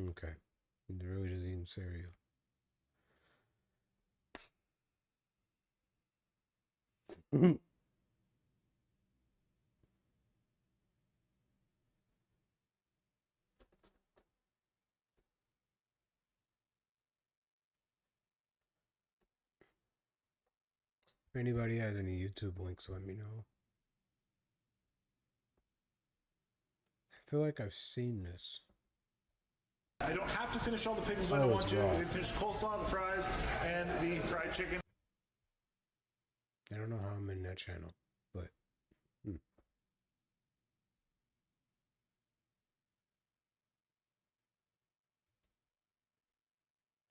Okay. They're really just eating cereal. If anybody has any YouTube links, let me know. I feel like I've seen this. I don't have to finish all the pickles when I want to. I finish coleslaw, the fries, and the fried chicken. I don't know how I'm in that channel, but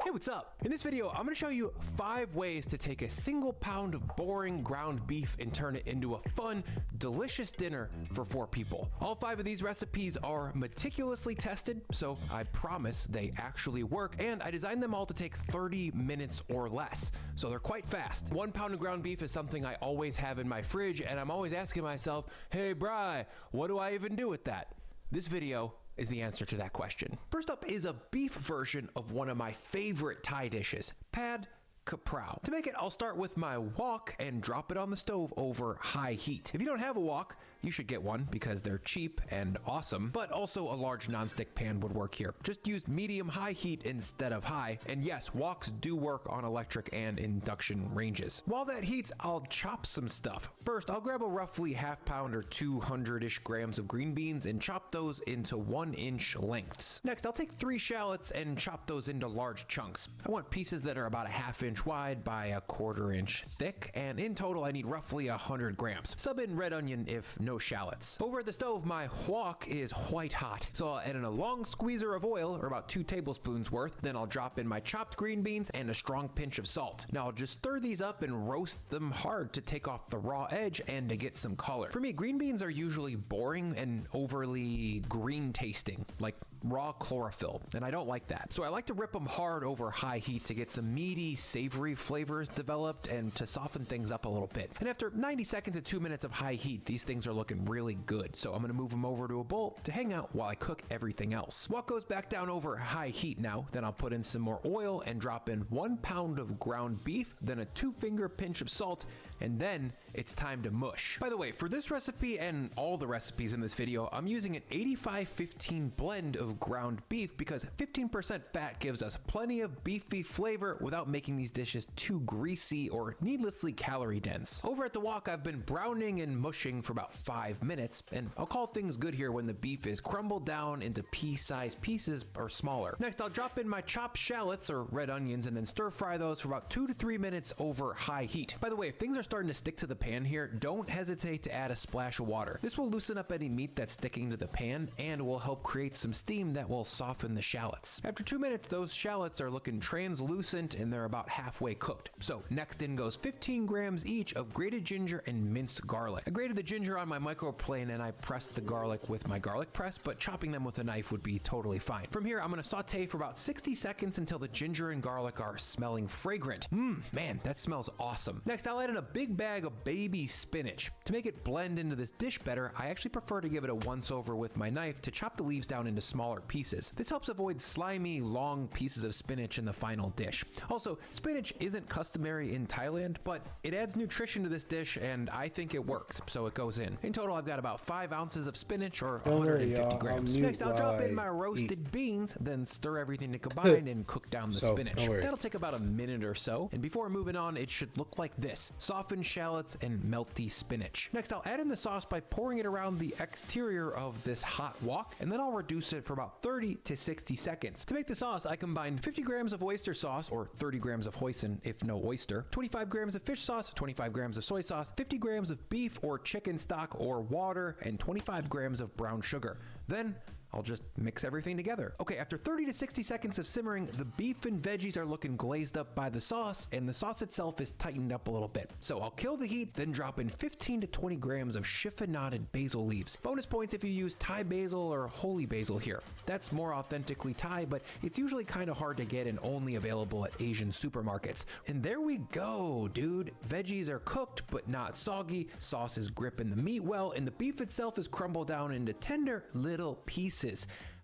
Hey, what's up? In this video, I'm gonna show you 5 ways to take a single pound of boring ground beef and turn it into a fun, delicious dinner for 4 people. All 5 of these recipes are meticulously tested, so I promise they actually work, and I designed them all to take 30 minutes or less, so they're quite fast. 1 pound of ground beef is something I always have in my fridge, and I'm always asking myself, hey, Bri, what do I even do with that? This video is the answer to that question. First up is a beef version of one of my favorite Thai dishes, pad kaprao. To make it, I'll start with my wok and drop it on the stove over high heat. If you don't have a wok, you should get one because they're cheap and awesome, but also a large nonstick pan would work here. Just use medium-high heat instead of high, and yes, woks do work on electric and induction ranges. While that heats, I'll chop some stuff. First, I'll grab a roughly half pound or 200-ish grams of green beans and chop those into 1-inch lengths. Next, I'll take 3 shallots and chop those into large chunks. I want pieces that are about a ½ inch wide by a 1/4 inch thick, and in total I need roughly 100 grams. Sub in red onion if no shallots. Over at the stove, my wok is white hot, so I'll add in a long squeezer of oil, or about 2 tablespoons worth, then I'll drop in my chopped green beans and a strong pinch of salt. Now I'll just stir these up and roast them hard to take off the raw edge and to get some color. For me, green beans are usually boring and overly green tasting, like raw chlorophyll, and I don't like that. So I like to rip them hard over high heat to get some meaty, savory flavors developed and to soften things up a little bit. And after 90 seconds to 2 minutes of high heat, these things are looking really good. So I'm gonna move them over to a bowl to hang out while I cook everything else. Wok goes back down over high heat now. Then I'll put in some more oil and drop in 1 pound of ground beef, then a 2-finger pinch of salt, and then it's time to mush. By the way, for this recipe and all the recipes in this video, I'm using an 85-15 blend of ground beef because 15% fat gives us plenty of beefy flavor without making these dishes too greasy or needlessly calorie dense. Over at the wok, I've been browning and mushing for about 5 minutes, and I'll call things good here when the beef is crumbled down into pea-sized pieces or smaller. Next, I'll drop in my chopped shallots or red onions and then stir fry those for about 2 to 3 minutes over high heat. By the way, if things are starting to stick to the pan here, don't hesitate to add a splash of water. This will loosen up any meat that's sticking to the pan and will help create some steam that will soften the shallots. After 2 minutes, those shallots are looking translucent and they're about halfway cooked. So next in goes 15 grams each of grated ginger and minced garlic. I grated the ginger on my microplane and I pressed the garlic with my garlic press, but chopping them with a knife would be totally fine. From here, I'm gonna saute for about 60 seconds until the ginger and garlic are smelling fragrant. Man, that smells awesome. Next, I'll add in a big bag of baby spinach. To make it blend into this dish better, I actually prefer to give it a once over with my knife to chop the leaves down into smaller pieces. This helps avoid slimy, long pieces of spinach in the final dish. Also, spinach isn't customary in Thailand, but it adds nutrition to this dish and I think it works, so it goes in. In total, I've got about 5 ounces of spinach or 150 grams. Next, I'll drop in my roasted beans, then stir everything to combine and cook down the spinach. That'll take about a minute or so, and before moving on, it should look like this: softened shallots and melty spinach. Next, I'll add in the sauce by pouring it around the exterior of this hot wok, and then I'll reduce it for about 30 to 60 seconds. To make the sauce, I combined 50 grams of oyster sauce, or 30 grams of hoisin if no oyster, 25 grams of fish sauce, 25 grams of soy sauce, 50 grams of beef or chicken stock or water, and 25 grams of brown sugar. Then I'll just mix everything together. Okay, after 30 to 60 seconds of simmering, the beef and veggies are looking glazed up by the sauce, and the sauce itself is tightened up a little bit. So I'll kill the heat, then drop in 15 to 20 grams of chiffonaded basil leaves. Bonus points if you use Thai basil or holy basil here. That's more authentically Thai, but it's usually kind of hard to get and only available at Asian supermarkets. And there we go, dude. Veggies are cooked, but not soggy. Sauce is gripping the meat well, and the beef itself is crumbled down into tender little pieces.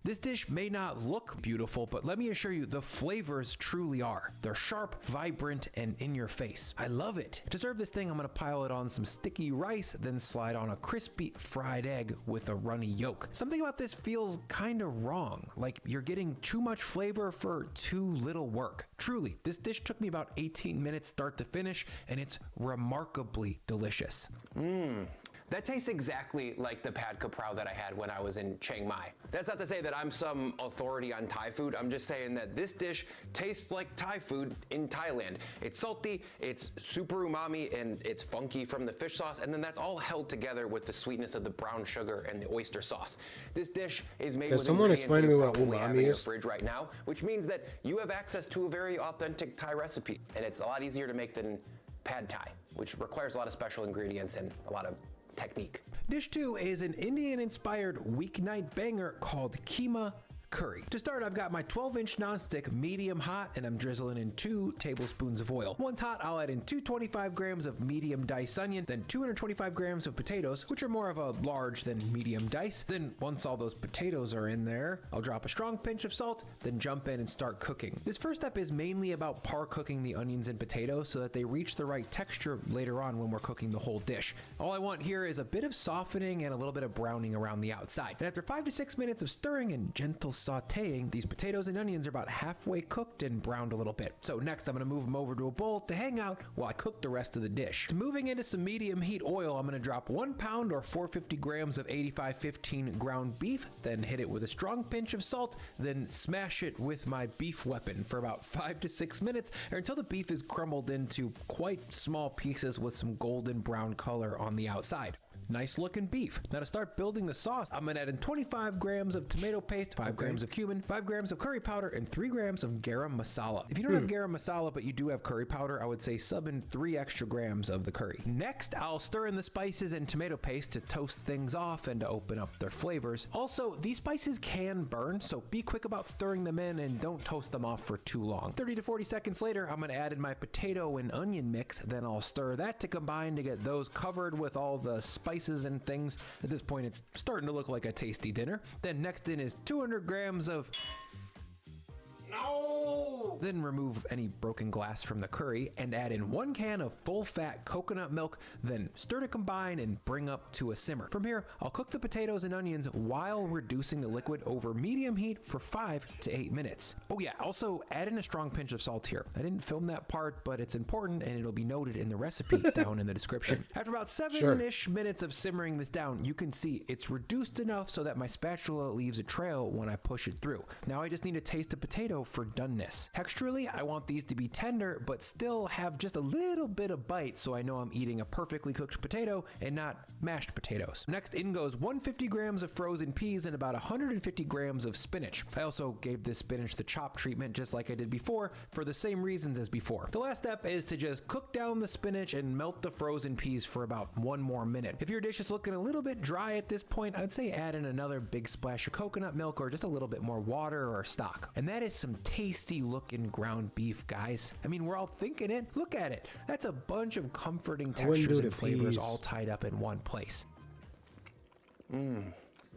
This dish may not look beautiful, but let me assure you, the flavors truly are. They're sharp, vibrant, and in your face. I love it. To serve this thing, I'm gonna pile it on some sticky rice, then slide on a crispy fried egg with a runny yolk. Something about this feels kind of wrong, like you're getting too much flavor for too little work. Truly, this dish took me about 18 minutes start to finish, and it's remarkably delicious. That tastes exactly like the pad kaprao that I had when I was in Chiang Mai. That's not to say that I'm some authority on Thai food. I'm just saying that this dish tastes like Thai food in Thailand. It's salty, it's super umami, and it's funky from the fish sauce, and then that's all held together with the sweetness of the brown sugar and the oyster sauce. This dish is made with someone ingredients explain that to me you what probably have in umami your is? fridge right now, which means that you have access to a very authentic Thai recipe, and it's a lot easier to make than pad Thai, which requires a lot of special ingredients and a lot of technique. Dish 2 is an Indian-inspired weeknight banger called keema curry. To start, I've got my 12-inch nonstick medium hot, and I'm drizzling in 2 tablespoons of oil. Once hot, I'll add in 225 grams of medium diced onion, then 225 grams of potatoes, which are more of a large than medium dice. Then once all those potatoes are in there, I'll drop a strong pinch of salt, then jump in and start cooking. This first step is mainly about par cooking the onions and potatoes so that they reach the right texture later on when we're cooking the whole dish. All I want here is a bit of softening and a little bit of browning around the outside. And after 5 to 6 minutes of stirring and gentle sauteing, these potatoes and onions are about halfway cooked and browned a little bit. So next I'm going to move them over to a bowl to hang out while I cook the rest of the dish. Moving into some medium heat oil, I'm going to drop 1 pound or 450 grams of 85-15 ground beef, then hit it with a strong pinch of salt, then smash it with my beef weapon for about 5 to 6 minutes or until the beef is crumbled into quite small pieces with some golden brown color on the outside. Nice looking beef. Now to start building the sauce, I'm gonna add in 25 grams of tomato paste, 5 grams of cumin, 5 grams of curry powder, and 3 grams of garam masala. If you don't have garam masala, but you do have curry powder, I would say sub in 3 extra grams of the curry. Next, I'll stir in the spices and tomato paste to toast things off and to open up their flavors. Also, these spices can burn, so be quick about stirring them in and don't toast them off for too long. 30 to 40 seconds later, I'm gonna add in my potato and onion mix, then I'll stir that to combine to get those covered with all the spices and things. At this point, it's starting to look like a tasty dinner. Then next in is 200 grams of... No! Then remove any broken glass from the curry and add in 1 can of full-fat coconut milk, then stir to combine and bring up to a simmer. From here, I'll cook the potatoes and onions while reducing the liquid over medium heat for 5 to 8 minutes. Oh yeah, also add in a strong pinch of salt here. I didn't film that part, but it's important and it'll be noted in the recipe down in the description. After about 7-ish minutes of simmering this down, you can see it's reduced enough so that my spatula leaves a trail when I push it through. Now I just need to taste the potato for doneness. Texturally, I want these to be tender, but still have just a little bit of bite so I know I'm eating a perfectly cooked potato and not mashed potatoes. Next in goes 150 grams of frozen peas and about 150 grams of spinach. I also gave this spinach the chop treatment just like I did before for the same reasons as before. The last step is to just cook down the spinach and melt the frozen peas for about 1 more minute. If your dish is looking a little bit dry at this point, I'd say add in another big splash of coconut milk or just a little bit more water or stock. And that is some tasty looking ground beef, guys. I mean, we're all thinking it. Look at it. That's a bunch of comforting textures and flavors all tied up in one place.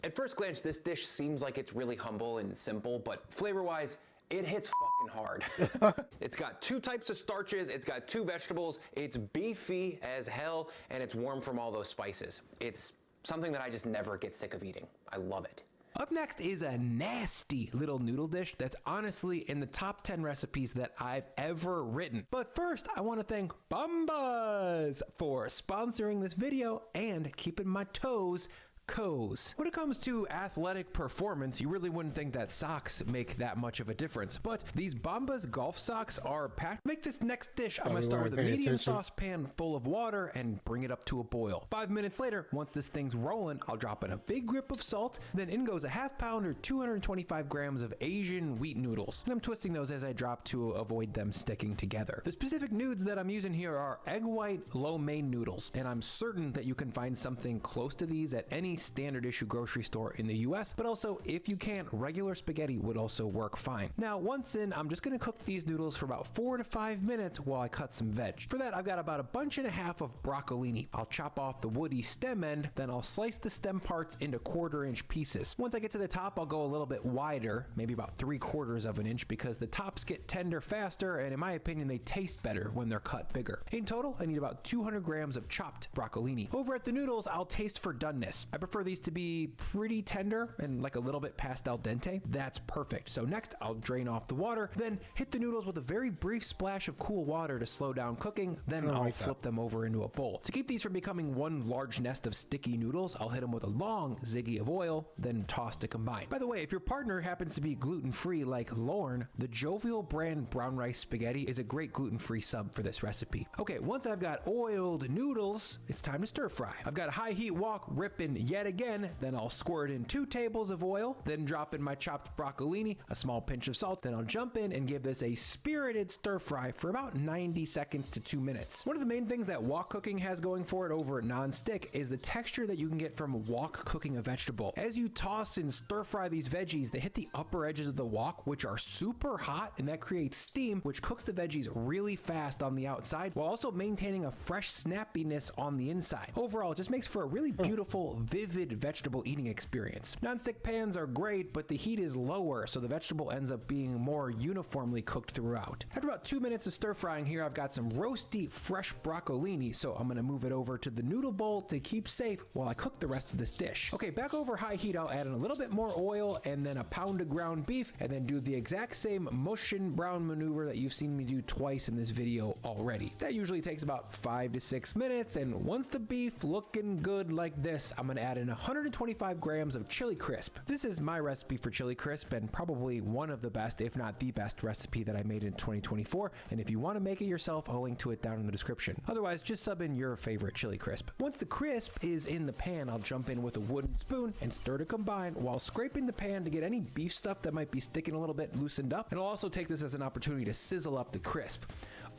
At first glance, this dish seems like it's really humble and simple, but flavor-wise, it hits fucking hard. It's got 2 types of starches, it's got 2 vegetables, it's beefy as hell, and it's warm from all those spices. It's something that I just never get sick of eating. I love it. Up next is a nasty little noodle dish that's honestly in the top 10 recipes that I've ever written. But first, I want to thank Bombas for sponsoring this video and keeping my toes cozy. When it comes to athletic performance, you really wouldn't think that socks make that much of a difference, but these Bombas golf socks are packed. Make this next dish, I'm going to start with a medium saucepan full of water and bring it up to a boil. 5 minutes later, once this thing's rolling, I'll drop in a big grip of salt, then in goes a half pound or 225 grams of Asian wheat noodles. And I'm twisting those as I drop to avoid them sticking together. The specific noods that I'm using here are egg white lo mein noodles, and I'm certain that you can find something close to these at any standard issue grocery store in the US, but also if you can't, regular spaghetti would also work fine. Now, once in, I'm just gonna cook these noodles for about 4 to 5 minutes while I cut some veg. For that, I've got about 1.5 bunches of broccolini. I'll chop off the woody stem end, then I'll slice the stem parts into 1/4 inch pieces. Once I get to the top, I'll go a little bit wider, maybe about 3/4 of an inch, because the tops get tender faster, and in my opinion, they taste better when they're cut bigger. In total, I need about 200 grams of chopped broccolini. Over at the noodles, I'll taste for doneness. I prefer these to be pretty tender and like a little bit past al dente. That's perfect. So next, I'll drain off the water, then hit the noodles with a very brief splash of cool water to slow down cooking, then I'll flip them over into a bowl. To keep these from becoming one large nest of sticky noodles, I'll hit them with a long ziggy of oil, then toss to combine. By the way, if your partner happens to be gluten-free like Lorne, the Jovial brand brown rice spaghetti is a great gluten-free sub for this recipe. Okay, once I've got oiled noodles, it's time to stir fry. I've got a high heat wok ripping yet again, then I'll squirt in 2 tables of oil, then drop in my chopped broccolini, a small pinch of salt, then I'll jump in and give this a spirited stir fry for about 90 seconds to 2 minutes. One of the main things that wok cooking has going for it over non-stick is the texture that you can get from wok cooking a vegetable. As you toss and stir fry these veggies, they hit the upper edges of the wok, which are super hot, and that creates steam, which cooks the veggies really fast on the outside, while also maintaining a fresh snappiness on the inside. Overall, it just makes for a really beautiful, vivid vegetable eating experience. Non-stick pans are great, but the heat is lower, so the vegetable ends up being more uniformly cooked throughout. After about 2 minutes of stir frying here, I've got some roasty, fresh broccolini, so I'm gonna move it over to the noodle bowl to keep safe while I cook the rest of this dish. Okay, back over high heat, I'll add in a little bit more oil and then 1 pound of ground beef, and then do the exact same mush and brown maneuver that you've seen me do twice in this video already. That usually takes about 5 to 6 minutes, and once the beef looking good like this, I'm gonna add in 125 grams of chili crisp. This is my recipe for chili crisp, and probably one of the best, if not the best recipe that I made in 2024, and if you want to make it yourself, I'll link to it down in the description. Otherwise, just sub in your favorite chili crisp. Once the crisp is in the pan, I'll jump in with a wooden spoon and stir to combine while scraping the pan to get any beef stuff that might be sticking a little bit loosened up, and I'll also take this as an opportunity to sizzle up the crisp.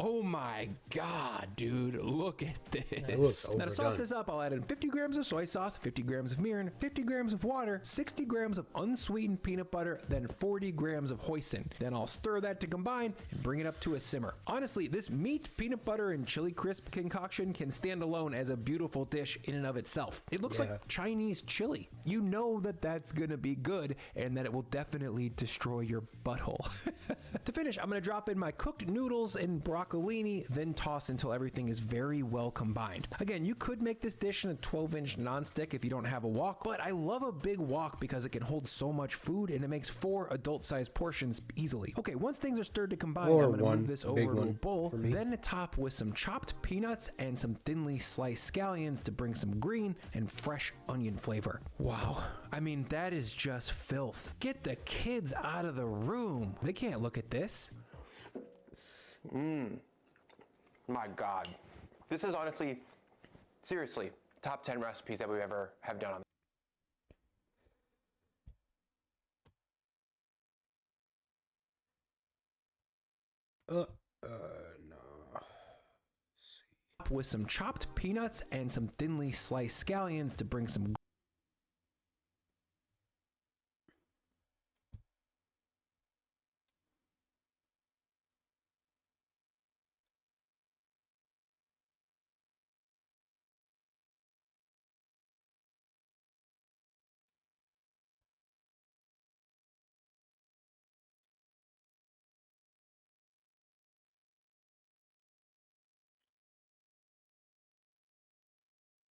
Oh my god, dude, look at this. It looks Now to sauce overdone. this up, I'll add in 50 grams of soy sauce, 50 grams of mirin, 50 grams of water, 60 grams of unsweetened peanut butter, then 40 grams of hoisin. Then I'll stir that to combine and bring it up to a simmer. Honestly, this meat, peanut butter, and chili crisp concoction can stand alone as a beautiful dish in and of itself. It looks like Chinese chili. You know that that's gonna be good and that it will definitely destroy your butthole. To finish, I'm gonna drop in my cooked noodles and broccolini, then toss until everything is very well combined. Again, you could make this dish in a 12-inch nonstick if you don't have a wok, but I love a big wok because it can hold so much food and it makes 4 adult-sized portions easily. Okay, once things are stirred to combine, I'm gonna move this over to a bowl, then top with some chopped peanuts and some thinly sliced scallions to bring some green and fresh onion flavor. Wow, I mean, that is just filth. Get the kids out of the room. They can't look at this. My God. This is honestly, seriously, top 10 recipes that we ever have done on. No. With some chopped peanuts and some thinly sliced scallions to bring some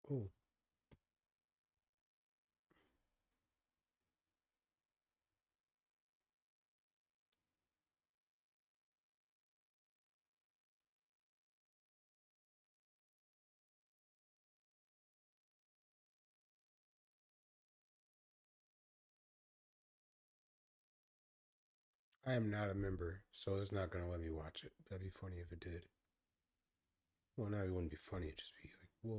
Ooh. I am not a member, so it's not gonna let me watch it. That'd be funny if it did. Well, no, it wouldn't be funny. It'd just be like, what?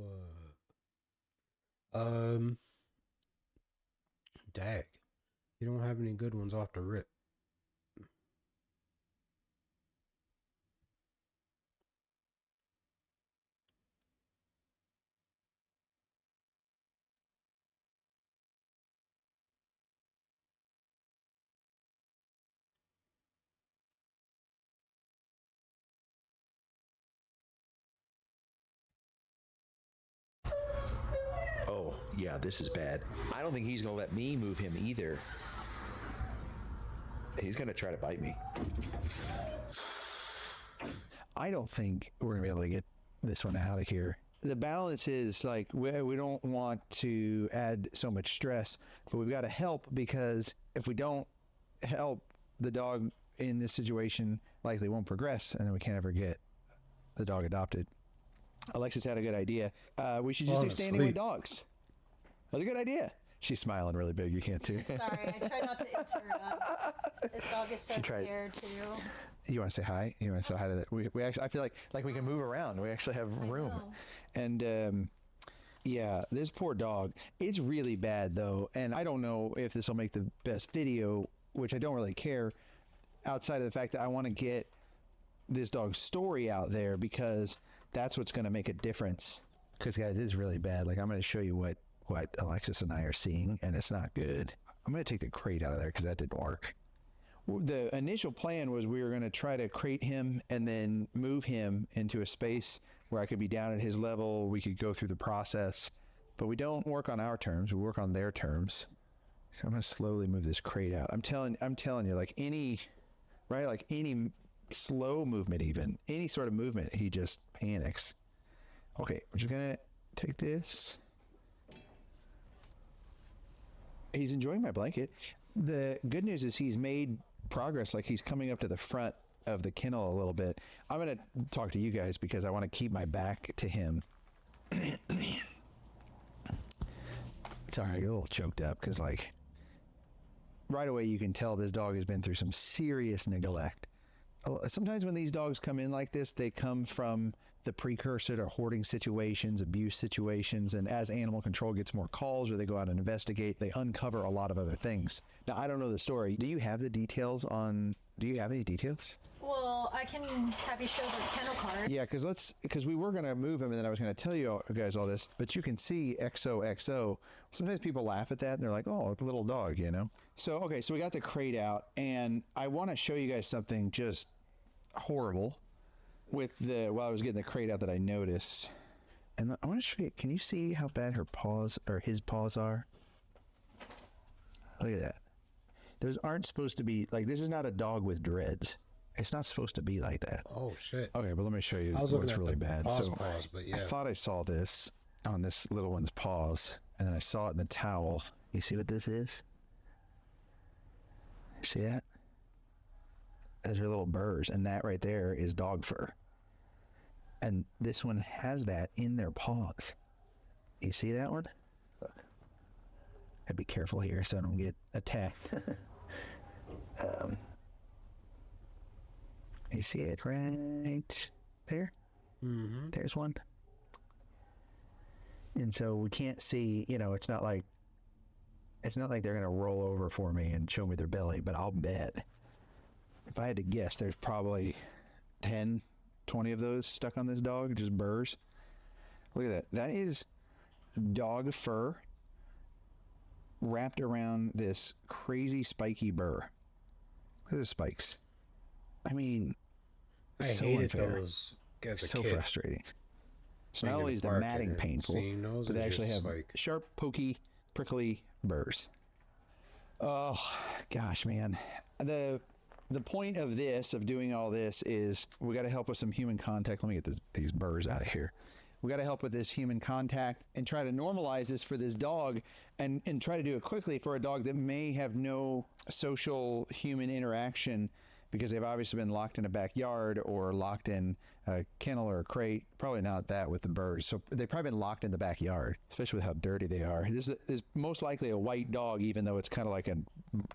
Dag. You don't have any good ones off the rip. yeah, this is bad. I don't think he's going to let me move him either. He's going to try to bite me. I don't think we're going to be able to get this one out of here. The balance is like, we don't want to add so much stress, but we've got to help, because if we don't help, the dog in this situation likely won't progress, and then we can't ever get the dog adopted. Alexis had a good idea. We should just do standing with dogs. That's a good idea. She's smiling really big. You can't see. Sorry, I try not to interrupt. This dog is so scared too. You want to say hi? You want to say hi to that? We actually, I feel like we can move around. We actually have room. And yeah, this poor dog. It's really bad though, and I don't know if this will make the best video, which I don't really care, outside of the fact that I want to get this dog's story out there, because that's what's going to make a difference. Because guys, it is really bad. Like, I'm going to show you what Alexis and I are seeing, and it's not good. I'm going to take the crate out of there because that didn't work. The initial plan was we were going to try to crate him and then move him into a space where I could be down at his level. We could go through the process, but we don't work on our terms. We work on their terms. So I'm going to slowly move this crate out. I'm telling you, like any slow movement, even any sort of movement, he just panics. Okay, we're just going to take this. He's enjoying my blanket. The good news is he's made progress. Like, he's coming up to the front of the kennel a little bit. I'm going to talk to you guys because I want to keep my back to him. Sorry, I get a little choked up because, like, right away you can tell this dog has been through some serious neglect. Sometimes when these dogs come in like this, they come from the precursor to hoarding situations, abuse situations, and as animal control gets more calls or they go out and investigate, they uncover a lot of other things. Now, I don't know the story. Do you have the details on... Do you have any details? Well, I can have you show the kennel card. Yeah, because we were going to move him, and then I was going to tell you guys all this, but you can see XOXO. Sometimes people laugh at that, and they're like, oh, it's a little dog, you know? So, okay, so we got the crate out, and I want to show you guys something just horrible while I was getting the crate out that I noticed. And I want to show you, can you see how bad her paws, or his paws are? Look at that. Those aren't supposed to be, like, this is not a dog with dreads. It's not supposed to be like that. Oh, shit. Okay, but let me show you what's really bad. Paws, but yeah. I thought I saw this on this little one's paws, and then I saw it in the towel. You see what this is? See that? Those are little burrs, and that right there is dog fur. And this one has that in their paws. You see that one? Look. I'd be careful here so I don't get attacked. You see it right there? Mm-hmm. There's one. And so we can't see, it's not like they're going to roll over for me and show me their belly, but I'll bet, if I had to guess, there's probably 10, 20 of those stuck on this dog, just burrs. Look at that. That is dog fur wrapped around this crazy spiky burr. Look at the spikes. I mean, I so hated unfair. those as a so kid. frustrating. So not only is the matting painful, but they actually have sharp, pokey, prickly burrs. Oh, gosh, man. The point of doing all this is we got to help with some human contact. Let me get these burrs out of here. We got to help with this human contact and try to normalize this for this dog and try to do it quickly for a dog that may have no social human interaction because they've obviously been locked in a backyard or locked in a kennel or a crate. Probably not that with the birds. So they've probably been locked in the backyard, especially with how dirty they are. This is most likely a white dog, even though it's kind of like a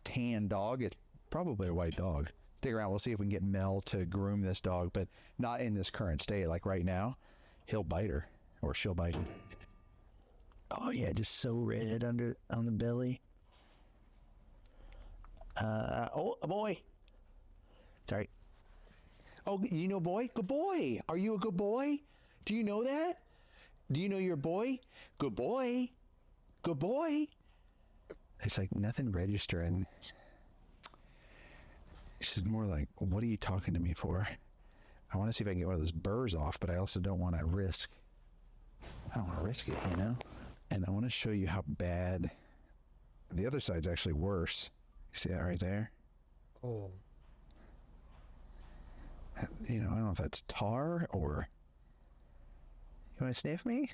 tan dog. It's probably a white dog. Stick around. We'll see if we can get Mel to groom this dog, but not in this current state. Like right now, he'll bite her or she'll bite him. Oh yeah, just so red on the belly. Oh, a boy. Sorry. Oh, you know boy? Good boy. Are you a good boy? Do you know that? Do you know your boy? Good boy. Good boy. It's like nothing registering. She's more like, what are you talking to me for? I want to see if I can get one of those burrs off, but I also don't want to risk. I don't want to risk it, And I want to show you how bad. The other side's actually worse. See that right there? Oh. You know, I don't know if that's tar or... You want to sniff me?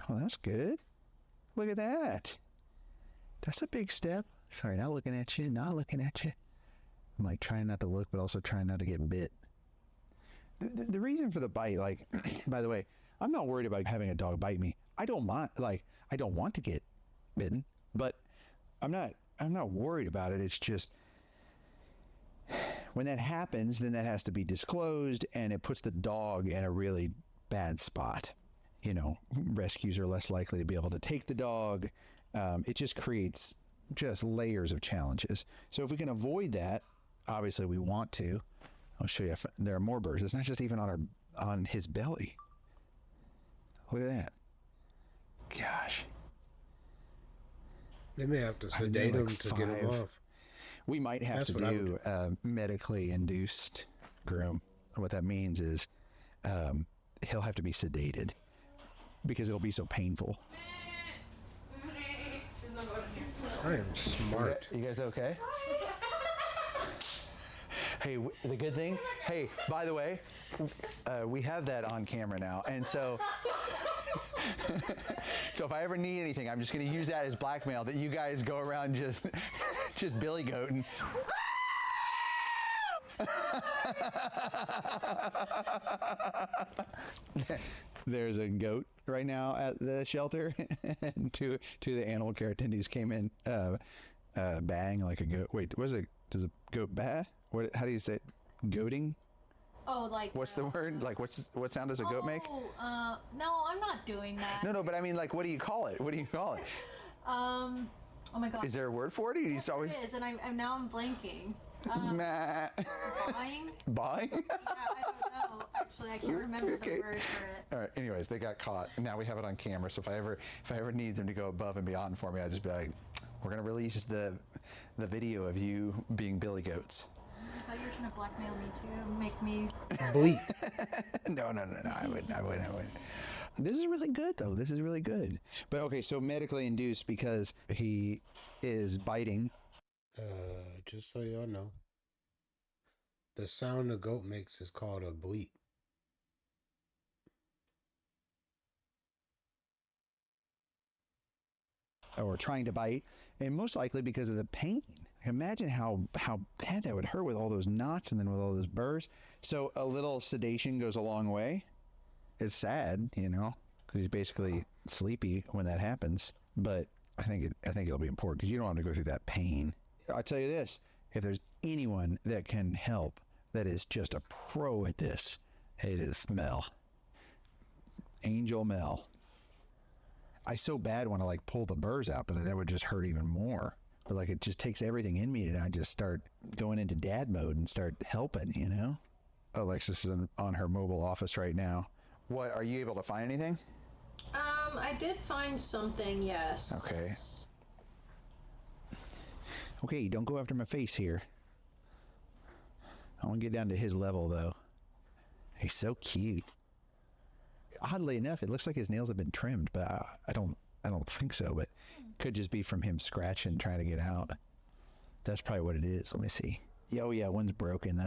Oh, that's good. Look at that. That's a big step. Sorry, not looking at you. Not looking at you. I'm like trying not to look, but also trying not to get bit. The reason for the bite, like, by the way, I'm not worried about having a dog bite me. I don't mind, like, I don't want to get bitten, but I'm not worried about it. It's just when that happens, then that has to be disclosed, and it puts the dog in a really bad spot. You know, rescues are less likely to be able to take the dog. It just creates just layers of challenges. So if we can avoid that, obviously we want to. I'll show you if there are more burrs. It's not just even on his belly. Look at that. Gosh. They may have to sedate him to get him off. We might have to do medically induced groom. What that means is he'll have to be sedated because it'll be so painful. I am smart. You guys okay? Hey, the good thing, hey, by the way, we have that on camera now. And so, so if I ever need anything, I'm just going to use that as blackmail that you guys go around just billy goating. There's a goat right now at the shelter, and two of the animal care attendees came in, bang like a goat. Wait, does a goat bah? How do you say it? Goating? Oh, like what's the word? Like what sound does a goat make? No, I'm not doing that. No, but I mean, like, what do you call it? What do you call it? Oh my God. Is there a word for it? Yes, there is, and I'm now blanking. Buying? Buying? Yeah, I don't know. Actually, I can't remember the word for it. All right. Anyways, they got caught. Now we have it on camera. So if I ever need them to go above and beyond for me, I'd just be like, we're gonna release the video of you being billy goats. I thought you were trying to blackmail me to make me bleat. No. I wouldn't. This is really good, though. This is really good. But okay, so medically induced because he is biting. Just so y'all know, the sound a goat makes is called a bleat. Or trying to bite, and most likely because of the pain. Imagine how bad that would hurt with all those knots and then with all those burrs. So a little sedation goes a long way. It's sad, you know, because he's basically sleepy when that happens. But I think it'll be important because you don't want to go through that pain. I'll tell you this: if there's anyone that can help, that is just a pro at this, it is Mel. Angel Mel. I so bad want to like pull the burrs out, but that would just hurt even more. But like it just takes everything in me, and I just start going into dad mode and start helping, you know? Alexis is on her mobile office right now. What, are you able to find anything? I did find something, yes. Okay. Okay, don't go after my face here. I want to get down to his level, though. He's so cute. Oddly enough, it looks like his nails have been trimmed, but I don't think so. But could just be from him scratching, trying to get out. That's probably what it is. Let me see. Oh yeah, one's broken.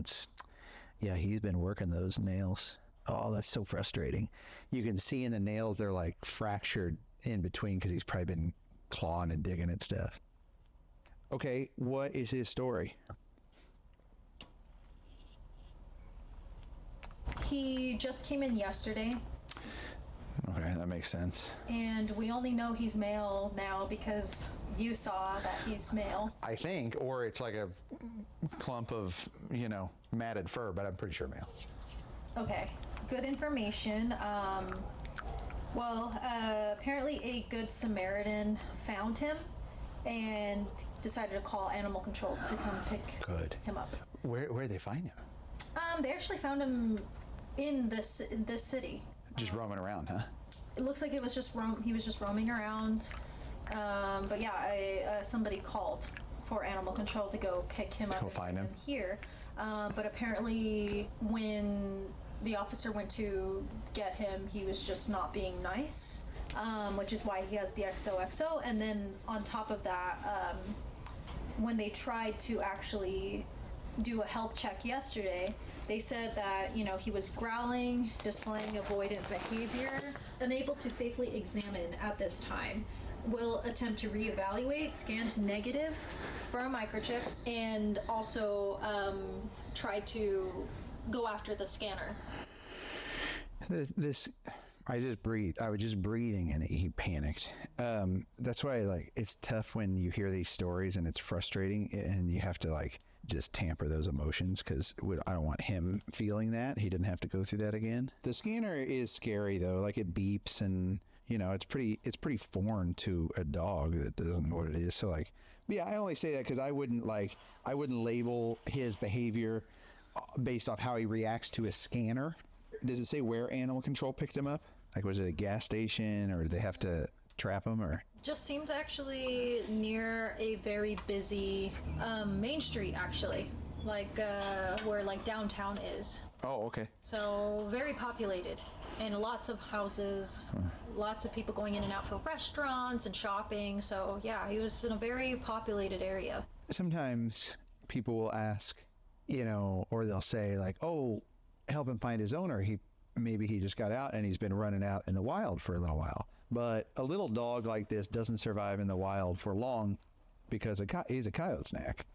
He's been working those nails. Oh, that's so frustrating. You can see in the nails they're like fractured in between because he's probably been clawing and digging at stuff. Okay, what is his story? He just came in yesterday. Okay, that makes sense. And we only know he's male now because you saw that he's male. I think, or it's like a clump of, matted fur, but I'm pretty sure male. Okay, good information. Apparently a good Samaritan found him and decided to call animal control to come pick him up. Where did they find him? They actually found him in this city. Just roaming around, huh? It looks like he was just roaming around. Somebody called for animal control to go pick him up and find him here. But apparently when the officer went to get him, he was just not being nice. which is why he has the XOXO. And then on top of that, when they tried to actually do a health check yesterday, they said that, you know, he was growling, displaying avoidant behavior, unable to safely examine at this time. Will attempt to reevaluate, scanned negative for a microchip, and also try to go after the scanner. I was just breathing and he panicked. That's why, like, it's tough when you hear these stories and it's frustrating and you have to, like, just tamper those emotions, because I don't want him feeling that. He didn't have to go through that again. The scanner is scary though. Like, it beeps and, you know, it's pretty foreign to a dog that doesn't know what it is. So, like, yeah, I only say that because I wouldn't label his behavior based off how he reacts to a scanner. Does it say where animal control picked him up? Like, was it a gas station, or did they have to trap him, or? Just seemed actually near a very busy main street, actually, like where like downtown is. Oh, okay. So very populated, and lots of houses, lots of people going in and out for restaurants and shopping. So yeah, he was in a very populated area. Sometimes people will ask, you know, or they'll say like, oh, help him find his owner. Maybe he just got out and he's been running out in the wild for a little while. But a little dog like this doesn't survive in the wild for long, because he's a coyote snack,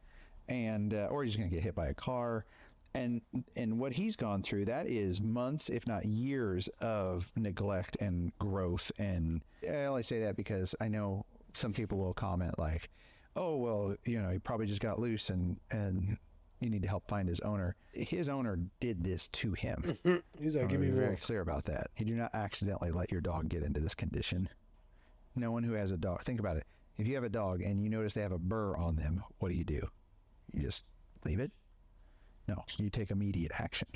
and or he's going to get hit by a car. And what he's gone through, that is months, if not years, of neglect and growth. And I only say that because I know some people will comment like, oh, well, you know, he probably just got loose and you need to help find his owner. His owner did this to him. He's like, give me very more. clear about that. You do not accidentally let your dog get into this condition. No one who has a dog, think about it. If you have a dog and you notice they have a burr on them, what do? You just leave it? No, you take immediate action.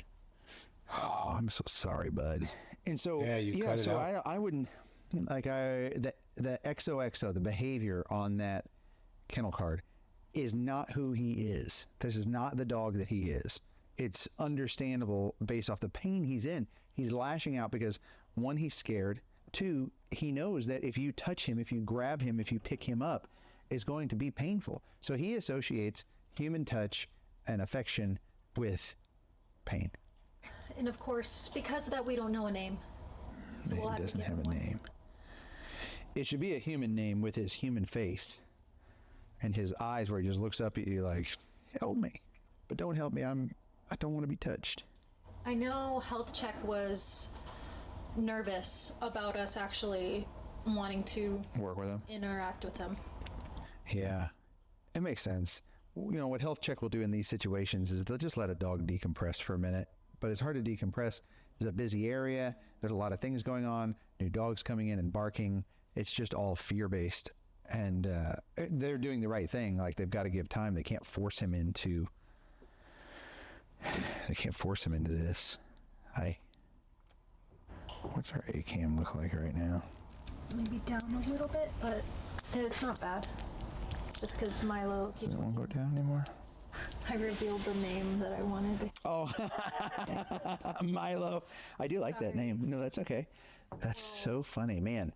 Oh, I'm so sorry, bud. And so, I wouldn't, like, the XOXO, the behavior on that kennel card is not who he is. This is not the dog that he is. It's understandable based off the pain he's in. He's lashing out because, one, he's scared. Two, he knows that if you touch him, if you grab him, if you pick him up, it's going to be painful. So he associates human touch and affection with pain. And of course, because of that, we don't know a name. So It doesn't have a name. It should be a human name with his human face and his eyes, where he just looks up at you like, help me, but don't help me. I don't want to be touched. I know Health Check was nervous about us actually wanting to work with him, interact with him. Yeah, it makes sense. You know, what Health Check will do in these situations is they'll just let a dog decompress for a minute, but it's hard to decompress. There's a busy area. There's a lot of things going on. New dogs coming in and barking. It's just all fear-based. And they're doing the right thing. Like, they've got to give time. They can't force him into this. What's our A-cam look like right now? Maybe down a little bit, but it's not bad. Just because Milo keeps... Does it won't go down anymore? I revealed the name that I wanted. Oh, Milo. I do like that name. No, that's okay. That's so funny, man.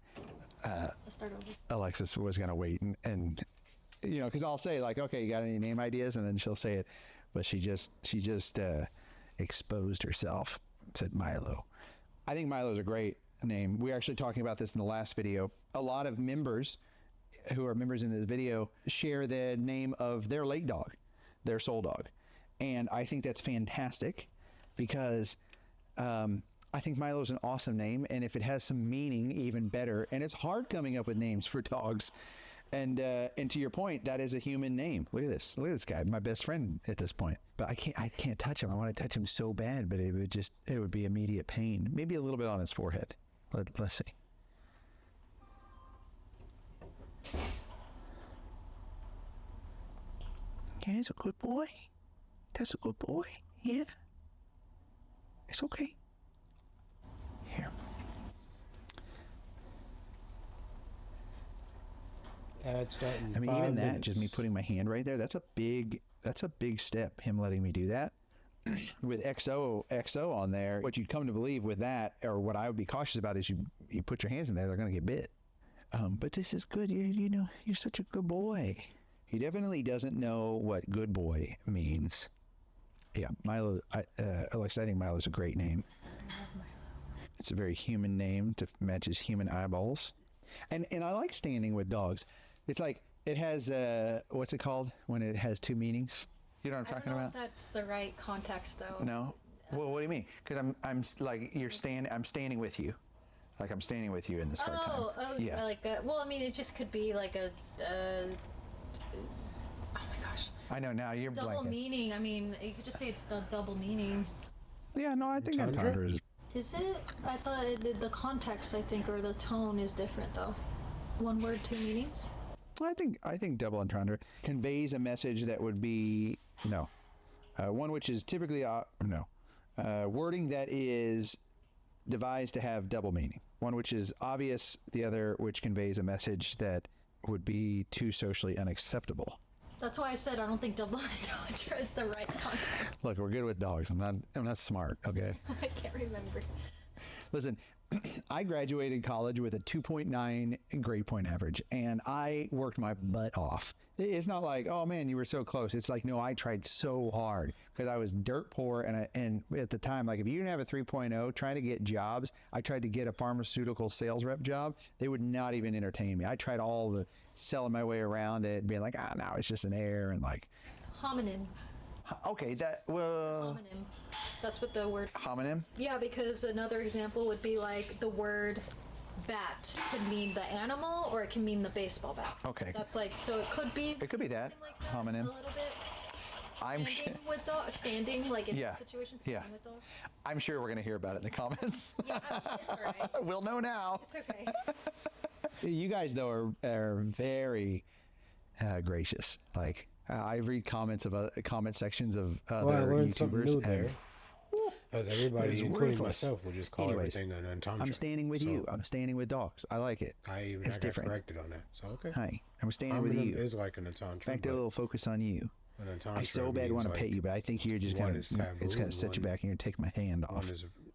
Let's start over. Alexis was going to wait and you know, because I'll say like, okay, you got any name ideas? And then she'll say it. But she just exposed herself, said Milo. I think Milo's a great name. We were actually talking about this in the last video. A lot of members who are members in this video share the name of their late dog, their soul dog. And I think that's fantastic because I think Milo's an awesome name. And if it has some meaning, even better. And it's hard coming up with names for dogs. And to your point, that is a human name. Look at this. Look at this guy, my best friend at this point. But I can't touch him. I want to touch him so bad, but it would be immediate pain. Maybe a little bit on his forehead. Let's see. Okay, he's a good boy. That's a good boy. Yeah. It's okay. Here. I mean, even that, just me putting my hand right there, that's a big step, him letting me do that. with XO on there, what you'd come to believe with that, or what I would be cautious about, is you put your hands in there, they're going to get bit. But this is good. You're such a good boy. He definitely doesn't know what good boy means. Yeah, Milo. Alexa, I think Milo's a great name. It's a very human name to match his human eyeballs. And I like standing with dogs. It's like it has what's it called when it has two meanings? You know what I'm talking about? If that's the right context, though. No. Well, what do you mean? Because I'm like I'm standing with you. Like I'm standing with you in this hard time. Oh, yeah. Like that. Well, I mean, it just could be like a. Oh my gosh. I know now you're double blanking. meaning. I mean, you could just say it's a double meaning. Yeah, no, I think entendre is. Is it? I thought the context, I think, or the tone is different though. One word, two meanings. I think double entendre conveys a message that would be one which is typically wording that is devised to have double meaning. One which is obvious, the other which conveys a message that would be too socially unacceptable. That's why I said I don't think double entendre is the right context. Look, we're good with dogs. I'm not smart, okay? I can't remember. Listen, I graduated college with a 2.9 grade point average, and I worked my butt off. It's not like, oh man, you were so close. It's like, no, I tried so hard because I was dirt poor, and at the time, like if you didn't have a 3.0, trying to get jobs, I tried to get a pharmaceutical sales rep job. They would not even entertain me. I tried all the selling my way around it, being like, no, it's just an error, and like Homonym. Okay, Homonym. That's what the word. Homonym? Yeah, because another example would be like the word bat could mean the animal, or it can mean the baseball bat. Okay. That's like, so it could be. It could be that. Like that Homonym. A little bit. I'm with dogs, standing like in yeah. that situation, standing with dogs. I'm sure we're gonna hear about it in the comments. Yeah, it's all right. We'll know now. It's okay. You guys though are very gracious. Like I read comments of comment sections of other I learned YouTubers. something new there. As everybody, including myself, will just call Anyways, everything an entendre. I'm standing with you. I'm standing with dogs. I like it. I got different. corrected on that. So okay. Hi, I'm standing with you. Is like an entendre. Back to a little focus on you. An entendre I so bad want to pet you, but I think you're just gonna it's gonna set you back and you're gonna take my hand off.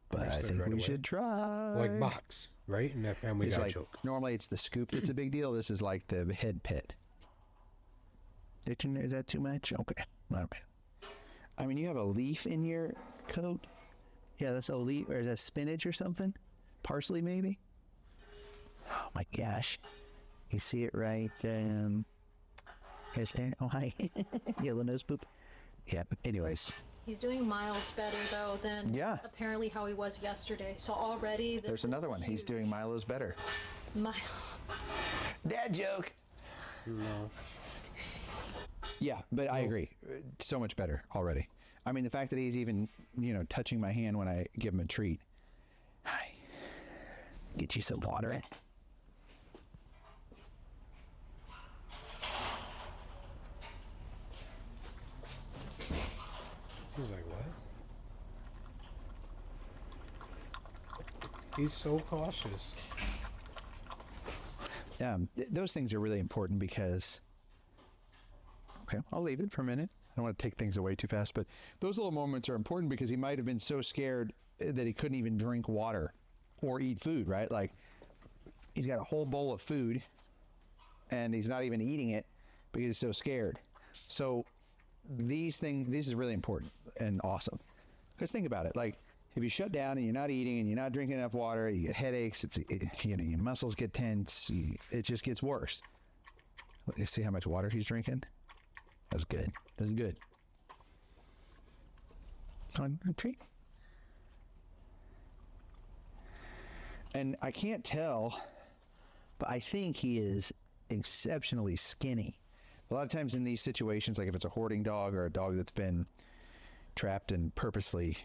But I think we should try. Like box, right? In that family got choke. Normally it's the scoop that's a big deal. This is like the head pet. Is that too much? Okay. All right. I mean, you have a leaf in your coat. Yeah, that's a leaf, or is that spinach or something? Parsley, maybe? Oh my gosh. You see it right here's there. Oh, hi. Yellow nose poop. Yeah, anyways. He's doing miles better, though, than apparently how he was yesterday. So already... There's another one. He's doing Milo's better. Milo. Dad joke. No. Yeah, but I agree. So much better already. I mean, the fact that he's even, touching my hand when I give him a treat. Hi. Get you some water. He's like, what? He's so cautious. Those things are really important because... Okay, I'll leave it for a minute. I don't want to take things away too fast, but those little moments are important because he might have been so scared that he couldn't even drink water or eat food, right? Like, he's got a whole bowl of food and he's not even eating it because he's so scared. So these is really important and awesome. Because think about it, like, if you shut down and you're not eating and you're not drinking enough water, you get headaches, your muscles get tense, it just gets worse. You see how much water he's drinking? That's good. That's good. On a treat. And I can't tell, but I think he is exceptionally skinny. A lot of times in these situations, like if it's a hoarding dog or a dog that's been trapped and purposely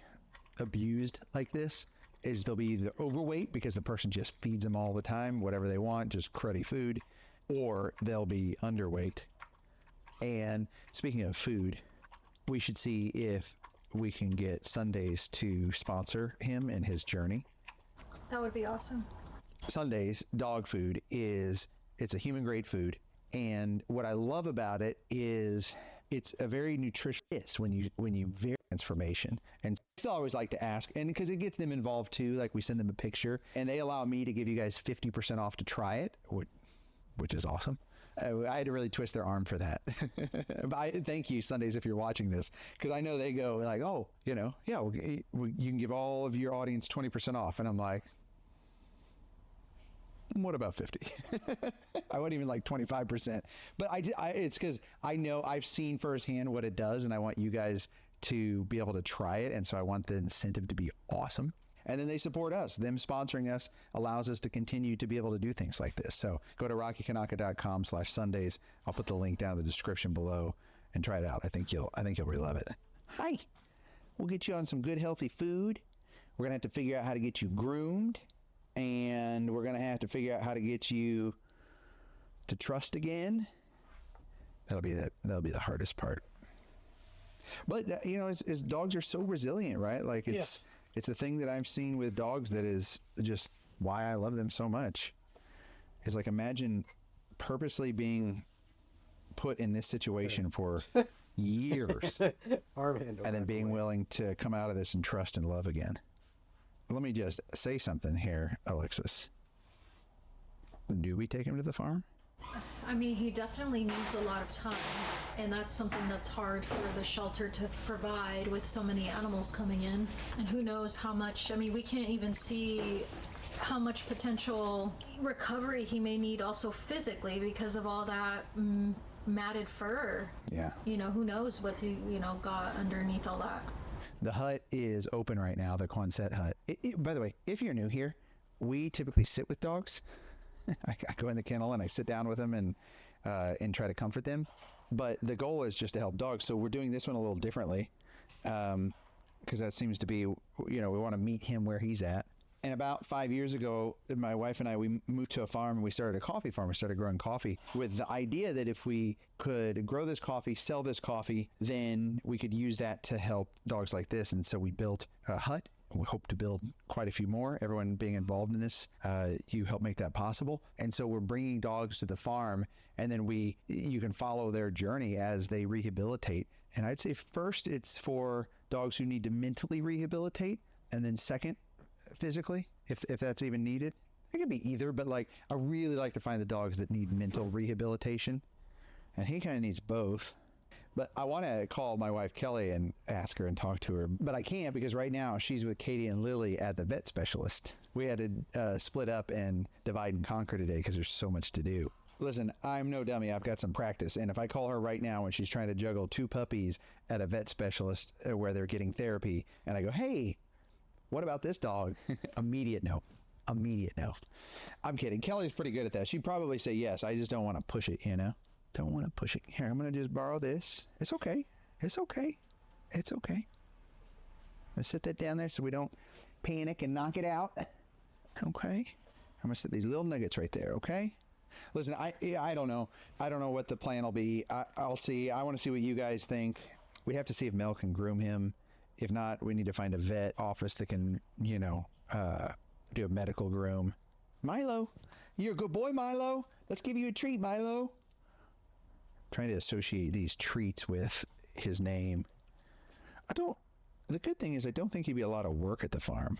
abused like this, is they'll be either overweight because the person just feeds them all the time, whatever they want, just cruddy food, or they'll be underweight. And speaking of food, we should see if we can get Sundays to sponsor him in his journey. That would be awesome. Sundays dog food it's a human grade food, and what I love about it is it's a very nutritious when you very transformation. And I still always like to ask, and because it gets them involved too, like we send them a picture and they allow me to give you guys 50% off to try it, which is awesome. I had to really twist their arm for that. But thank you, Sundays, if you're watching this, because I know they go like, oh, you know, yeah, you can give all of your audience 20% off. And I'm like, what about 50? I wouldn't even like 25%. But it's because I know I've seen firsthand what it does, and I want you guys to be able to try it. And so I want the incentive to be awesome. And then they support us. Them sponsoring us allows us to continue to be able to do things like this. So go to rockykanaka.com/Sundays. I'll put the link down in the description below and try it out. I think you'll really love it. Hi. We'll get you on some good, healthy food. We're going to have to figure out how to get you groomed. And we're going to have to figure out how to get you to trust again. That'll be the hardest part. But, you know, as dogs are so resilient, right? Like it's a thing that I've seen with dogs that is just why I love them so much. Is like, imagine purposely being put in this situation for years and then being willing to come out of this and trust and love again. Let me just say something here, Alexis. Do we take him to the farm? I mean, he definitely needs a lot of time, and that's something that's hard for the shelter to provide with so many animals coming in. And who knows how much, I mean, we can't even see how much potential recovery he may need also physically because of all that matted fur. Yeah. You know, who knows what's he, got underneath all that. The hut is open right now, the Quonset hut. By the way, if you're new here, we typically sit with dogs. I go in the kennel and I sit down with them and try to comfort them. But the goal is just to help dogs. So we're doing this one a little differently because that seems to be, we want to meet him where he's at. And about 5 years ago, my wife and I, we moved to a farm and we started a coffee farm. We started growing coffee with the idea that if we could grow this coffee, sell this coffee, then we could use that to help dogs like this. And so we built a hut. We hope to build quite a few more. Everyone being involved in this, you help make that possible. And so we're bringing dogs to the farm, and then you can follow their journey as they rehabilitate. And I'd say first it's for dogs who need to mentally rehabilitate, and then second, physically, if that's even needed. It could be either, but like I really like to find the dogs that need mental rehabilitation, and he kind of needs both. But I want to call my wife Kelly and ask her and talk to her, but I can't because right now she's with Katie and Lily at the vet specialist. We had to split up and divide and conquer today because there's so much to do. Listen, I'm no dummy. I've got some practice, and if I call her right now when she's trying to juggle 2 puppies at a vet specialist where they're getting therapy, and I go, hey, what about this dog? Immediate no. I'm kidding. Kelly's pretty good at that. She'd probably say yes. I just don't want to push it, Don't want to push it. Here, I'm going to just borrow this. It's okay. Let's set that down there so we don't panic and knock it out. Okay. I'm going to set these little nuggets right there, okay? Listen, I don't know. I don't know what the plan will be. I'll see. I want to see what you guys think. We have to see if Mel can groom him. If not, we need to find a vet office that can, do a medical groom. Milo, you're a good boy, Milo. Let's give you a treat, Milo. Trying to associate these treats with his name. The good thing is I don't think he'd be a lot of work at the farm,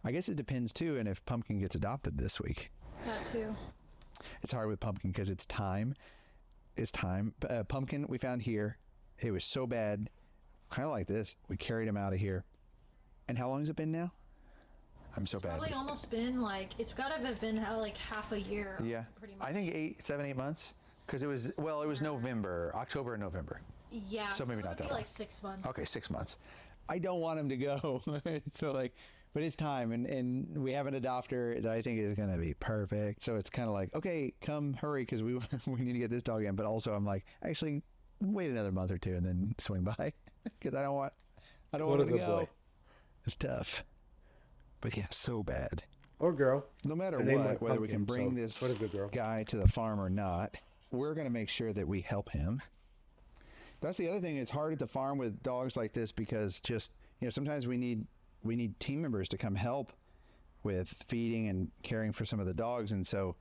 I guess it depends too, and if Pumpkin gets adopted this week. That too. It's hard with Pumpkin because it's time. Pumpkin we found here. It was so bad, kind of like this. We carried him out of here. And how long has it been now? I'm so bad. Probably almost been it's got to have been like half a year. Yeah. Pretty much. I think 8 months. Because it was November, October and November. Yeah. So maybe not that long. Like 6 months. Okay, 6 months. I don't want him to go. But it's time, and we have an adopter that I think is going to be perfect. So it's kind of like, okay, come hurry because we need to get this dog in. But also I'm like, actually, wait another month or two and then swing by because I don't want him to go. Boy. It's tough. But yeah, so bad. Or girl. No matter what, whether we can bring this guy to the farm or not, we're going to make sure that we help him. That's the other thing. It's hard at the farm with dogs like this because just, sometimes we need team members to come help with feeding and caring for some of the dogs. And so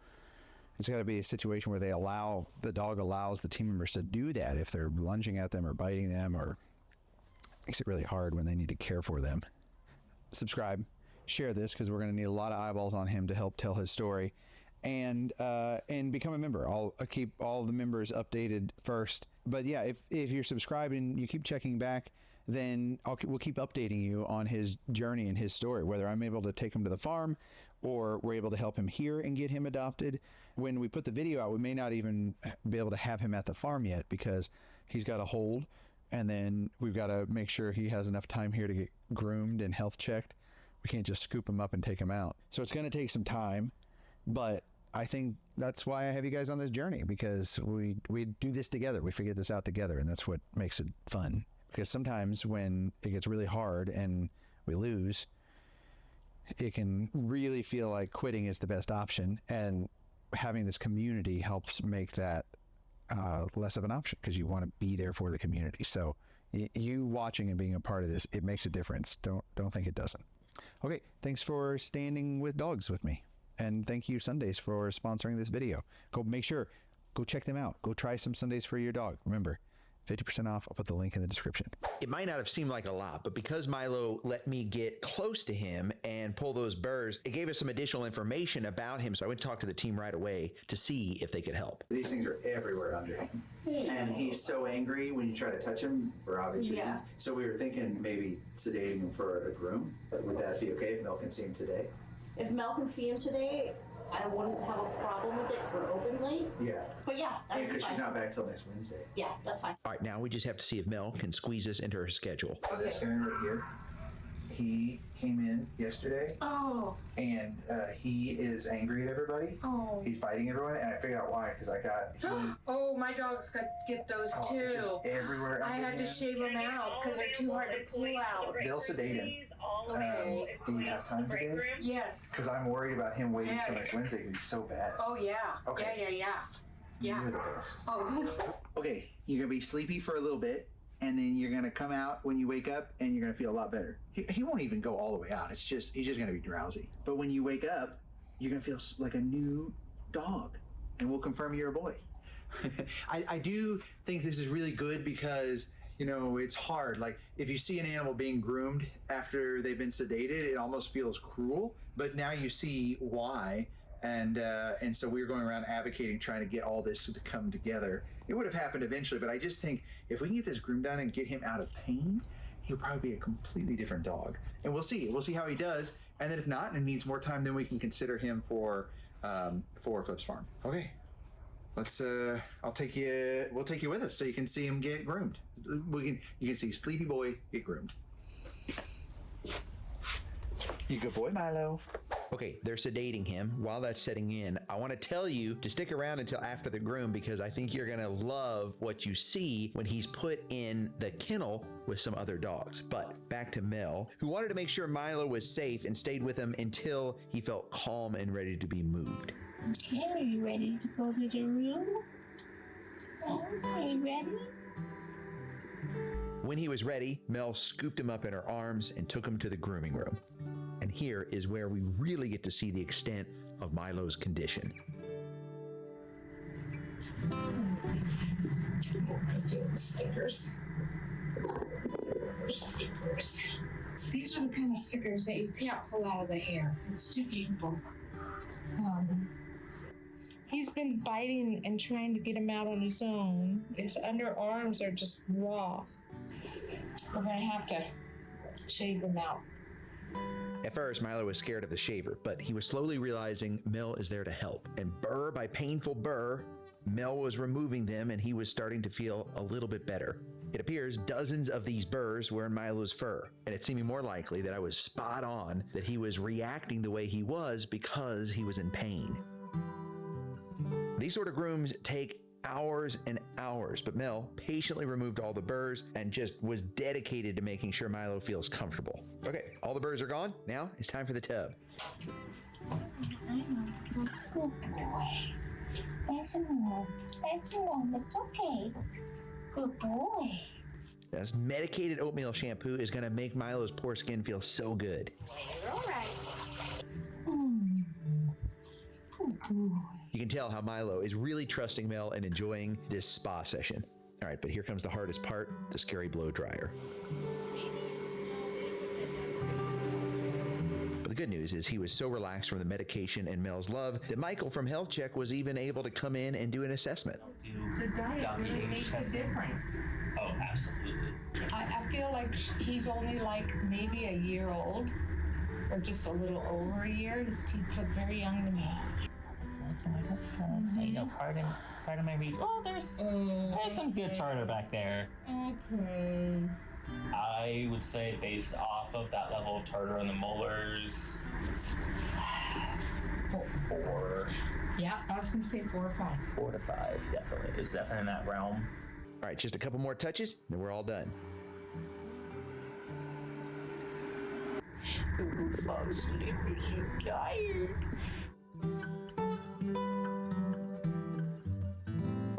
it's got to be a situation where the dog allows the team members to do that if they're lunging at them or biting them or Makes it really hard when they need to care for them. Subscribe, share this, because we're going to need a lot of eyeballs on him to help tell his story, and become a member. I'll keep all the members updated first. But yeah, if you're subscribed and you keep checking back, then we'll keep updating you on his journey and his story, whether I'm able to take him to the farm or we're able to help him here and get him adopted. When we put the video out, we may not even be able to have him at the farm yet because he's got a hold, and then we've got to make sure he has enough time here to get groomed and health checked. We can't just scoop him up and take him out. So it's going to take some time, but I think that's why I have you guys on this journey, because we do this together. We figure this out together, and that's what makes it fun. Because sometimes when it gets really hard and we lose, it can really feel like quitting is the best option, and having this community helps make that less of an option, because you want to be there for the community. So you watching and being a part of this, it makes a difference. Don't think it doesn't. Okay, thanks for standing with dogs with me, and thank you Sundays for sponsoring this video. Go check them out. Go try some Sundays for your dog. Remember, 50% off. I'll put the link in the description. It might not have seemed like a lot, but because Milo let me get close to him and pull those burrs, it gave us some additional information about him. So I went to talk to the team right away to see if they could help. These things are everywhere under him. And he's so angry when you try to touch him for obvious reasons. So we were thinking maybe sedating him for a groom. Would that be okay if Mel can see him today? If Mel can see him today, I wouldn't have a problem with it for openly. Yeah. But yeah, that'd be Because she's fine. not back till next Wednesday. Yeah, that's fine. All right, now we just have to see if Mel can squeeze us into her schedule. This guy right here, he came in yesterday. Oh. And he is angry at everybody. Oh. He's biting everyone, and I figured out why, because I got Oh, my dogs got get those it's too. just everywhere. I had to shave them out because they're too hard to pull out. They'll sedate him. Okay. Do you have time today? Yes. Because I'm worried about him waiting till Yes. next Wednesday because he's so bad. Oh yeah. Okay. Yeah. You're the best. Oh. Okay, you're gonna be sleepy for a little bit, and then you're gonna come out when you wake up, and you're gonna feel a lot better. He won't even go all the way out. He's just gonna be drowsy. But when you wake up, you're gonna feel like a new dog, and we'll confirm you're a boy. I do think this is really good because, you know, it's hard. Like, if you see an animal being groomed after they've been sedated, it almost feels cruel. But now you see why, and so we're going around advocating, trying to get all this to come together. It would have happened eventually, but I just think if we can get this groom done and get him out of pain, he'll probably be a completely different dog. And we'll see. We'll see how he does. And then if not, and it needs more time, then we can consider him for Flip's Farm. Okay. Let's we'll take you with us so you can see him get groomed. You can see Sleepy Boy get groomed. You good boy, Milo. Okay, they're sedating him. While that's setting in, I want to tell you to stick around until after the groom, because I think you're going to love what you see when he's put in the kennel with some other dogs. But back to Mel, who wanted to make sure Milo was safe and stayed with him until he felt calm and ready to be moved. Okay, are you ready to go to the room? Are you ready? When he was ready, Mel scooped him up in her arms and took him to the grooming room. And here is where we really get to see the extent of Milo's condition. Stickers. These are the kind of stickers that you can't pull out of the hair. It's too painful. He's been biting and trying to get him out on his own. His underarms are just raw. We're gonna have to shave them out. At first, Milo was scared of the shaver, but he was slowly realizing Mel is there to help. And burr by painful burr, Mel was removing them, and he was starting to feel a little bit better. It appears dozens of these burrs were in Milo's fur, and it seemed more likely that I was spot on, that he was reacting the way he was because he was in pain. These sort of grooms take hours and hours, but Mel patiently removed all the burrs and just was dedicated to making sure Milo feels comfortable. Okay, all the burrs are gone. Now it's time for the tub. Good boy. That's a move. That's a move. It's okay. Good boy. This medicated oatmeal shampoo is going to make Milo's poor skin feel so good. You're all right. Good boy. You can tell how Milo is really trusting Mel and enjoying this spa session. All right, but here comes the hardest part, the scary blow dryer. good news is he was so relaxed from the medication and Mel's love that Michael from Health Check was even able to come in and do an assessment. The diet really makes a difference. Oh, absolutely. I feel like he's only like maybe a year old, or just a little over a year. His teeth look very young to me. You know, part of my read. Oh, there's some good tartar back there. Okay. I would say based off of that level of tartar on the molars, 4. Yeah, I was gonna say 4 or 5. 4 to 5, definitely. It's definitely in that realm. All right, just a couple more touches, then we're all done. I'm so tired.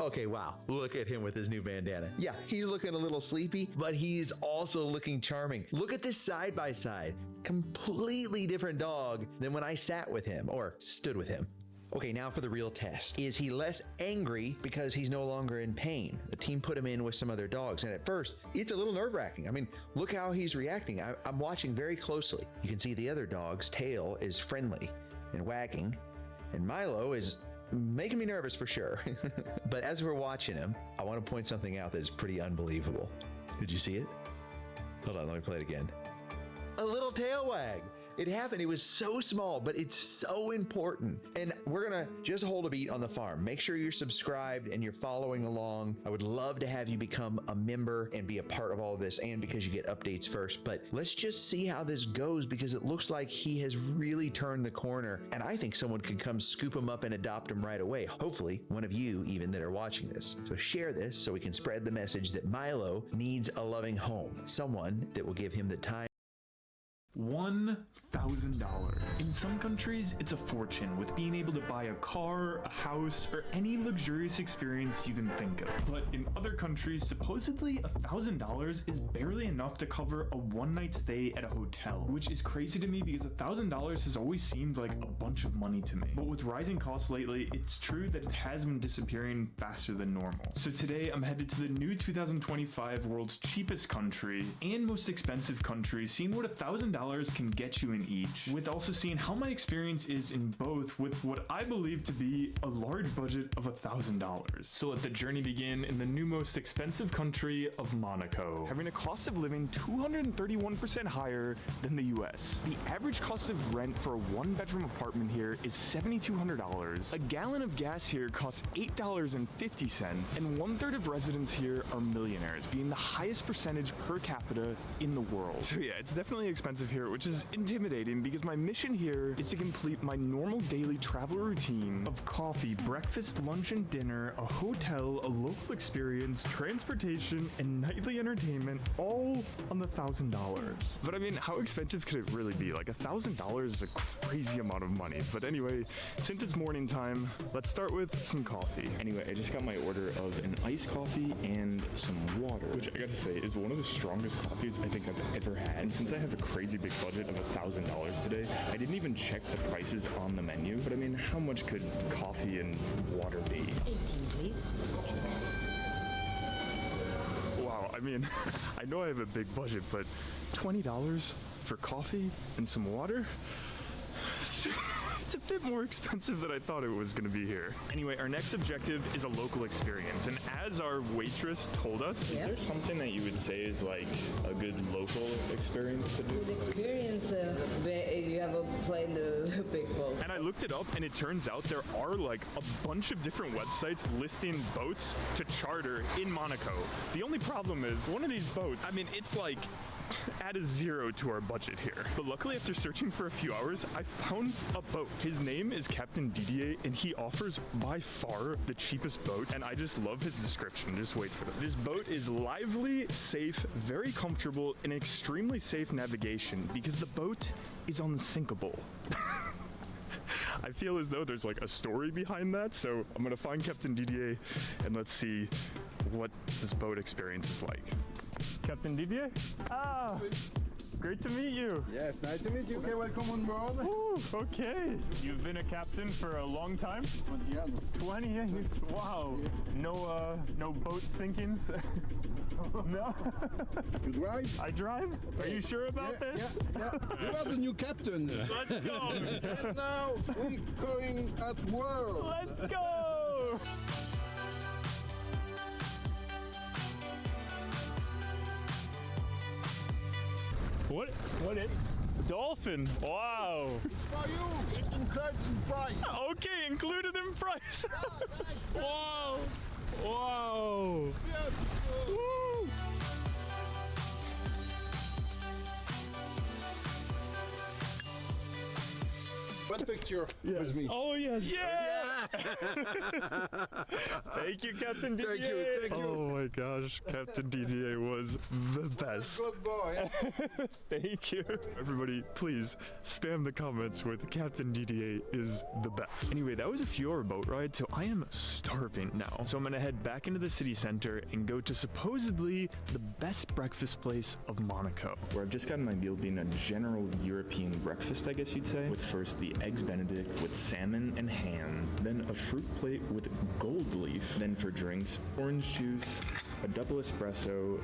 Okay, wow. Look at him with his new bandana. Yeah, he's looking a little sleepy, but he's also looking charming. Look at this side by side. Completely different dog than when I sat with him or stood with him. Okay, now for the real test. Is he less angry because he's no longer in pain? The team put him in with some other dogs, and at first, it's a little nerve-wracking. I mean, look how he's reacting. I'm watching very closely. You can see the other dog's tail is friendly and wagging, and Milo is making me nervous for sure. But as we're watching him, I want to point something out that is pretty unbelievable. Did you see it? Hold on, let me play it again. A little tail wag. It happened. It was so small, but it's so important. And we're going to just hold a beat on the farm. Make sure you're subscribed and you're following along. I would love to have you become a member and be a part of all of this, and because you get updates first. But let's just see how this goes, because it looks like he has really turned the corner. And I think someone could come scoop him up and adopt him right away. Hopefully, one of you even that are watching this. So share this so we can spread the message that Milo needs a loving home. Someone that will give him the time. $1,000. In some countries, it's a fortune with being able to buy a car, a house, or any luxurious experience you can think of. But in other countries, supposedly $1,000 is barely enough to cover a one-night stay at a hotel, which is crazy to me because $1,000 has always seemed like a bunch of money to me. But with rising costs lately, it's true that it has been disappearing faster than normal. So today, I'm headed to the new 2025 world's cheapest country and most expensive country, seeing what $1,000 can get you in each, with also seeing how my experience is in both with what I believe to be a large budget of $1,000. So let the journey begin in the new most expensive country of Monaco, having a cost of living 231% higher than the US. The average cost of rent for a one-bedroom apartment here is $7,200. A gallon of gas here costs $8.50, and 1/3 of residents here are millionaires, being the highest percentage per capita in the world. So yeah, it's definitely expensive here, which is intimidating because my mission here is to complete my normal daily travel routine of coffee, breakfast, lunch, and dinner, a hotel, a local experience, transportation, and nightly entertainment, all on the $1,000. But I mean, how expensive could it really be? Like $1,000 is a crazy amount of money. But anyway, since it's morning time, let's start with some coffee. Anyway, I just got my order of an iced coffee and some water, which I gotta say is one of the strongest coffees I think I've ever had. And since I have a crazy big budget of $1,000 today, I didn't even check the prices on the menu. But I mean, how much could coffee and water be? 18, please. Wow, I mean, I know I have a big budget, but $20 for coffee and some water? It's a bit more expensive than I thought it was going to be here. Anyway, our next objective is a local experience, and as our waitress told us, is there something that you would say is like a good local experience to do? Good experience, you have a plane the big boat. And I looked it up, and it turns out there are like a bunch of different websites listing boats to charter in Monaco. The only problem is one of these boats, I mean, it's like add a zero to our budget here. But luckily, after searching for a few hours, I found a boat. His name is Captain Didier, and he offers by far the cheapest boat, and I just love his description. Just wait for it. This boat is lively, safe, very comfortable, and extremely safe navigation because the boat is unsinkable. I feel as though there's like a story behind that, so I'm gonna find Captain Didier and let's see what this boat experience is like. Captain Didier? Ah, great to meet you. Yes, nice to meet you. Okay, welcome on board. Ooh, okay. You've been a captain for a long time? 20 years. 20 years? Wow. No boat sinkings? No. You drive? I drive? Are you sure about this? Yeah. You are the new captain. Let's go. And now we're going at world. Let's go. What it? Dolphin. Wow. For you, it's included in price. Okay, included in price. Wow. Wow. Yes. Woo. One picture with me. Oh yes. Yeah. Thank you, Captain DDA. Thank you. Oh my gosh, Captain DDA was the best. Good boy. Thank you. Everybody, please spam the comments with Captain DDA is the best. Anyway, that was a few-hour boat ride, so I am starving now. So I'm gonna head back into the city center and go to supposedly the best breakfast place of Monaco, where I've just gotten my meal being a general European breakfast, I guess you'd say, with first the eggs Benedict with salmon and ham, then a fruit plate with gold leaf, then for drinks, orange juice, a double espresso,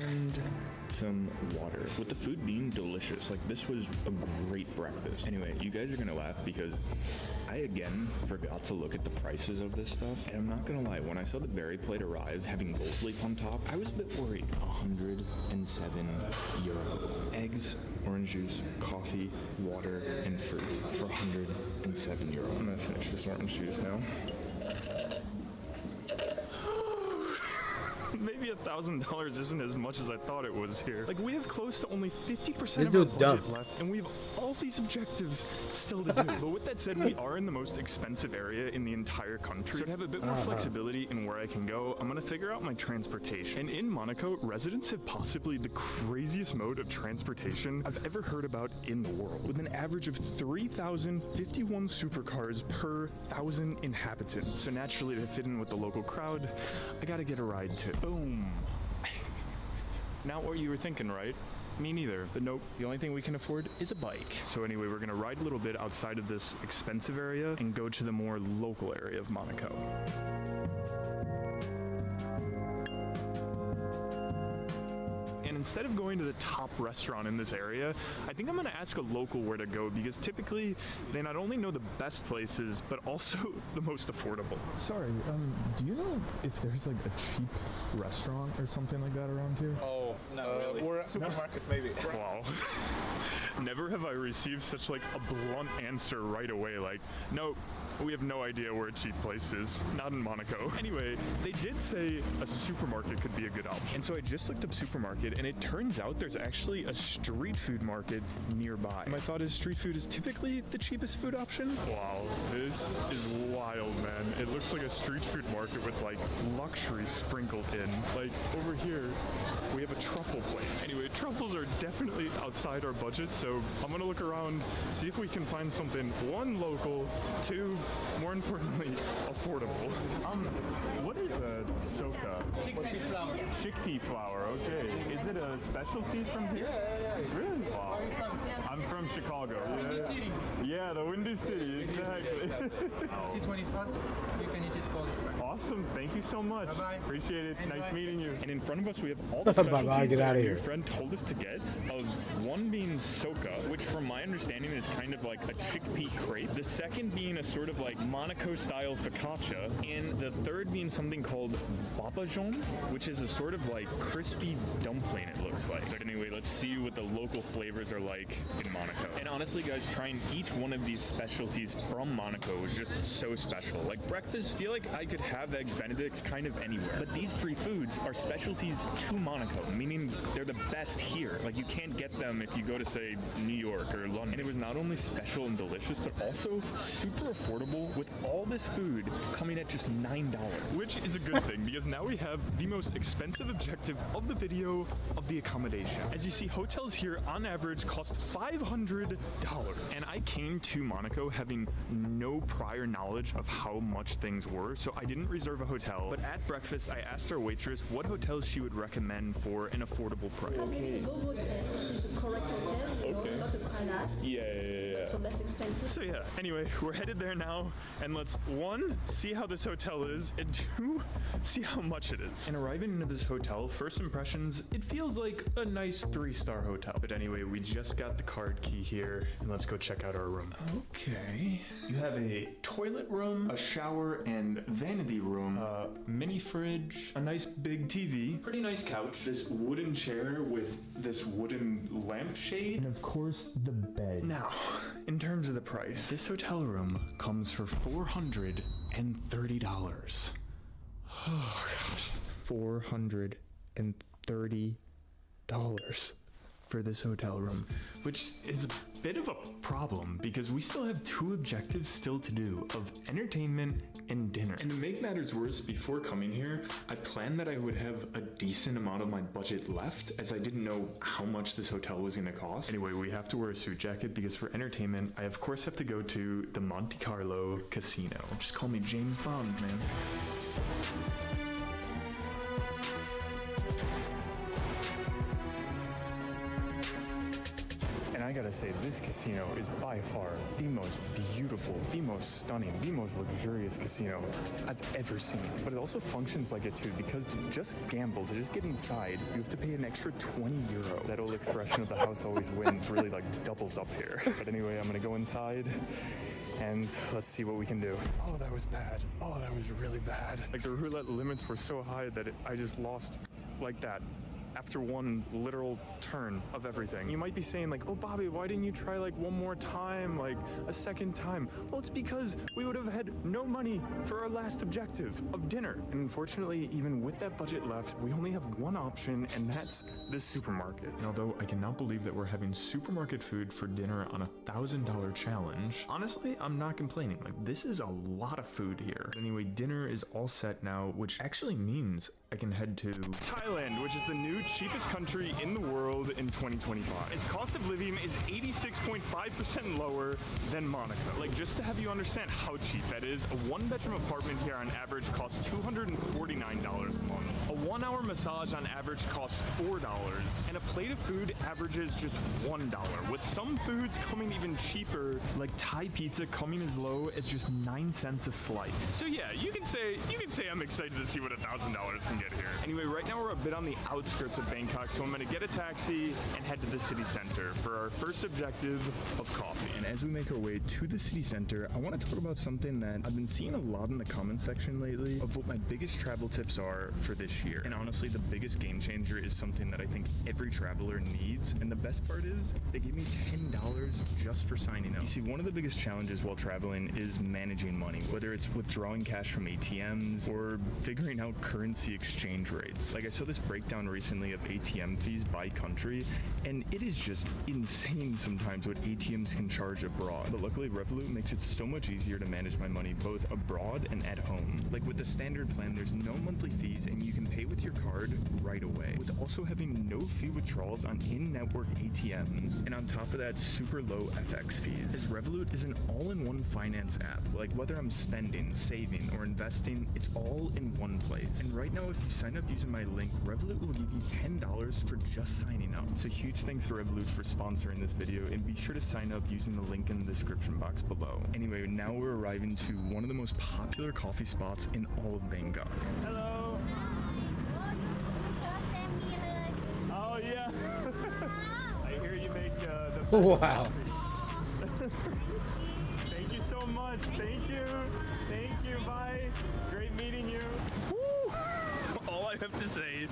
and some water. With the food being delicious, like this was a great breakfast. Anyway, you guys are gonna laugh because I again forgot to look at the prices of this stuff, and I'm not gonna lie, when I saw the berry plate arrive having gold leaf on top, I was a bit worried. 107 euro. Eggs, orange juice, coffee, water, and fruit for 107 euro. I'm gonna finish this orange juice now. Maybe $1,000 isn't as much as I thought it was here. Like, we have close to only 50% of our budget left, and we have all these objectives still to do. But with that said, we are in the most expensive area in the entire country, so to have a bit more flexibility in where I can go, I'm gonna figure out my transportation. And in Monaco, residents have possibly the craziest mode of transportation I've ever heard about in the world, with an average of 3,051 supercars per 1,000 inhabitants. So naturally, to fit in with the local crowd, I gotta get a ride too. Boom. Not what you were thinking, right? Me neither. But nope, the only thing we can afford is a bike. So anyway, we're gonna ride a little bit outside of this expensive area and go to the more local area of Monaco. And instead of going to the top restaurant in this area, I think I'm gonna ask a local where to go, because typically they not only know the best places, but also the most affordable. Sorry, do you know if there's like a cheap restaurant or something like that around here? Oh, not really. We're at supermarket, maybe. Wow. Never have I received such like a blunt answer right away, like, no, we have no idea where a cheap place is. Not in Monaco. Anyway, they did say a supermarket could be a good option. And so I just looked up supermarket, and it turns out there's actually a street food market nearby. My thought is street food is typically the cheapest food option. Wow, this is wild, man. It looks like a street food market with like luxury sprinkled in. Like over here, we have a truffle place. Anyway, truffles are definitely outside our budget, so I'm gonna look around, see if we can find something, one, local, two, more importantly, affordable. What is a soca? Chickpea flour. Chickpea flour, okay. Is it a specialty from here? Yeah. Really? Wow. I'm from Chicago. Windy City. Yeah, the Windy City, exactly. T20 is hot. You can eat it cold. Awesome, thank you so much. Bye-bye. Appreciate it. Bye-bye. Nice meeting you. And in front of us, we have all the specialties Bye-bye, get that outta our here. friend told us to get. Of one being soca, which from my understanding is kind of like a chickpea crepe. The second being a sort of like Monaco-style focaccia. And the third being something called babajon, which is a sort of like crispy dumpling, it looks like. But anyway, let's see what the local flavors are like in Monaco. And honestly, guys, trying each one of these specialties from Monaco is just so special. Like breakfast, I feel like I could have eggs Benedict kind of anywhere. But these three foods are specialties to Monaco, meaning they're the best here. Like you can't get them if you go to, say, New York or London. And it was not only special and delicious, but also super affordable, with all this food coming at just $9. Which is a good thing, because now we have the most expensive objective of the video of the accommodation. As you see, hotels here on average cost $500. And I came to Monaco having no prior knowledge of how much things were, so I didn't reserve a hotel. But at breakfast, I asked our waitress what hotels she would recommend for an affordable price. Go hotel, which is a correct hotel, you know, not a palace. us. Yeah. So less expensive. So yeah, anyway, we're headed there now, and let's, 1, see how this hotel is, and 2, see how much it is. And arriving into this hotel, first impressions, it feels like a nice 3-star hotel. But anyway, we just got the card key here, and let's go check out our room. Okay. You have a toilet room, a shower and vanity room, a mini fridge, a nice big TV, pretty nice couch, this wooden chair with this wooden lampshade, and of course the bed. Now, in terms of the price, this hotel room comes for $430. Oh gosh, $430 for this hotel room, which is a bit of a problem because we still have 2 objectives still to do of entertainment and dinner. And to make matters worse, before coming here, I planned that I would have a decent amount of my budget left as I didn't know how much this hotel was going to cost. Anyway, we have to wear a suit jacket because for entertainment, I of course have to go to the Monte Carlo Casino. Just call me James Bond, man. I gotta say, this casino is by far the most beautiful, the most stunning, the most luxurious casino I've ever seen. But it also functions like it too, because to just gamble, to just get inside, you have to pay an extra €20. That old expression of the house always wins really like doubles up here. But anyway, I'm gonna go inside and let's see what we can do. Oh, that was bad. Oh, that was really bad. Like the roulette limits were so high that I just lost like that. After one literal turn of everything. You might be saying like, oh Bobby, why didn't you try like one more time, like a second time? Well, it's because we would have had no money for our last objective of dinner. And unfortunately, even with that budget left, we only have one option, and that's the supermarket. And although I cannot believe that we're having supermarket food for dinner on a $1,000 challenge, honestly, I'm not complaining. Like, this is a lot of food here. Anyway, dinner is all set now, which actually means I can head to Thailand, which is the new cheapest country in the world in 2025. Its cost of living is 86.5% lower than Monaco. Like, just to have you understand how cheap that is, a 1-bedroom apartment here on average costs $249 a month. A 1-hour massage on average costs $4, and a plate of food averages just $1, with some foods coming even cheaper, like Thai pizza coming as low as just 9 cents a slice. So yeah, you can say I'm excited to see what $1,000 can get here. Anyway, right now we're a bit on the outskirts of Bangkok, so I'm gonna get a taxi and head to the city center for our first objective of coffee. And as we make our way to the city center, I want to talk about something that I've been seeing a lot in the comment section lately of what my biggest travel tips are for this year. And honestly, the biggest game changer is something that I think every traveler needs. And the best part is they gave me $10 just for signing up. You see, one of the biggest challenges while traveling is managing money, whether it's withdrawing cash from ATMs or figuring out currency exchange rates. Like, I saw this breakdown recently of ATM fees by country, and it is just insane sometimes what ATMs can charge abroad. But luckily, Revolut makes it so much easier to manage my money both abroad and at home. Like with the standard plan, there's no monthly fees and you can pay with your card right away, with also having no fee withdrawals on in-network ATMs. And on top of that, super low FX fees. As Revolut is an all-in-one finance app, like whether I'm spending, saving, or investing, it's all in one place. And right now, if you sign up using my link, Revolut will give you $10 for just signing up. So huge thanks to Revolut for sponsoring this video, and be sure to sign up using the link in the description box below. Anyway, now we're arriving to one of the most popular coffee spots in all of Bangkok. Hello! Oh yeah! I hear you make the best wow. Thank you so much. Thank you. Thank you. Bye. Great meeting you. Woo! All I have to say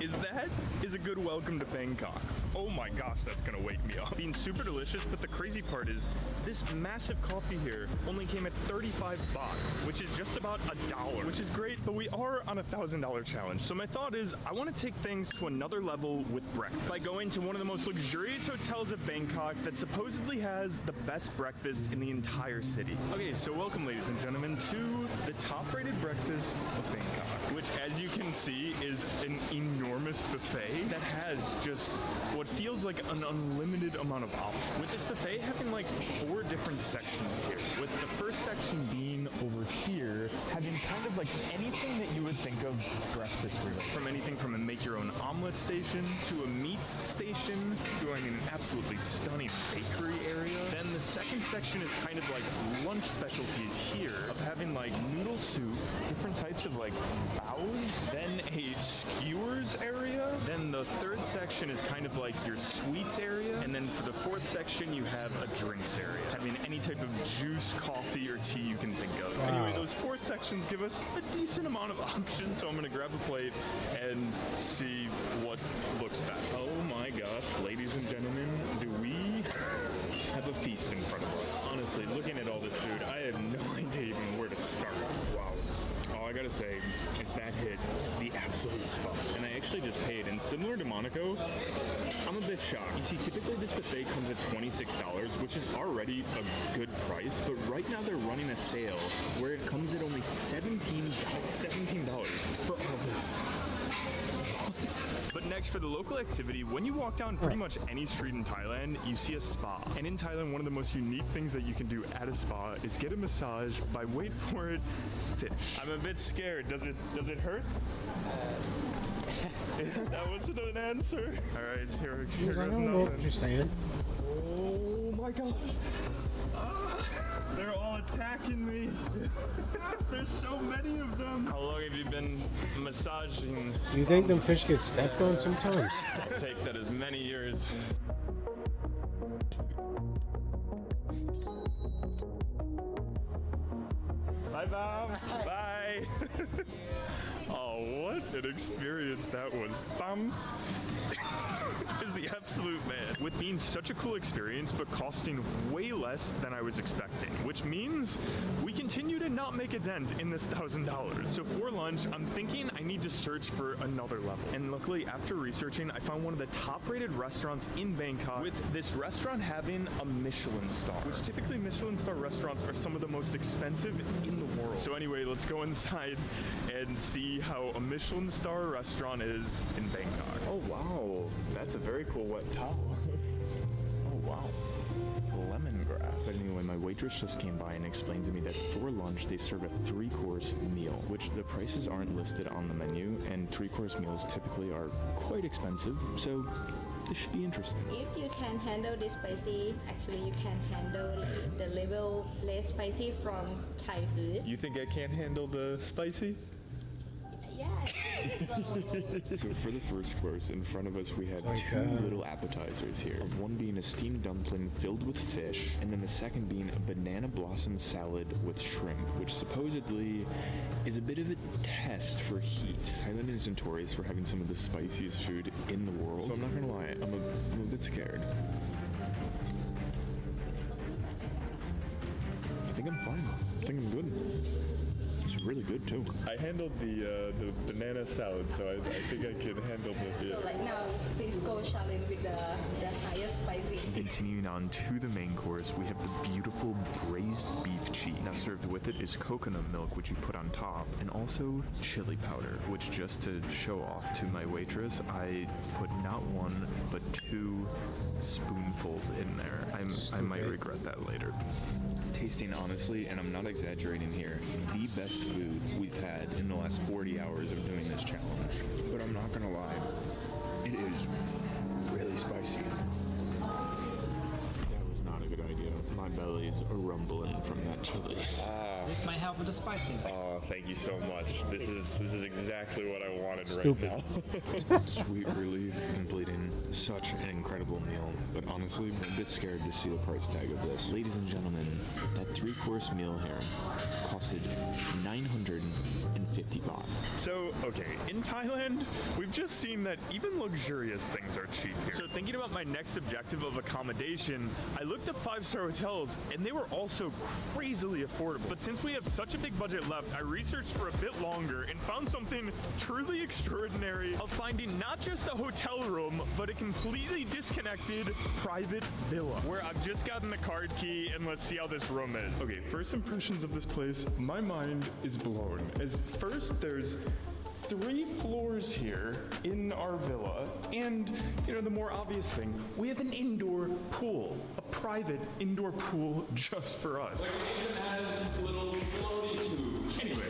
is that is a good welcome to Bangkok. Oh my gosh, that's gonna wake me up. Being super delicious, but the crazy part is this massive coffee here only came at 35 baht, which is just about $1, which is great, but we are on a $1,000 challenge. So my thought is I want to take things to another level with breakfast by going to one of the most luxurious hotels of Bangkok that supposedly has the best breakfast in the entire city. Okay, so welcome, ladies and gentlemen, to the top-rated breakfast of Bangkok, which, as you can see, is an enormous buffet that has just what feels like an unlimited amount of options. With this buffet having like 4 different sections here, with the first section being over here, having kind of like anything that you would think of breakfast related. From anything from a make your own omelet station to a meats station to an absolutely stunning bakery area. Then the second section is kind of like lunch specialties here of having like noodle soup, different types of like bows, then a skewers area. Then the third section is kind of like your sweets area. And then for the fourth section, you have a drinks area, having any type of juice, coffee, or tea you can think of. Wow. Anyway, those 4 sections give us a decent amount of options, so I'm gonna grab a plate and see what looks best. Oh my gosh, ladies and gentlemen, do we have a feast in front of us? Honestly, looking at all this food, I have no idea even where to start. Wow. All I gotta say is that hit the absolute spot. And I actually just paid, and similar to Monaco, I'm a bit shocked. You see, typically this buffet comes at $26, which is already a good price, but right now they're running a sale where it comes at only $17 for all this. But next, for the local activity, when you walk down pretty much any street in Thailand, you see a spa. And in Thailand, one of the most unique things that you can do at a spa is get a massage by, wait for it, fish. I'm a bit scared. Does it hurt? That wasn't an answer. All right, here goes I don't nothing. know what you're saying. Oh my god. They're all attacking me. There's so many of them. How long have you been massaging? You think them fish get stepped on sometimes? I'll take that as many years. Bye, Bob. Bye. Oh, what an experience that was. Bum is the absolute man. With being such a cool experience, but costing way less than I was expecting, which means we continue to not make a dent in this $1,000. So for lunch, I'm thinking I need to search for another level. And luckily, after researching, I found one of the top-rated restaurants in Bangkok, with this restaurant having a Michelin star, which typically Michelin star restaurants are some of the most expensive in the world. So anyway, let's go inside and see how a Michelin star restaurant is in Bangkok. Oh wow, that's a very cool wet towel. Oh wow. Lemongrass. But anyway, my waitress just came by and explained to me that for lunch they serve a 3-course meal, which the prices aren't listed on the menu, and 3-course meals typically are quite expensive, so this should be interesting. If you can handle this spicy, actually you can handle the level less spicy from Thai food. You think I can't handle the spicy? Yes. So for the first course, in front of us we have 2 little appetizers here. Of one being a steamed dumpling filled with fish, and then the second being a banana blossom salad with shrimp, which supposedly is a bit of a test for heat. Thailand is notorious for having some of the spiciest food in the world, so I'm not gonna lie, I'm a bit scared. I think I'm fine. I think I'm good. It's really good too. I handled the banana salad, so I think I can handle this. So like now, please go challenge with the highest spicy. Continuing on to the main course, we have the beautiful braised beef cheek. Now served with it is coconut milk, which you put on top, and also chili powder, which just to show off to my waitress, I put not 1, but 2 spoonfuls in there. I might regret that later. Tasting honestly, and I'm not exaggerating here, the best food we've had in the last 40 hours of doing this challenge. But I'm not gonna lie, it is really spicy. That was not a good idea. My belly's a-rumbling from that chili. This might help with the spicy. Oh, thank you so much. This is exactly what I wanted right now. Sweet relief, completing such an incredible meal, but honestly, I'm a bit scared to see the price tag of this. Ladies and gentlemen, that 3-course meal here costed 950 baht. So, okay, in Thailand, we've just seen that even luxurious things are cheap here. So thinking about my next objective of accommodation, I looked up 5-star hotels, and they were also crazily affordable. But since we have such a big budget left, I researched for a bit longer and found something truly extraordinary of finding not just a hotel room, but a completely disconnected private villa, where I've just gotten the card key, and let's see how this room is. Okay, first impressions of this place, my mind is blown. As first, there's 3 floors here in our villa, and the more obvious thing, we have an indoor pool, a private indoor pool just for us. Like it even has little floaty tubes. Anyway,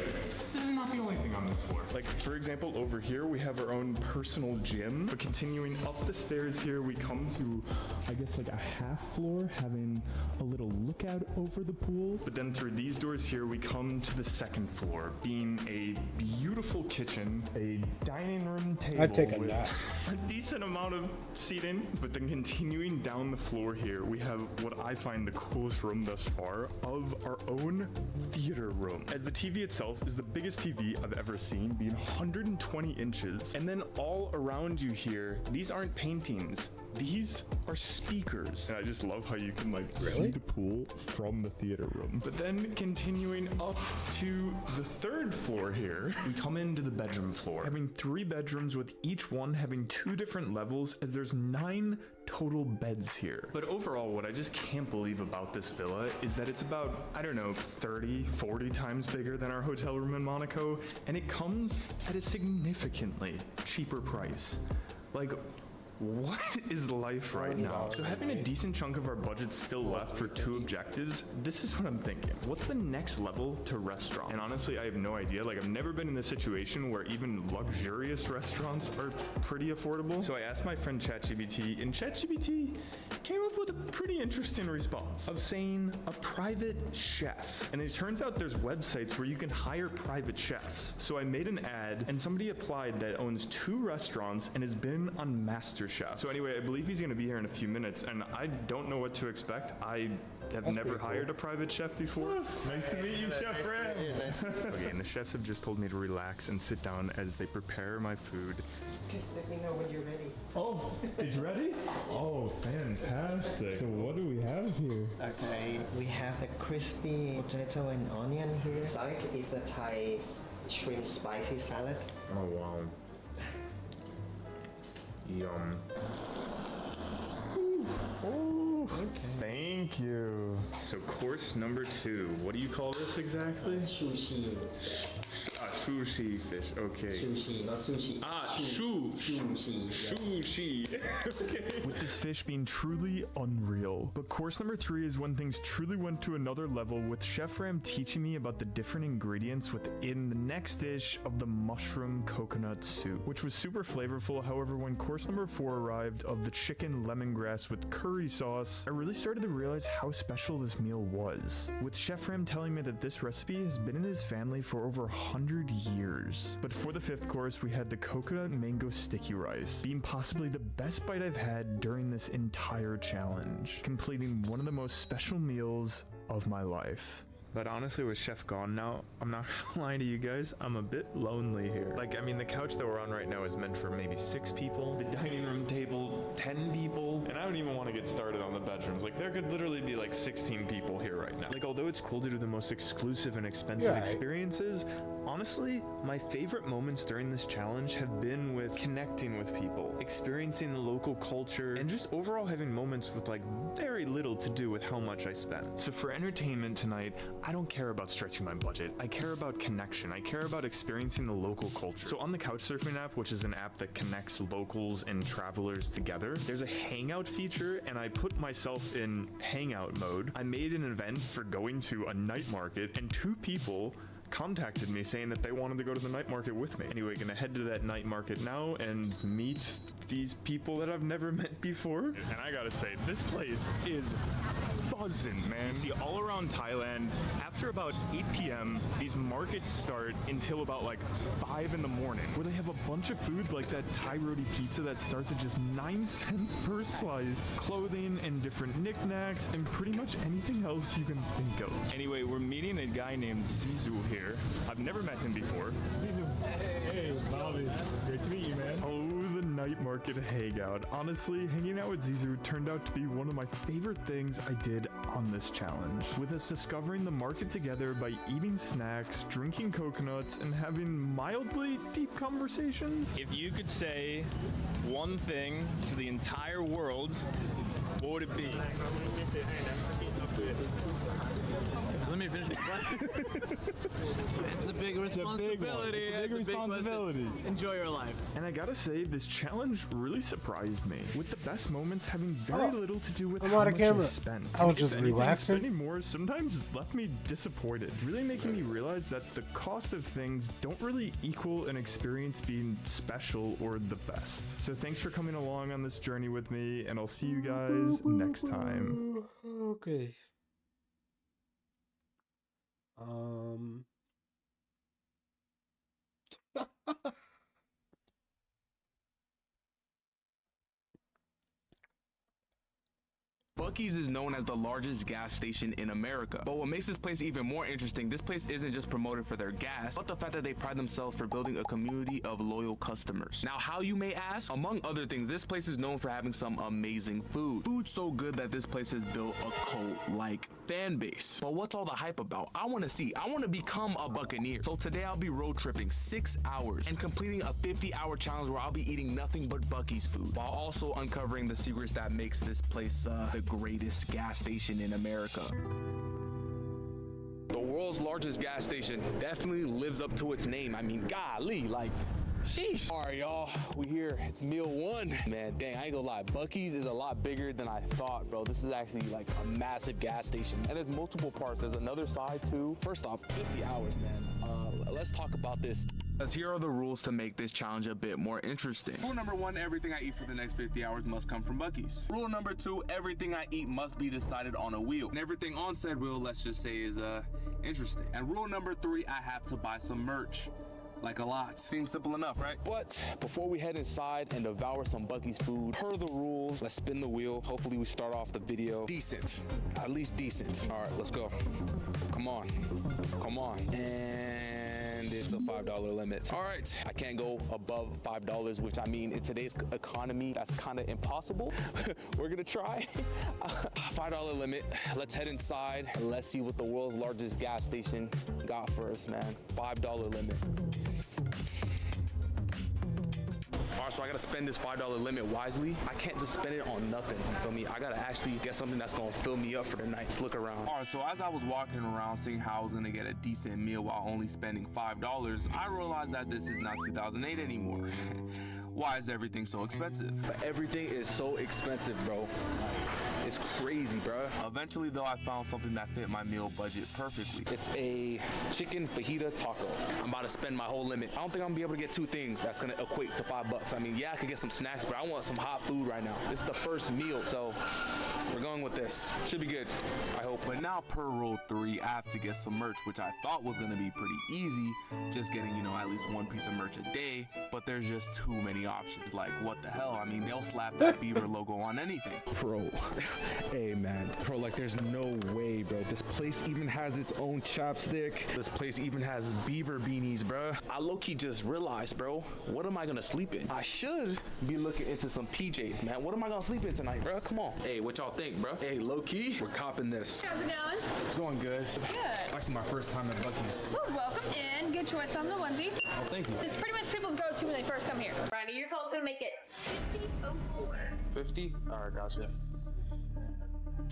this is not the only thing on this floor. Like, for example, over here we have our own personal gym, but continuing up the stairs here, we come to, I guess, like a half floor, having a little lookout over the pool. But then through these doors here, we come to the second floor, being a beautiful kitchen, a dining room table I'd take a with nap. a decent amount of seating. But then continuing down the floor here, we have what I find the coolest room thus far of our own theater room. As the TV itself is the biggest TV I've ever seen, being 120 inches. And then all around you here, these aren't paintings. These are speakers. And I just love how you can like see the pool from the theater room. But then continuing up to the third floor here, we come into the bedroom floor, having 3 bedrooms with each one having 2 different levels, as there's 9 total beds here. But overall, what I just can't believe about this villa is that it's about, I don't know, 30, 40 times bigger than our hotel room in Monaco, and it comes at a significantly cheaper price. Like, what is life right now? So having a decent chunk of our budget still left for 2 objectives, this is what I'm thinking. What's the next level to restaurant? And honestly, I have no idea. Like, I've never been in this situation where even luxurious restaurants are pretty affordable. So I asked my friend ChatGPT, and ChatGPT came up with a pretty interesting response of saying a private chef. And it turns out there's websites where you can hire private chefs. So I made an ad, and somebody applied that owns 2 restaurants and has been on MasterChef. So anyway, I believe he's going to be here in a few minutes, and I don't know what to expect. I have never hired a private chef before. Nice to meet you, Chef Ram. Okay, and the chefs have just told me to relax and sit down as they prepare my food. Okay, let me know when you're ready. Oh, it's ready? Oh, fantastic. So what do we have here? Okay, we have the crispy potato and onion here. Side is the Thai shrimp spicy salad. Oh, wow. Yum. Oh, okay. Thank you. So course number 2. What do you call this exactly? Sushi. Sushi fish. Okay. Sushi, not sushi. Sushi. Sushi. Okay. With this fish being truly unreal. But course number 3 is when things truly went to another level, with Chef Ram teaching me about the different ingredients within the next dish of the mushroom coconut soup, which was super flavorful. However, when course number 4 arrived of the chicken lemongrass with curry sauce, I really started to realize how special this meal was, with Chef Ram telling me that this recipe has been in his family for over 100 years. But for the 5th course, we had the coconut mango sticky rice, being possibly the best bite I've had during this entire challenge, completing one of the most special meals of my life. But honestly, with Chef gone now, I'm not gonna lie to you guys, I'm a bit lonely here. Like, I mean, the couch that we're on right now is meant for maybe 6 people, the dining room table, 10 people, and I don't even want to get started on the bedrooms. Like, there could literally be like 16 people here right now. Like, although it's cool to do the most exclusive and expensive experiences, honestly, my favorite moments during this challenge have been with connecting with people, experiencing the local culture, and just overall having moments with like very little to do with how much I spend. So for entertainment tonight, I don't care about stretching my budget. I care about connection. I care about experiencing the local culture. So on the Couchsurfing app, which is an app that connects locals and travelers together, there's a hangout feature, and I put myself in hangout mode. I made an event for going to a night market, and 2 people contacted me saying that they wanted to go to the night market with me. Anyway, gonna head to that night market now and meet these people that I've never met before. And I gotta say, this place is buzzing, man. You see, all around Thailand, after about 8 p.m., these markets start until about like 5 in the morning, where they have a bunch of food like that Thai roti pizza that starts at just 9 cents per slice, clothing and different knickknacks, and pretty much anything else you can think of. Anyway, we're meeting a guy named Zizou here. I've never met him before. Zizou. Hey, Bobby. Great to meet you, man. Oh, the night market hangout. Honestly, hanging out with Zizou turned out to be one of my favorite things I did on this challenge, with us discovering the market together by eating snacks, drinking coconuts, and having mildly deep conversations. If you could say one thing to the entire world, 40 B. Let me finish. It's a big responsibility. It's a big responsibility. Enjoy your life. And I gotta say, this challenge really surprised me, with the best moments having very little to do with how much I spent. I was If just anything, relaxing. Spending more sometimes left me disappointed, really making me realize that the cost of things don't really equal an experience being special or the best. So thanks for coming along on this journey with me, and I'll see you guys next time. Okay. Buc-ee's is known as the largest gas station in America. But what makes this place even more interesting, this place isn't just promoted for their gas, but the fact that they pride themselves for building a community of loyal customers. Now, how, you may ask? Among other things, this place is known for having some amazing food. Food so good that this place has built a cult-like fan base. But what's all the hype about? I want to become a Buccaneer. So today I'll be road tripping 6 hours and completing a 50-hour challenge where I'll be eating nothing but Buc-ee's food, while also uncovering the secrets that makes this place the greatest gas station in America. The world's largest gas station definitely lives up to its name. I mean, golly, like, sheesh. All right, y'all, we here. It's meal one. Man, dang, I ain't gonna lie. Buc-ee's is a lot bigger than I thought, bro. This is actually like a massive gas station. And there's multiple parts. There's another side too. First off, 50 hours, man. Let's talk about this. As here are the rules to make this challenge a bit more interesting. Rule number 1, everything I eat for the next 50 hours must come from Buc-ee's. Rule number 2, everything I eat must be decided on a wheel. And everything on said wheel, let's just say, is interesting. And rule number 3, I have to buy some merch. Like a lot. Seems simple enough, right? But before we head inside and devour some Buc-ee's food, per the rules, let's spin the wheel. Hopefully we start off the video decent. At least decent. All right, let's go. Come on. Come on. And it's a $5 limit. All right, I can't go above $5, which I mean, in today's economy, that's kind of impossible. We're gonna try. $5 limit. Let's head inside and let's see what the world's largest gas station got for us, man. $5 limit. All right, so I gotta spend this $5 limit wisely. I can't just spend it on nothing, you feel me? I gotta actually get something that's gonna fill me up for the night. Let's look around. All right, so as I was walking around seeing how I was gonna get a decent meal while only spending $5, I realized that this is not 2008 anymore. Why is everything so expensive? But everything is so expensive, bro. It's crazy, bro. Eventually, though, I found something that fit my meal budget perfectly. It's a chicken fajita taco. I'm about to spend my whole limit. I don't think I'm gonna be able to get 2 things that's gonna equate to $5. I mean, yeah, I could get some snacks, but I want some hot food right now. This is the first meal, so we're going with this. Should be good, I hope. But now, per rule 3, I have to get some merch, which I thought was gonna be pretty easy, just getting, you know, at least 1 piece of merch a day. But there's just too many options. Like, what the hell? I mean, they'll slap that beaver logo on anything. Bro. Hey man, bro, like there's no way, bro. This place even has its own chapstick. This place even has beaver beanies, bro. I low-key just realized, bro, what am I gonna sleep in? I should be looking into some PJs, man. What am I gonna sleep in tonight, bro? Come on. Hey, what y'all think, bro? Hey, low-key, we're copping this. How's it going? It's going good. Good. Actually, my first time at Buc-ee's. Well, welcome in. Good choice on the onesie. Oh, thank you. It's pretty much people's go-to when they first come here. Friday, your call's gonna make it 50.04. 50? All right, gotcha.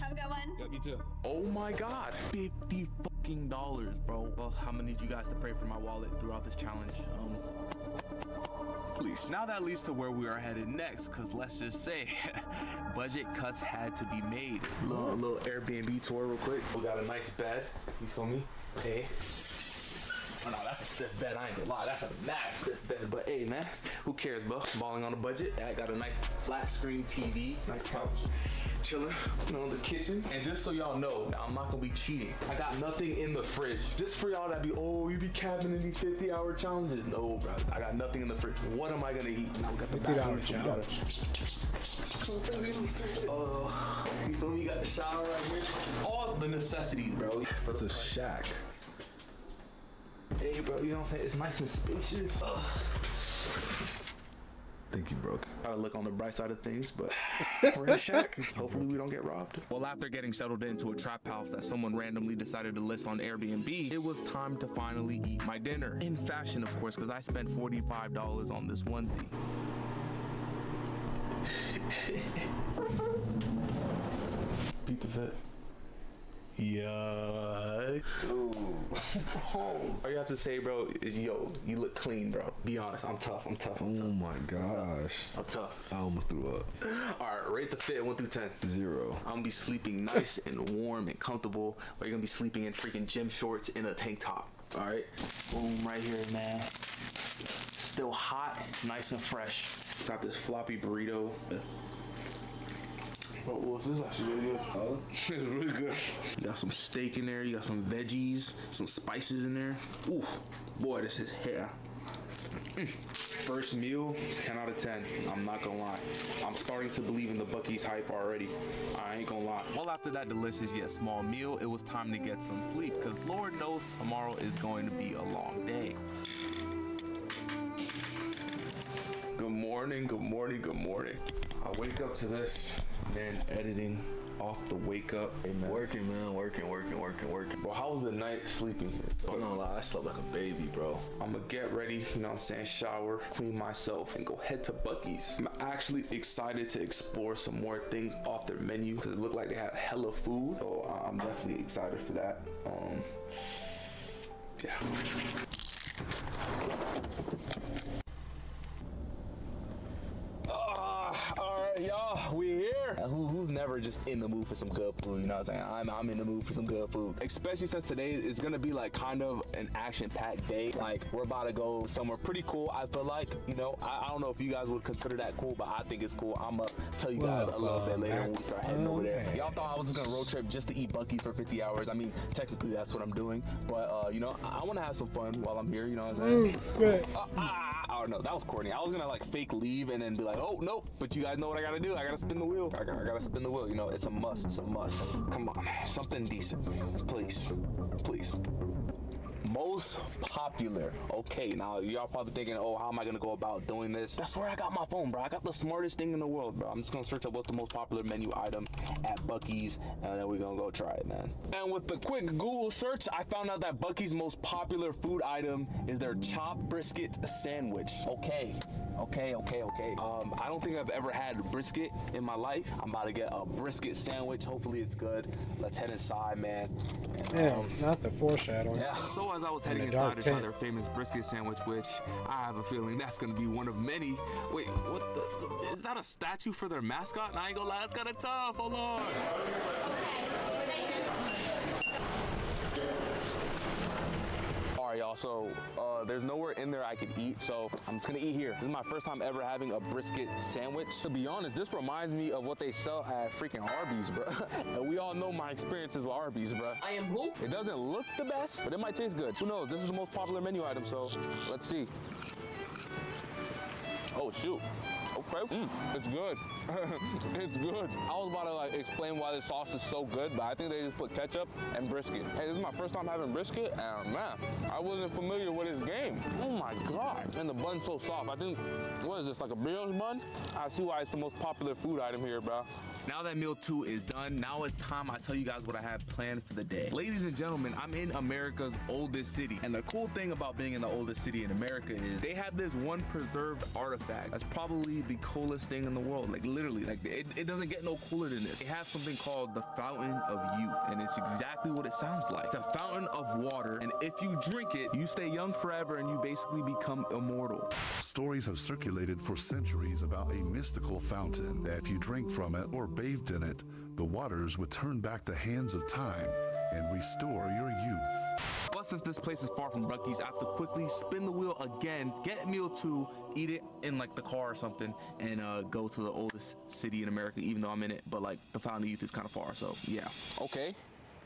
Have a good one. Yep, you too. Oh my God, $50 fucking, bro. Well, I'm gonna need you guys to pray for my wallet throughout this challenge. Please. Now that leads to where we are headed next, cause let's just say, budget cuts had to be made. Little Airbnb tour real quick. We got a nice bed, you feel me? Hey. Oh no, that's a stiff bed, I ain't gonna lie, that's a mad stiff bed, but hey man, who cares, bro? Balling on a budget. I got a nice flat screen TV, nice couch, chilling, you know, in the kitchen. And just so y'all know, I'm not gonna be cheating. I got nothing in the fridge. Just for y'all that be, oh, you be capping in these 50-hour challenges. No, bro, I got nothing in the fridge. What am I gonna eat? I got the 50-hour challenge. You feel me? You got the shower right here. All the necessities, bro. For the shack. Hey, bro, you know what I'm saying? It's nice and spacious. Thank you, bro. Gotta look on the bright side of things, but we're in a shack. Hopefully we don't get robbed. Well, after getting settled into a trap house that someone randomly decided to list on Airbnb, it was time to finally eat my dinner. In fashion, of course, because I spent $45 on this onesie. the fit. Yeah. Dude. All you have to say, bro, is yo, you look clean, bro. Be honest. I'm tough. Oh my gosh. I'm tough. I almost threw up. Alright, rate the fit 1 through 10. 0. I'm gonna be sleeping nice and warm and comfortable, or you're gonna be sleeping in freaking gym shorts in a tank top. Alright? Boom, right here, man. Still hot, nice and fresh. Got this floppy burrito. Oh, what's this? Actually really good. Oh, it's really good. You got some steak in there. You got some veggies, some spices in there. Oof, boy, this is hair. First meal, 10 out of 10. I'm not gonna lie. I'm starting to believe in the Buc-ee's hype already. I ain't gonna lie. Well, after that delicious yet small meal, it was time to get some sleep, because Lord knows tomorrow is going to be a long day. Good morning, good morning, good morning. I wake up to this, man, editing off the wake up. Hey, man. Working, man, working. Bro, how was the night sleeping here? I'm not gonna lie, I slept like a baby, bro. I'm gonna get ready, you know what I'm saying, shower, clean myself, and go head to Buc-ee's. I'm actually excited to explore some more things off their menu, because it looked like they had hella food, so I'm definitely excited for that. Yeah. Alright, y'all, we here. Who's never just in the mood for some good food, you know what I'm saying? I'm in the mood for some good food. Especially since today is gonna be like kind of an action-packed day. Like, we're about to go somewhere pretty cool, I feel like, you know. I don't know if you guys would consider that cool, but I think it's cool. I'm gonna tell you guys a little bit later when we start heading over there. Y'all thought I was just gonna road trip just to eat Buc-ee's for 50 hours. I mean, technically that's what I'm doing, but you know, I wanna have some fun while I'm here, you know what I'm saying? Oh no, that was corny. I was gonna like fake leave and then be like, oh nope, but you guys know what I gotta do. I gotta spin the wheel. I gotta spin the wheel. You know, it's a must. It's a must. Come on, something decent, please. Most popular. Okay, now y'all probably thinking, oh, how am I gonna go about doing this? That's where I got my phone, bro. I got the smartest thing in the world, bro. I'm just gonna search up what's the most popular menu item at Buc-ee's, and then we're gonna go try it, man. And with the quick Google search, I found out that Buc-ee's most popular food item is their chopped brisket sandwich. Okay. I don't think I've ever had brisket in my life. I'm about to get a brisket sandwich. Hopefully it's good. Let's head inside, man. Damn, not the foreshadowing. Yeah. So as I was heading inside to try their famous brisket sandwich, which I have a feeling that's gonna be one of many. Wait, what the is that a statue for their mascot? I ain't gonna lie, that's kinda tough. Hold on. Alright, y'all, so there's nowhere in there I could eat, so I'm just gonna eat here. This is my first time ever having a brisket sandwich. To be honest, this reminds me of what they sell at freaking Arby's, bro. And we all know my experiences with Arby's, bro. I am who? It doesn't look the best, but it might taste good. Who knows? This is the most popular menu item, so let's see. Oh, shoot. Okay, it's good. It's good. I was about to like explain why this sauce is so good, but I think they just put ketchup and brisket. Hey, this is my first time having brisket, and man, I wasn't familiar with this game. Oh my God. And the bun's so soft. I think, what is this, like a brioche bun? I see why it's the most popular food item here, bro. Now that meal 2 is done, now it's time I tell you guys what I have planned for the day. Ladies and gentlemen, I'm in America's oldest city. And the cool thing about being in the oldest city in America is they have this one preserved artifact that's probably the coolest thing in the world. Like literally, like it doesn't get no cooler than this. They have something called the Fountain of Youth, and it's exactly what it sounds like. It's a fountain of water, and if you drink it, you stay young forever and you basically become immortal. Stories have circulated for centuries about a mystical fountain that if you drink from it or bathed in it, the waters would turn back the hands of time and restore your youth. But since this place is far from Buc-ee's, I have to quickly spin the wheel again, get meal 2, eat it in like the car or something, and go to the oldest city in America, even though I'm in it, but like the Fountain of Youth is kind of far, so yeah. Okay.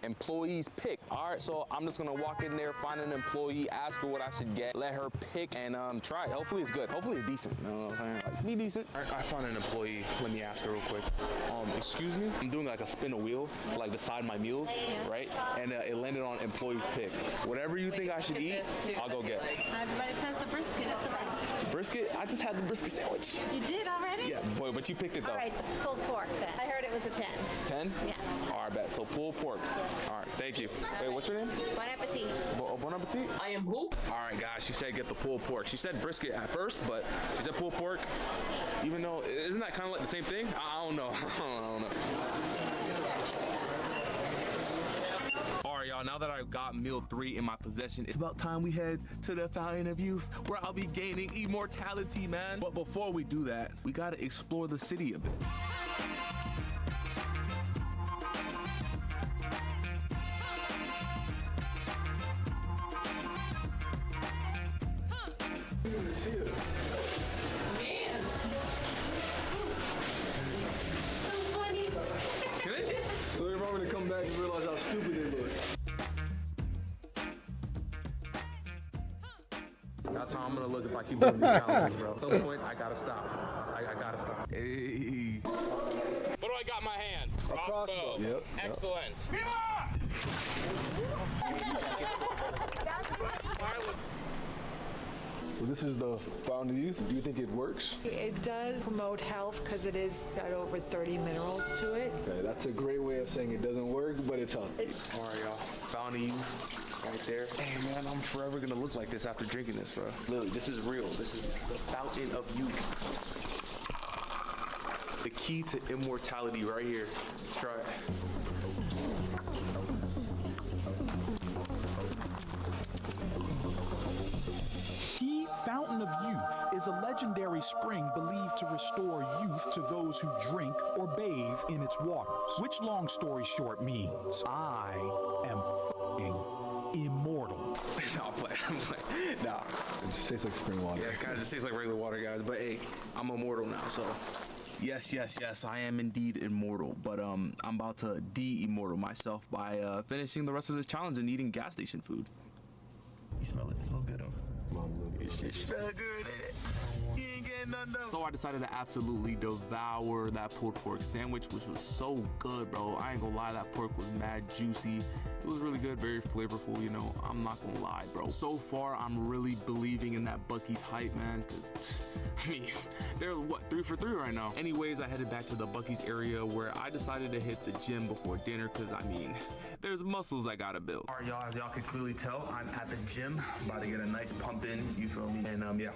Employees pick. All right, so I'm just gonna walk in there, find an employee, ask her what I should get, let her pick, and try it. Hopefully it's good. Hopefully it's decent. You know what I'm saying? Like, be decent. All right, I found an employee. Let me ask her real quick. Excuse me? I'm doing like a spin a wheel, like beside my meals, right? And it landed on employees pick. Whatever you think I should eat, I'll go get. Everybody says the brisket is the best. Brisket? I just had the brisket sandwich. You did already? Yeah, boy, but you picked it though. All right, the pulled pork then. I heard it was a 10. 10? Yeah. All right, bet. So pulled pork. All right, thank you. Wait, what's your name? Bon appetit. Bon appetit? I am who? All right, guys, she said get the pulled pork. She said brisket at first, but she said pulled pork. Even though, isn't that kind of like the same thing? I don't know. I don't know. y'all, now that I got meal 3 in my possession, it's about time we head to the Fountain of Youth, where I'll be gaining immortality, man. But before we do that, we gotta explore the city a bit. So they're probably gonna come back and realize how stupid they look. That's how I'm gonna look if I keep doing these challenges, bro. At some point, I gotta stop. I gotta stop. Hey. What do I got in my hand? Crossbow. Yep. Excellent. So this is the Fountain of Youth. Do you think it works? It does promote health because it is got over 30 minerals to it. Okay, that's a great way of saying it doesn't work, but it's healthy. All right, y'all. Fountain of Youth right there. Hey, man, I'm forever gonna look like this after drinking this, bro. Literally, this is real. This is the Fountain of Youth. The key to immortality right here. Let's try it. The Fountain of Youth is a legendary spring believed to restore youth to those who drink or bathe in its waters. Which, long story short, means I am f***ing immortal. Nah, I'm playing. Nah. It just tastes like spring water. Yeah, it kind of just tastes like regular water, guys. But hey, I'm immortal now, so. Yes, I am indeed immortal. But I'm about to de-immortal myself by finishing the rest of this challenge and eating gas station food. You smell it? It smells good, huh? It smells good. You ain't getting none though. So I decided to absolutely devour that pulled pork sandwich, which was so good, bro. I ain't gonna lie, that pork was mad juicy. It was really good, very flavorful, you know. I'm not gonna lie, bro. So far, I'm really believing in that Buc-ee's hype, man, because, I mean, they're, what, 3 for 3 right now. Anyways, I headed back to the Buc-ee's area where I decided to hit the gym before dinner because, I mean, there's muscles I gotta build. All right, y'all, as y'all can clearly tell, I'm at the gym, about to get a nice pump in, you feel me? And, yeah.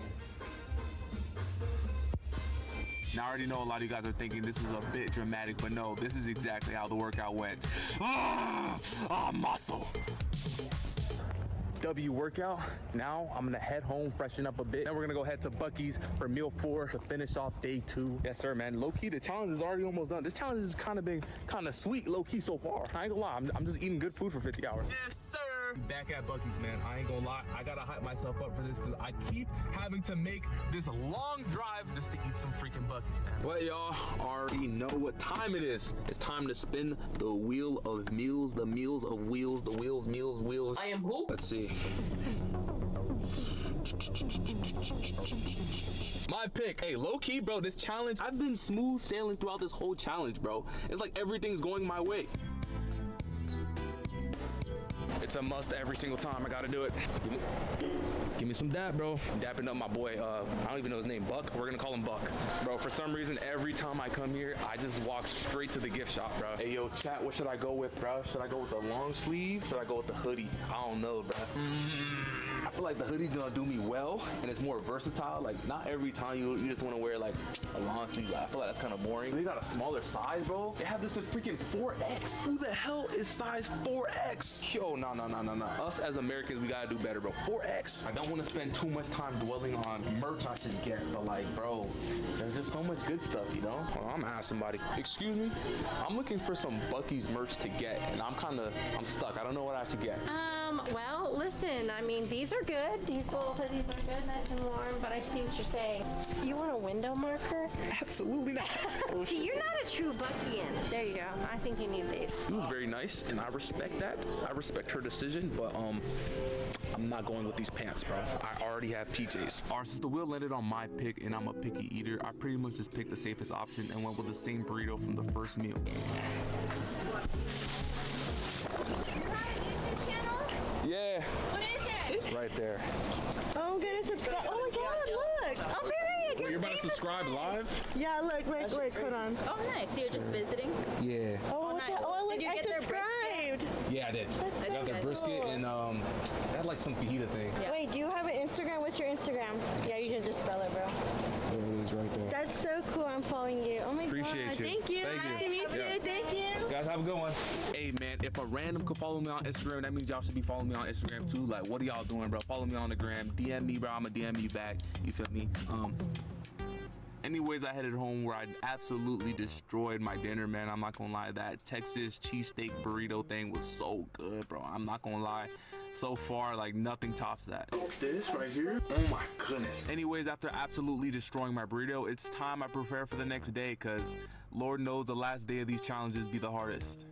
Now, I already know a lot of you guys are thinking this is a bit dramatic, but no, this is exactly how the workout went. Muscle. W workout. Now I'm gonna head home, freshen up a bit. Then we're gonna go head to Buc-ee's for meal 4 to finish off day 2. Yes, sir, man. Low key, the challenge is already almost done. This challenge has kind of been kind of sweet, low key so far. I ain't gonna lie, I'm just eating good food for 50 hours. Yes, sir. Back at Buc-ee's, man. I ain't gonna lie, I gotta hype myself up for this because I keep having to make this long drive just to eat some freaking Buc-ee's, man. But y'all already know what time it is. It's time to spin the wheel of meals, the meals of wheels, the wheels, meals, wheels. I am who? Let's see. My pick. Hey, low key, bro, this challenge, I've been smooth sailing throughout this whole challenge, bro. It's like everything's going my way. It's a must every single time. I gotta do it. Give me some dap, bro. I'm dapping up my boy. I don't even know his name. Buck. We're gonna call him Buck. Bro, for some reason, every time I come here, I just walk straight to the gift shop, bro. Hey, yo, chat, what should I go with, bro? Should I go with the long sleeve? Should I go with the hoodie? I don't know, bro. I feel like the hoodie's gonna do me well, and it's more versatile. Like, not every time you just wanna wear, like, a long sleeve. I feel like that's kind of boring. They got a smaller size, bro. They have this in freaking 4X. Who the hell is size 4X? Yo, no. Us as Americans, we gotta do better, bro. 4X. I don't want to spend too much time dwelling on merch I should get, but like, bro, there's just so much good stuff, you know? Hold on, I'm gonna ask somebody. Excuse me? I'm looking for some Buc-ee's merch to get, and I'm stuck. I don't know what I should get. Well, listen, I mean, these are good. These little hoodies are good, nice and warm, but I see what you're saying. You want a window marker? Absolutely not. See, you're not a true Buc-eean. There you go. I think you need these. It was very nice, and I respect that. I respect her decision, but I'm not going with these pants, bro. I already have PJs. Alright, since the wheel landed on my pick and I'm a picky eater, I pretty much just picked the safest option and went with the same burrito from the first meal. Yeah. What is it? Right there. Oh, I'm gonna subscribe. Oh my god, look! I'm very Wait, you're about to subscribe live? Yeah, look, hold on. Oh, nice. So you're just visiting? Yeah. Oh, nice. Oh, look, Did you I get their subscribed. Yeah, I did. That's I got so the brisket cool. and they had like some fajita thing. Yeah. Wait, do you have an Instagram? What's your Instagram? Yeah, you can just spell it, bro. There it is right there. That's so cool. I'm following you. Oh my Appreciate god. you. Thank you. Thank you. Nice to meet you. Yeah. Thank you. Got guys have a good one. Hey man, if a random could follow me on Instagram, that means y'all should be following me on Instagram too. Like, what are y'all doing, bro? Follow me on the gram. DM me, bro. I'ma DM you back. You feel me? Anyways, I headed home where I absolutely destroyed my dinner, man. I'm not gonna lie. That Texas cheesesteak burrito thing was so good, bro. I'm not gonna lie. So far, like, nothing tops that. This right here? Oh my goodness. Anyways, after absolutely destroying my burrito, it's time I prepare for the next day, because Lord knows the last day of these challenges be the hardest.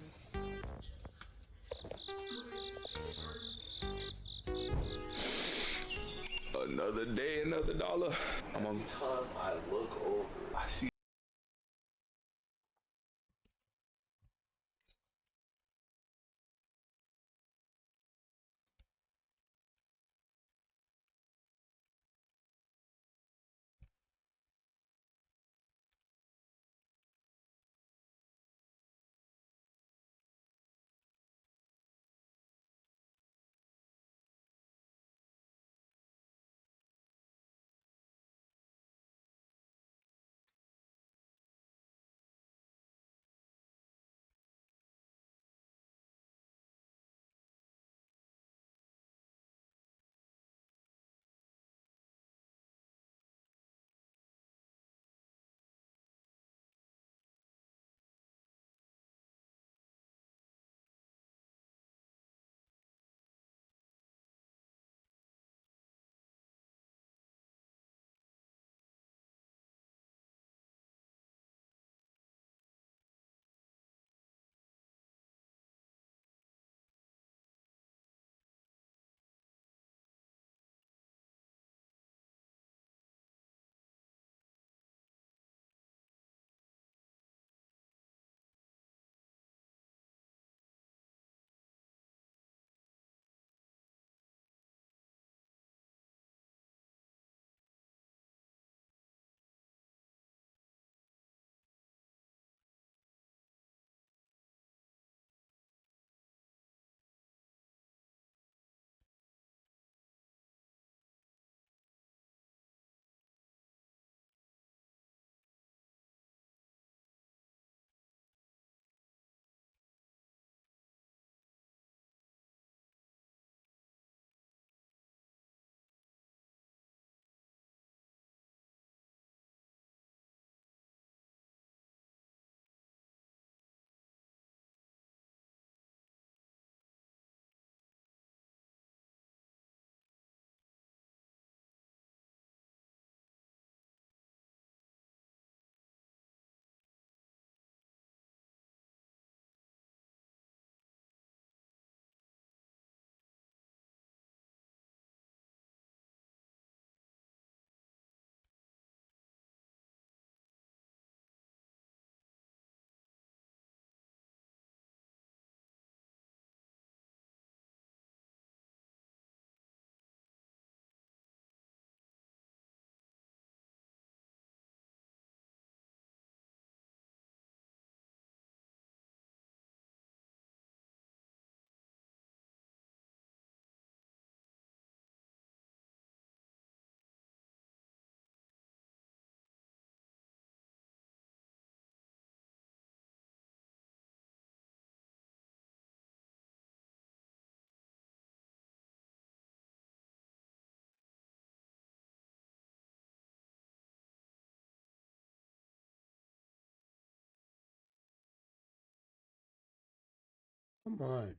Another day, another dollar. I'm on time. I look over. I see. Come on.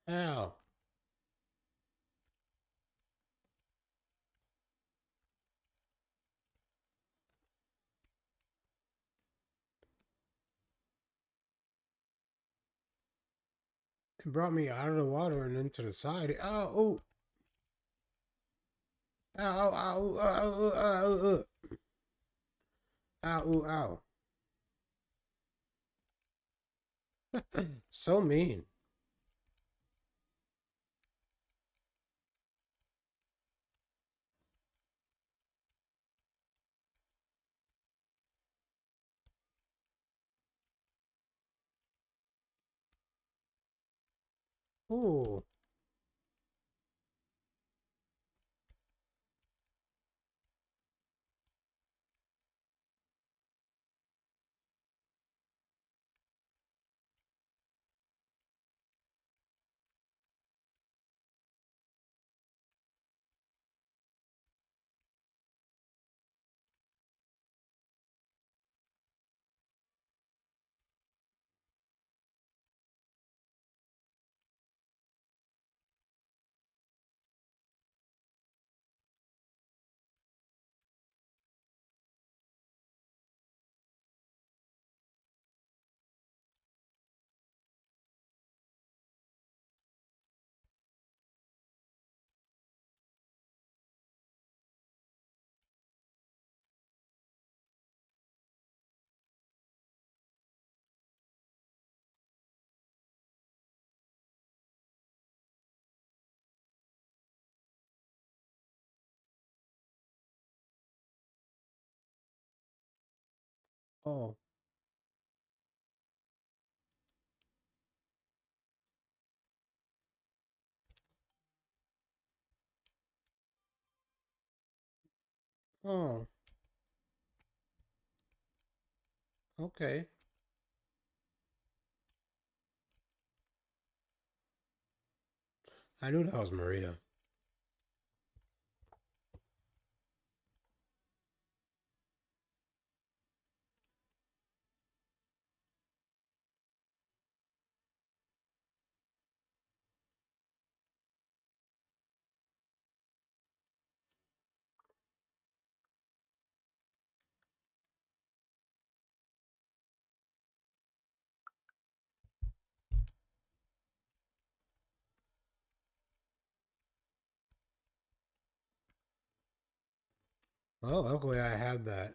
Ow. It brought me out of the water and into the side. Oh, oh. Ow, ow, ow, ow, ow, ow, ow, ow. So mean. Ooh. Oh. Oh. Okay. I knew that was Maria. Oh, luckily I had that.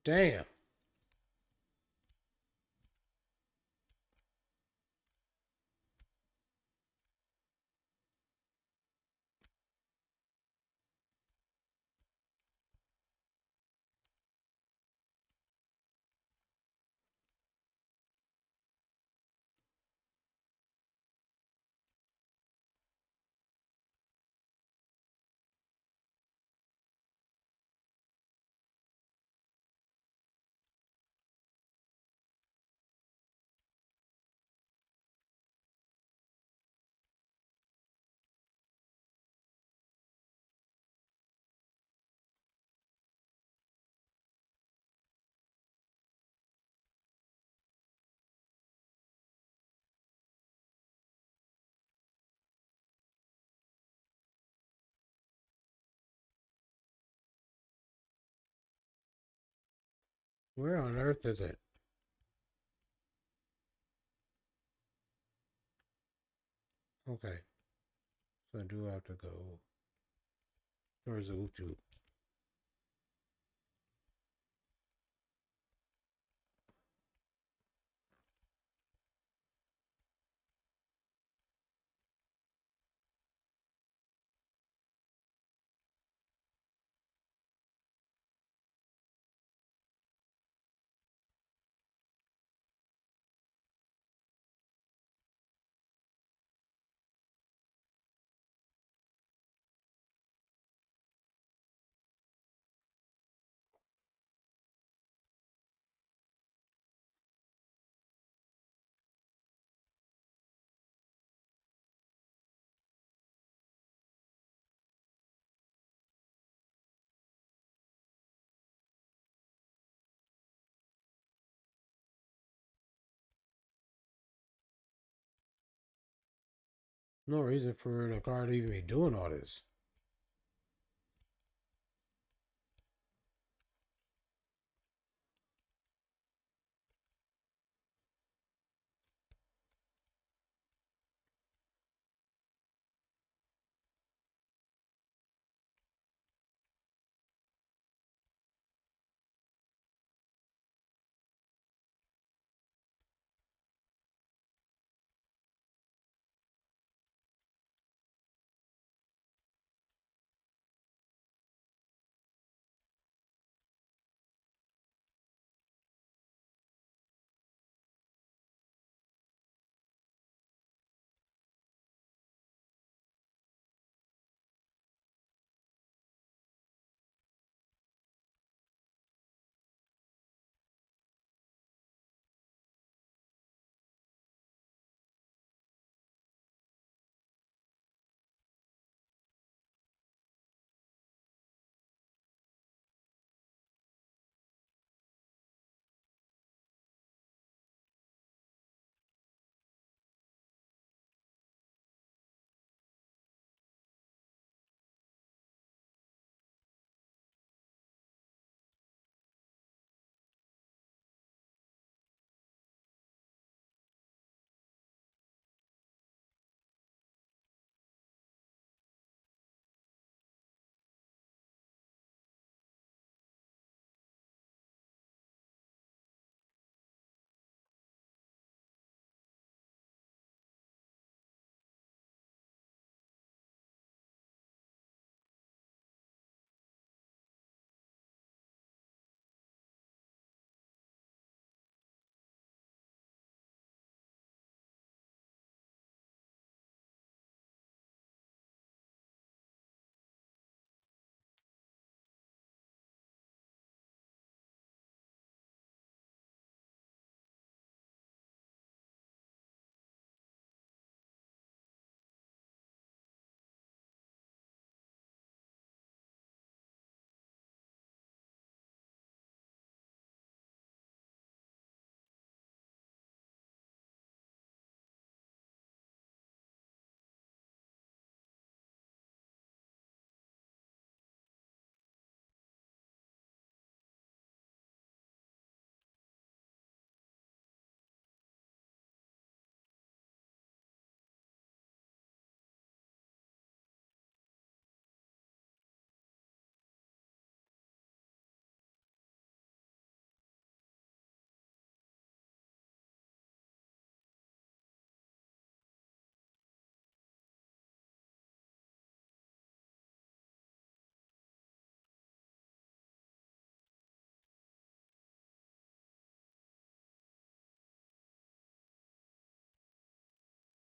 Damn. Where on earth is it? Okay. So I do have to go towards the Utu. No reason for the car to even be doing all this.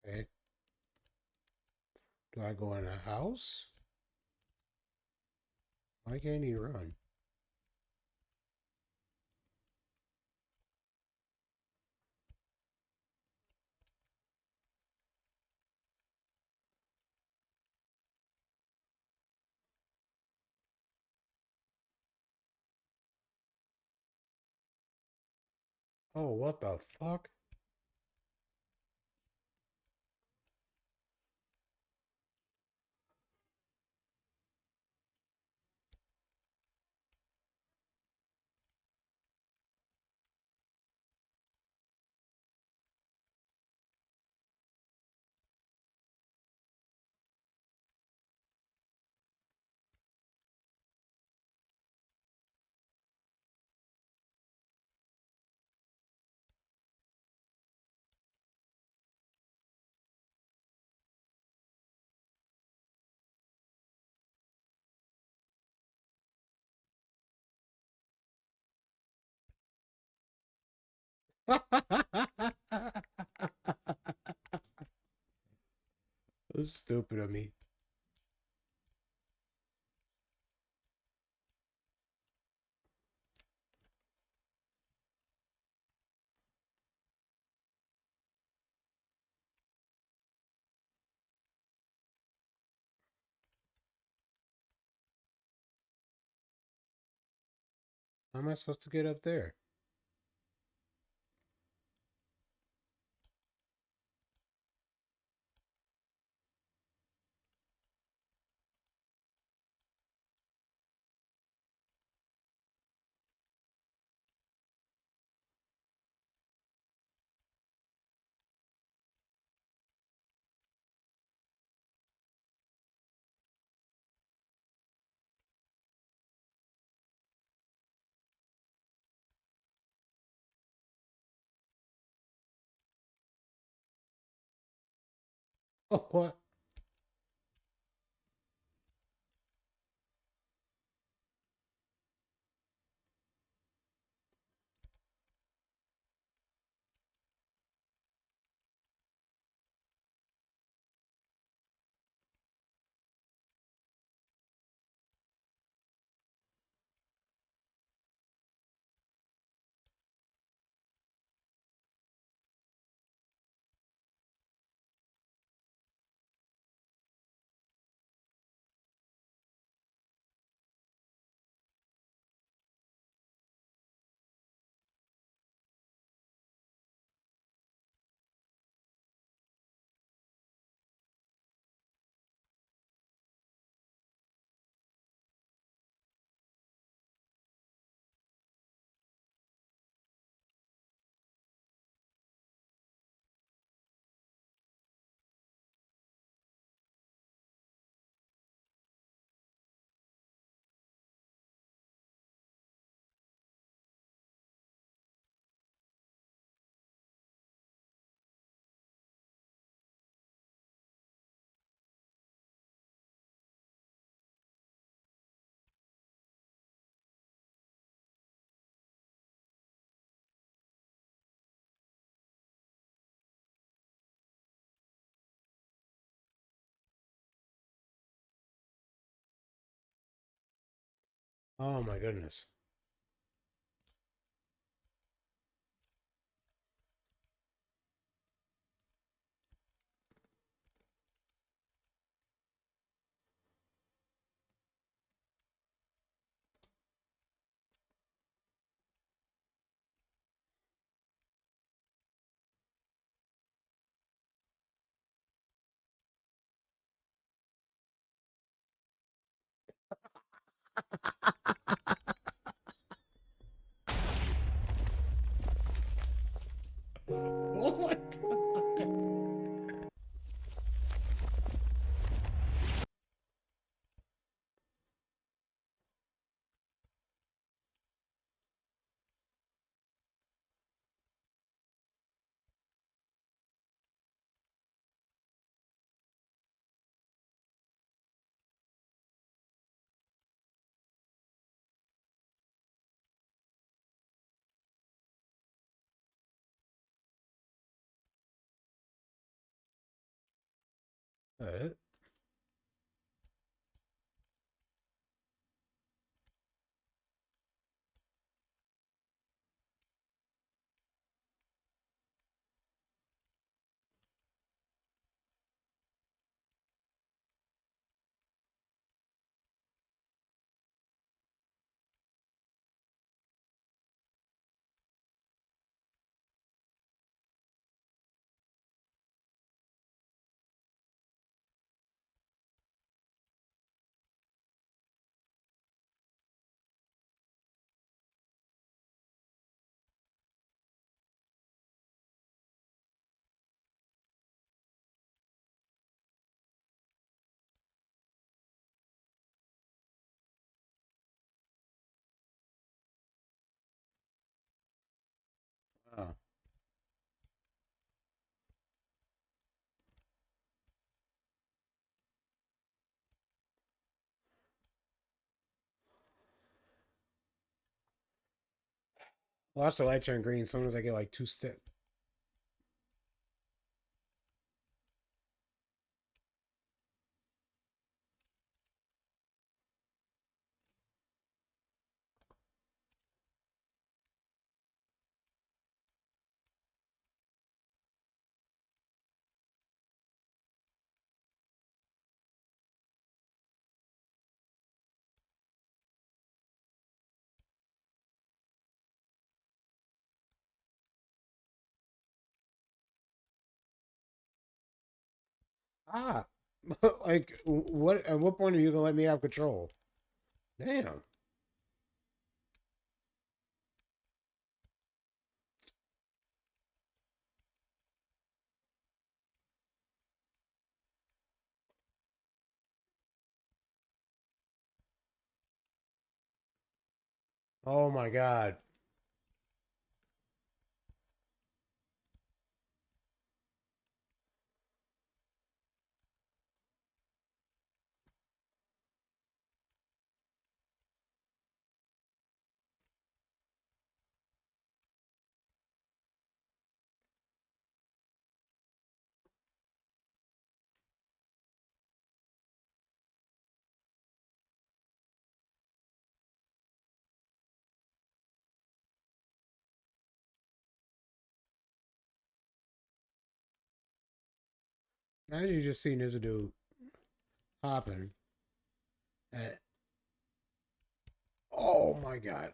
Okay. Do I go in a house? Why can't he run? Oh, what the fuck? That's stupid of me. How am I supposed to get up there? Oh, what? Oh my goodness. Oh my God. Watch the light turn green as soon as I get like 2 steps. Ah, like what? At what point are you gonna let me have control? Damn. Oh my god. Imagine you just seen this dude hopping at. Oh my god.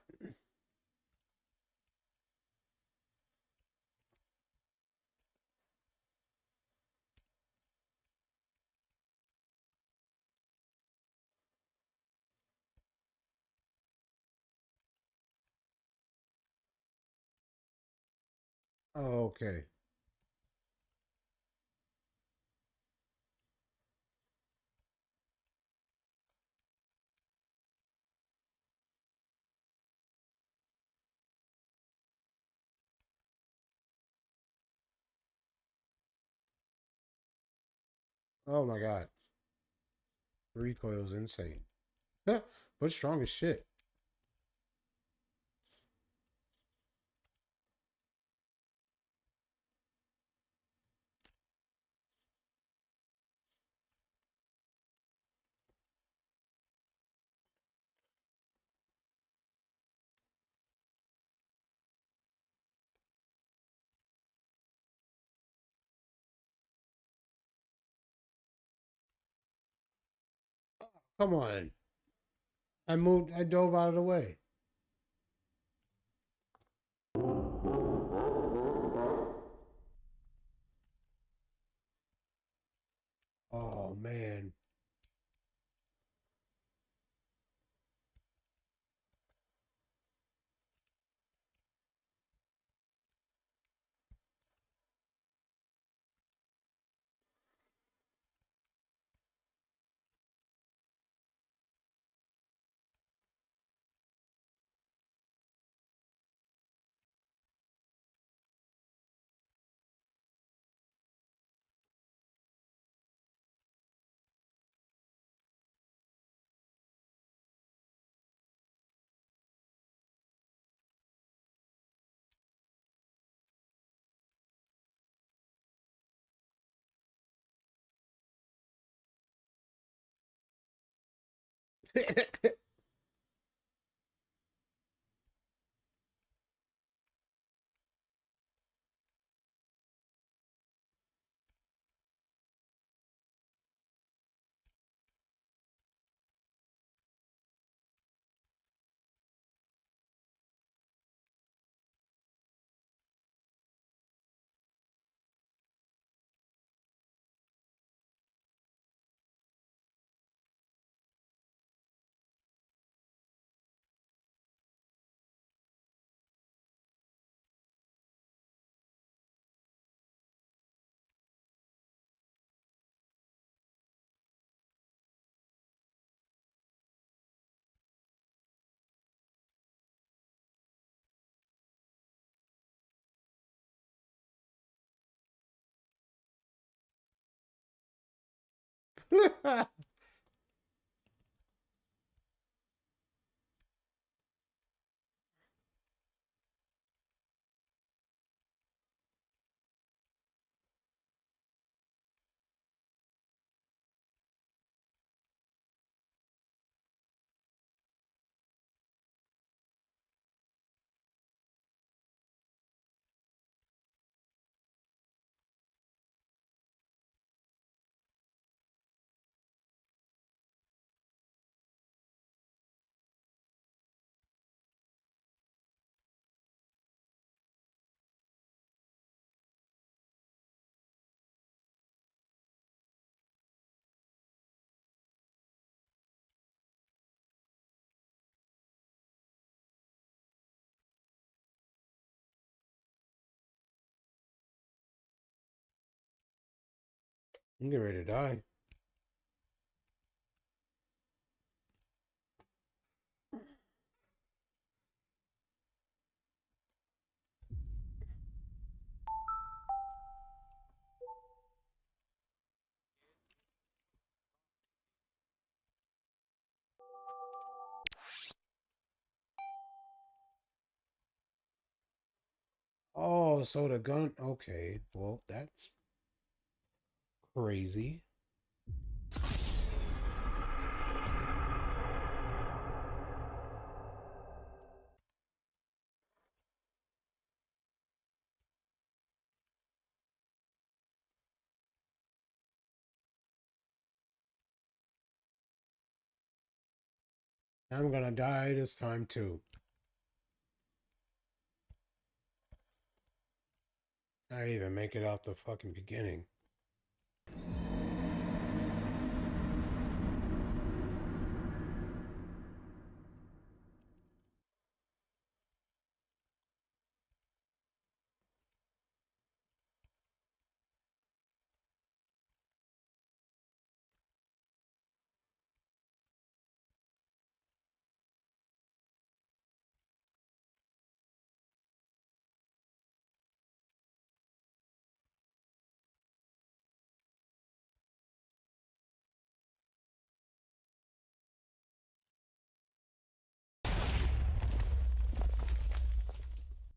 Oh, okay. Oh my god. Recoil's insane. But strong as shit. Come on. I dove out of the way. Oh man. I'm getting ready to die. Oh, so the gun. Okay, well, that's crazy. I'm gonna die this time too. I didn't even make it out the fucking beginning.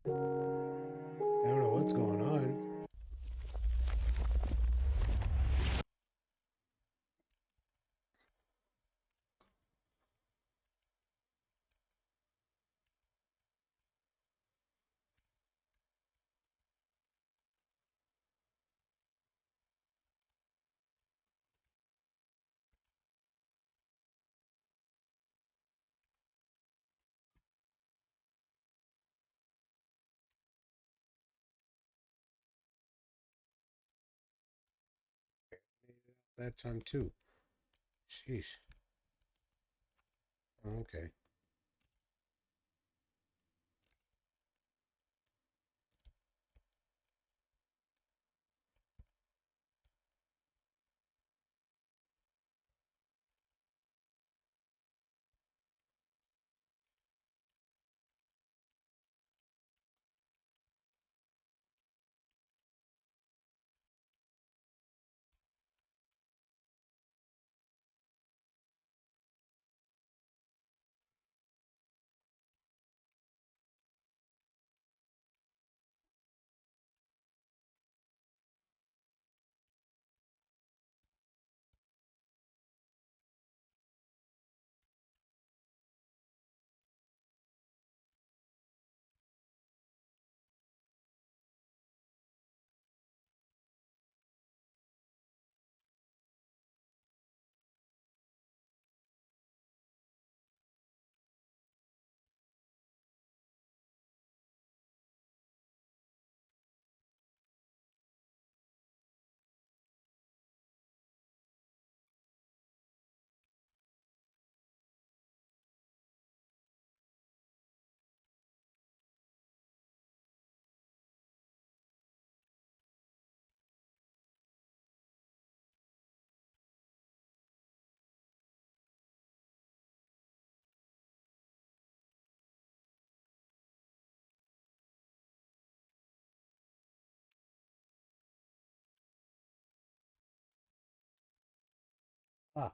I don't know what's going on. That time too. Sheesh. Okay. Ah.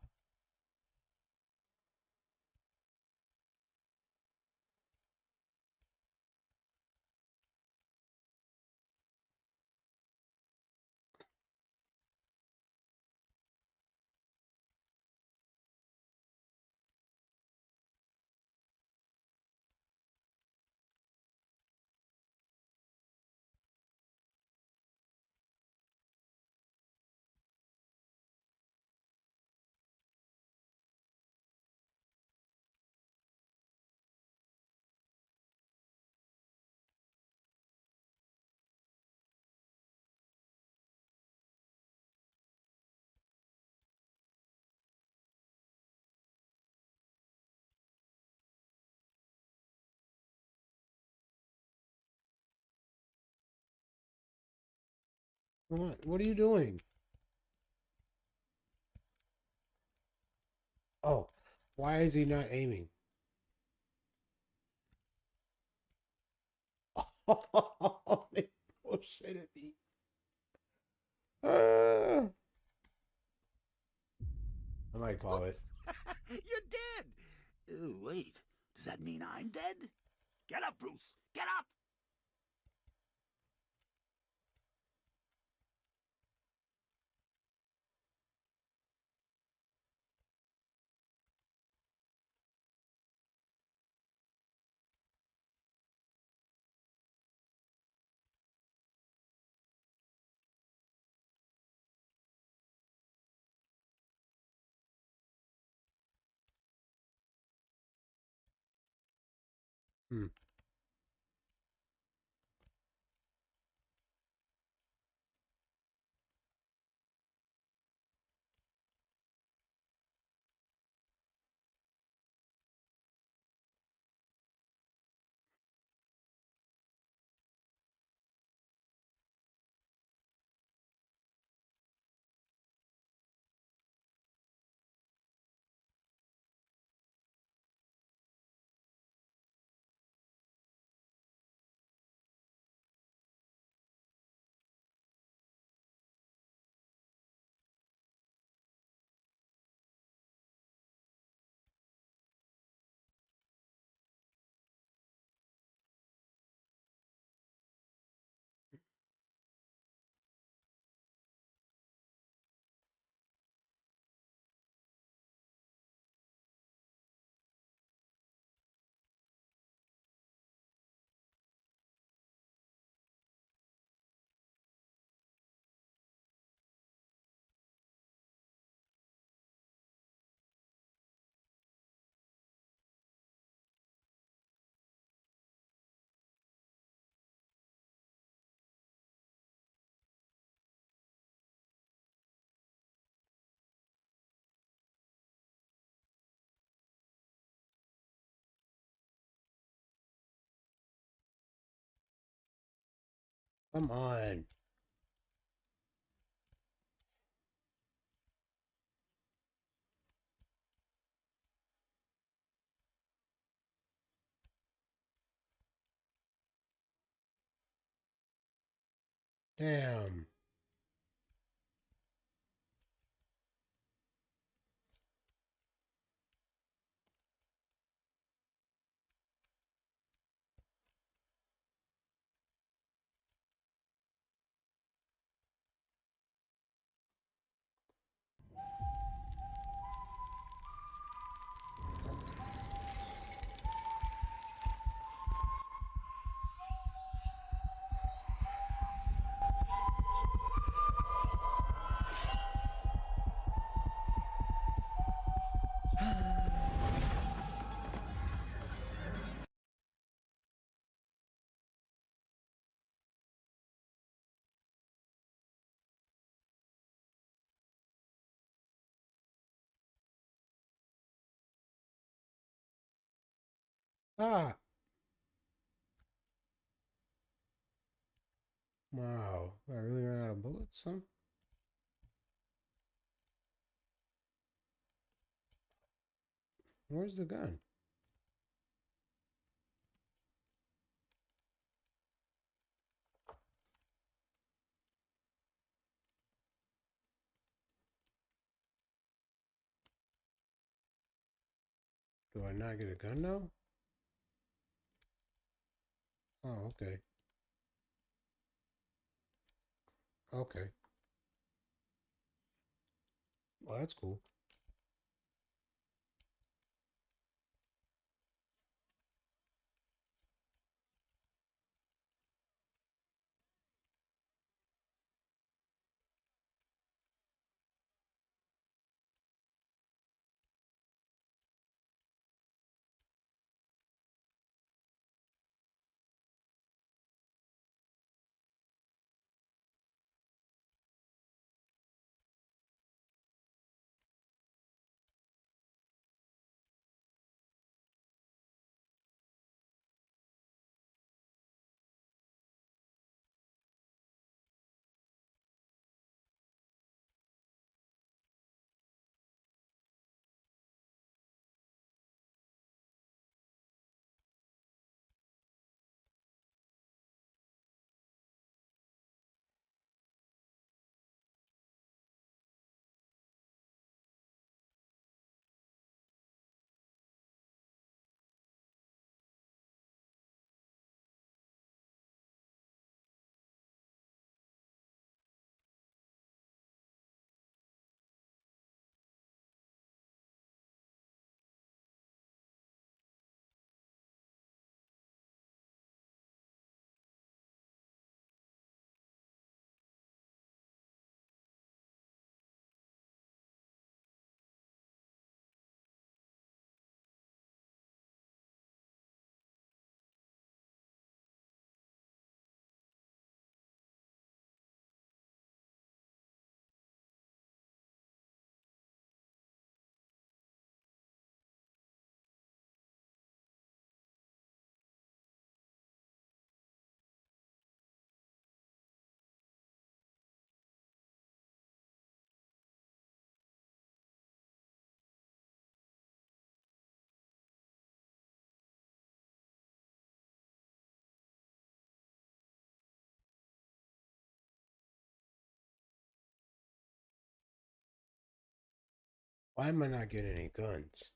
What are you doing? Why is he not aiming? Oh, they bullshitted me. I might call it. You're dead. Oh, wait. Does that mean I'm dead? Get up, Bruce. Get up. Hmm. Come on. Damn. Ah. Wow. I really ran out of bullets, huh? Where's the gun? Do I not get a gun now? Oh, okay. Okay. Well, that's cool. Why am I not getting any guns?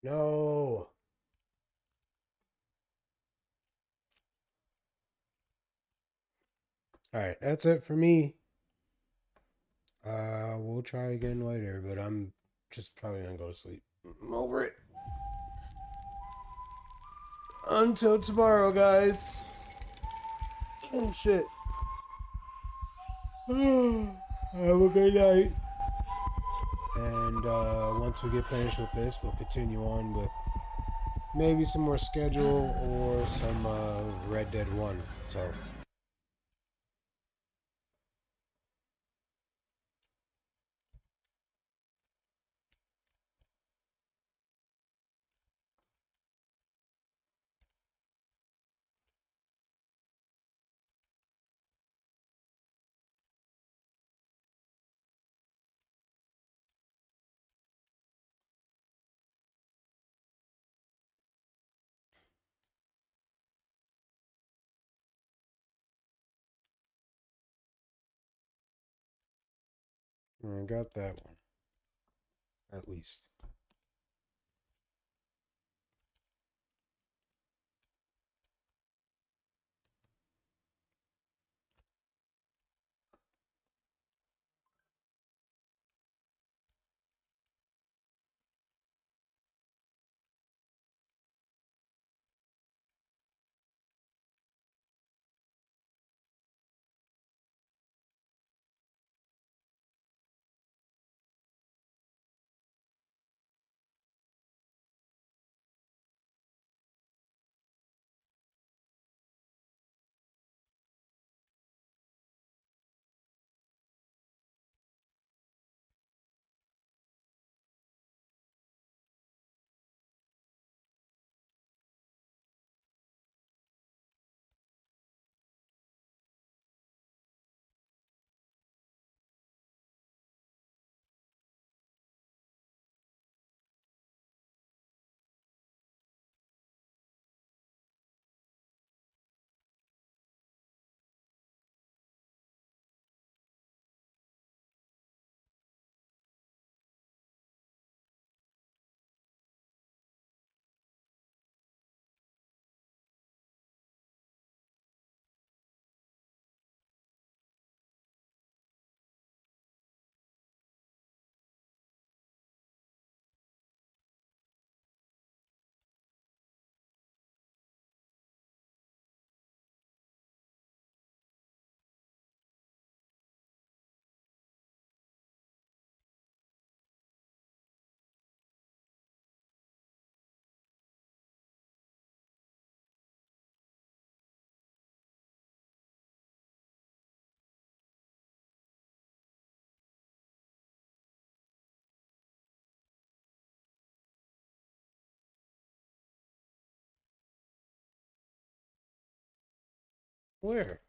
No. All right, that's it for me. We'll try again later, but I'm just probably gonna go to sleep. I'm over it. Until tomorrow, guys. Oh shit. Have a good night. And once we get finished with this, we'll continue on with maybe some more schedule or some Red Dead 1. So. I got that one. At least. Where?